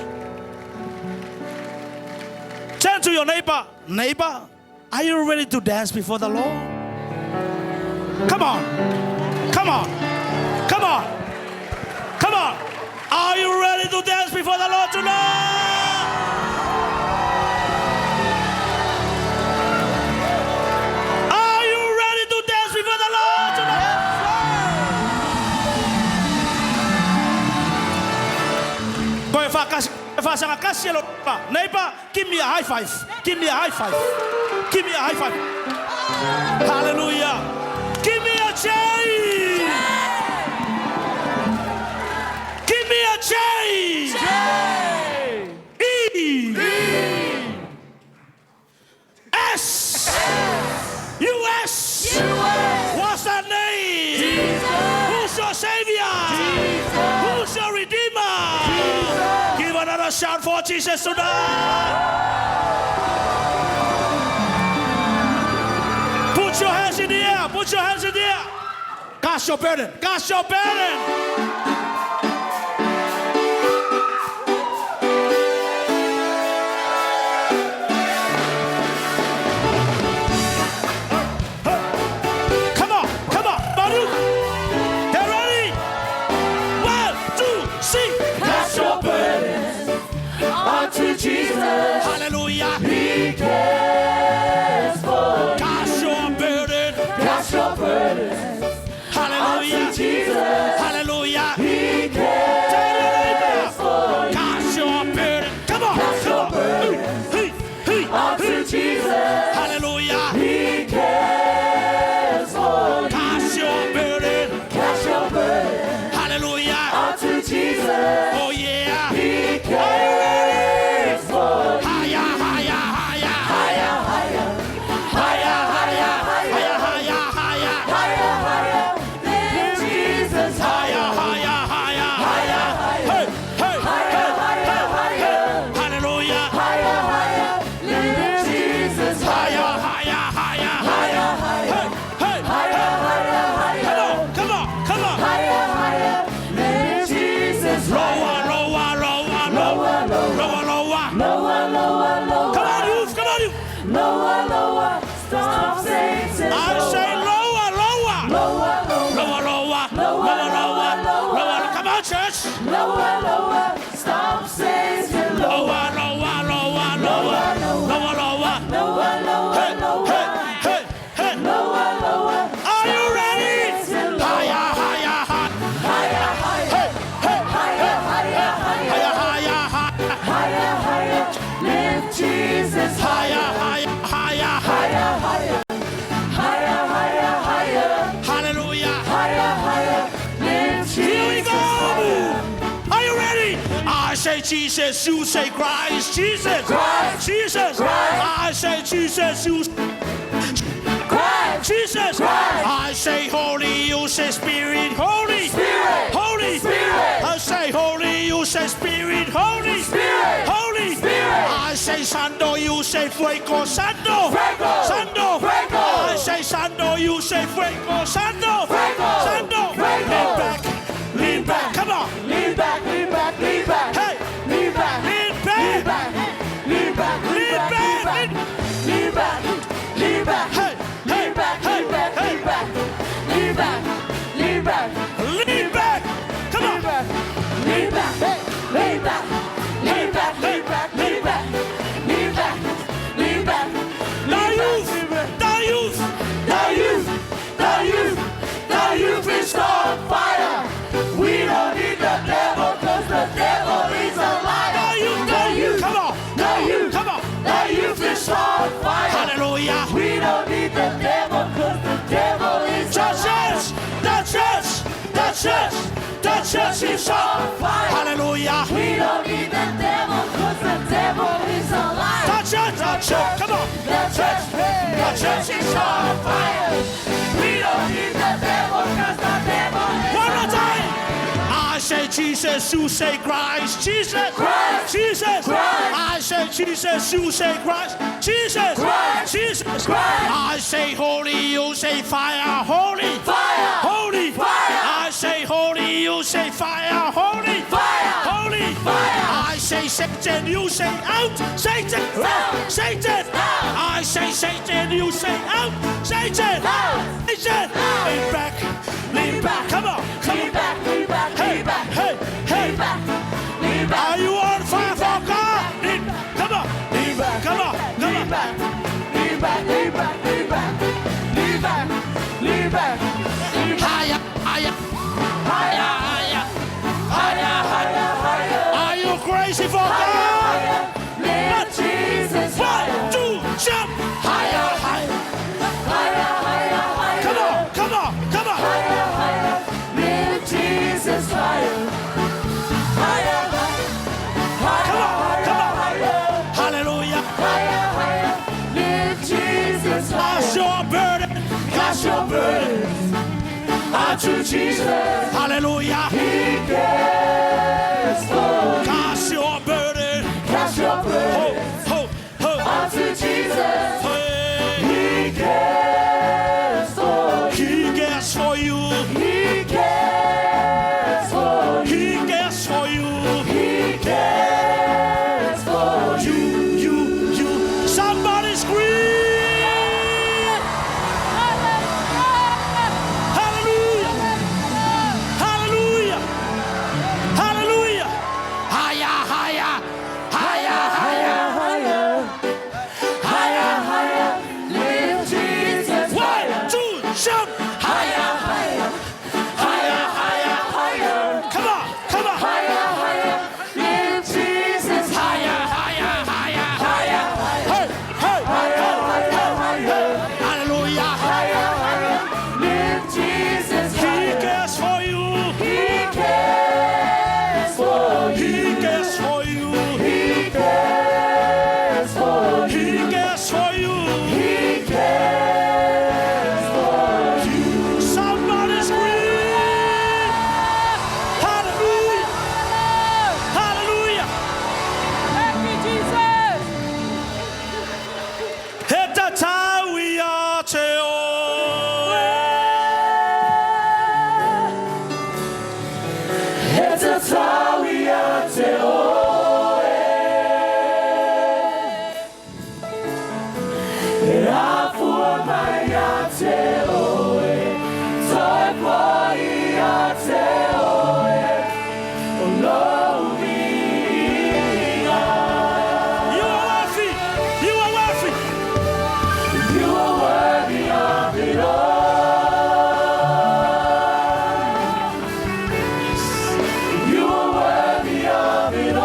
Turn to your neighbor. Neighbor, are you ready to dance before the Lord? Come on. Come on. Come on. Come on. Are you ready to dance before the Lord tonight? Are you ready to dance before the Lord tonight? Neighbor, give me a high five. Give me a high five. Give me a high five. Hallelujah. Give me a change. Give me a change. E. S. U.S. What's that name? Jesus. Who's your Savior? Jesus. Who's your Redeemer? Jesus. Give another shout for Jesus tonight. Put your hands in the air. Put your hands in the air. Cast your burden. Cast your burden. Jesus, hallelujah, He cares for cast your burden, cast your burdens, hallelujah, unto Jesus, hallelujah, He cares for cast your burden, come on, cast your burdens, unto Jesus, hallelujah, He cares for cast your burden, hallelujah, unto Jesus, oh yeah, He cares. Lower, lower, stop Satan. Lower, lower, lower, lower, lower, lower, lower, lower, lower, hey, hey, lower, lower. Are you ready? Higher, higher, higher, higher, higher, higher, higher, higher, higher. Lift Jesus higher, higher, higher, higher, higher, higher, higher, higher. Hallelujah. Higher, higher. Lift Jesus higher. I say Jesus, you say Christ. Jesus, Christ. Jesus, Christ. I say Jesus, you Christ. Jesus, Christ. I say Holy, you say Spirit. Holy, Spirit. Holy, Spirit. I say Holy, you say Spirit. Holy, Spirit. Holy, Spirit. I say Sando, you say Fuego. Sando, Fuego. Sando, Fuego. I say Sando, you say Fuego. Sando, Fuego. Sando, Fuego. lean back, lean back, come on, Lean back, lean back, lean back. hey, Lean back, lean lean back, back, lean back, lean back, lean back, lean back, hey, lean back, hey, lean back, hey, lean back, lean back, lean back, lean back, come on, lean back, lean back, lean back, lean back, lean back, lean back, lean back. the youth, the youth, The youth, the youth, the youth is on fire. We don't need the devil, 'cause the devil is a liar. the youth, come on, The youth, come on, the youth is on fire. hallelujah. We don't need the devil, 'cause the devil is a liar. The church is on fire. Hallelujah. We don't need the devil, 'cause the devil is a liar. The church, come on. The church is on fire. We don't need the devil, 'cause the devil is One a more liar. time. I say Jesus, you say Christ. Jesus, Christ. Jesus. Christ. I say Jesus, you say Christ. Jesus, Christ. Jesus. Christ. I say holy, you say fire. Holy, Fire. holy, Fire. I say holy, you say fire. Holy, Fire. holy, Fire. I say Satan, you say out. Satan, Out. Satan. Out. I say Satan, you say out. Satan, Out. Satan. Out. Lean back, lean back. Come on, come Lean on. back, lean back, Hey, lean back, hey, hey. lean back, lean back. Are you on fire for God? Lean, come on, Lean back, come on, come lean on. back, lean back, lean back, lean back, lean back, lean back, lean back. Higher, higher, Higher, higher. higher, higher, higher. Are you crazy for Higher, God? higher, lift Jesus higher. 1, 2, jump. Higher, higher. Higher, higher, higher. Come on, come on, come on. Higher, higher, lift Jesus higher. Higher, higher, Come on, come on. higher. Hallelujah. Higher, higher, lift Jesus Cast higher. your burden. Cast your burdens onto Jesus. Hallelujah. He cares for you. Cast your burden. Cast your Ho, burdens ho, ho. onto Jesus. Hey. He cares for you. He cares for you. He cares for you. He cares for you. He cares for you. You. Somebody scream. Hallelujah. Hallelujah. Hallelujah. Higher, higher. Higher, higher. Higher, higher, higher, lift Jesus 1, higher. 2, jump. Higher, higher, higher, higher, higher. Come on, come on. Higher, higher, lift Jesus higher. Higher, higher. Higher, higher, Hey, hey, higher, higher, higher. hallelujah. Higher, higher, lift Jesus He higher. cares for you. He cares for you. He cares for you. He cares for you. He cares for you. He cares for you. Somebody scream. Hallelujah. Hallelujah. Thank you, Jesus. Hetatawiya teo. It's a Tawiya Teoe. Afuamaya Teoe. Toipoia Teoe. Olomiga. You are worthy. You are worthy. You are worthy of it all. You are worthy of it all.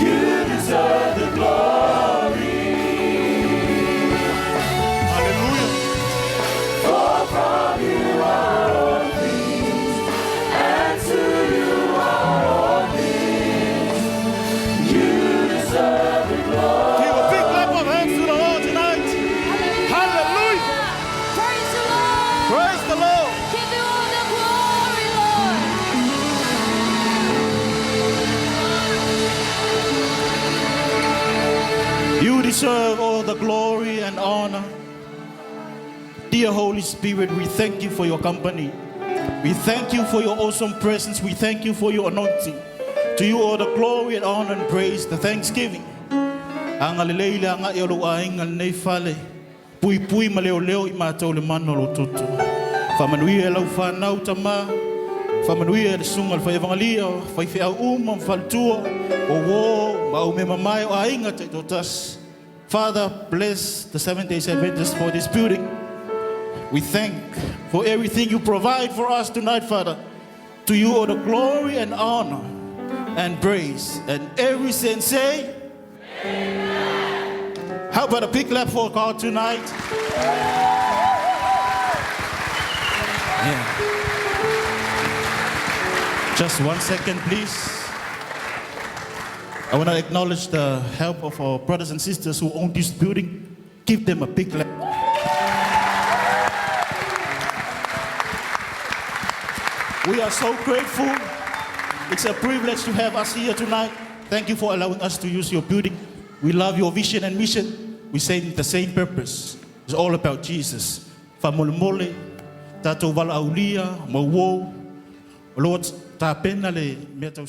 You deserve the glory. Hallelujah. For from you are all things, and to you are all things. You deserve the glory. Give a big clap of hands to the Lord tonight. Hallelujah. Praise the Lord. Praise the Lord. Give you all the glory, Lord. You deserve all the glory and honor. Dear Holy Spirit, we thank you for your company. We thank you for your awesome presence. We thank you for your anointing. To you all the glory and honor and praise, the thanksgiving. Angaleila nga yolo aingal nei fale. Pui pui maleo leo imatau le manolo tutu. Famanuia lau whanau tama. Famanuia le sungal fa evangelia. Fai fea umam faltua. O wo ma ume mamai o ainga te totas. Father, bless the 7 days Adventists for this building. We thank for everything you provide for us tonight, Father. To you all the glory and honor and praise. And every saint say, Amen. How about a big clap for God tonight? Yeah. Just 1 second, please. I want to acknowledge the help of our brothers and sisters who own this building. Give them a big clap. We are so grateful. It's a privilege to have us here tonight. Thank you for allowing us to use your building. We love your vision and mission. We say the same purpose. It's all about Jesus. Famolmole, tato vala aulia, mawo, Lord, ta pena le meta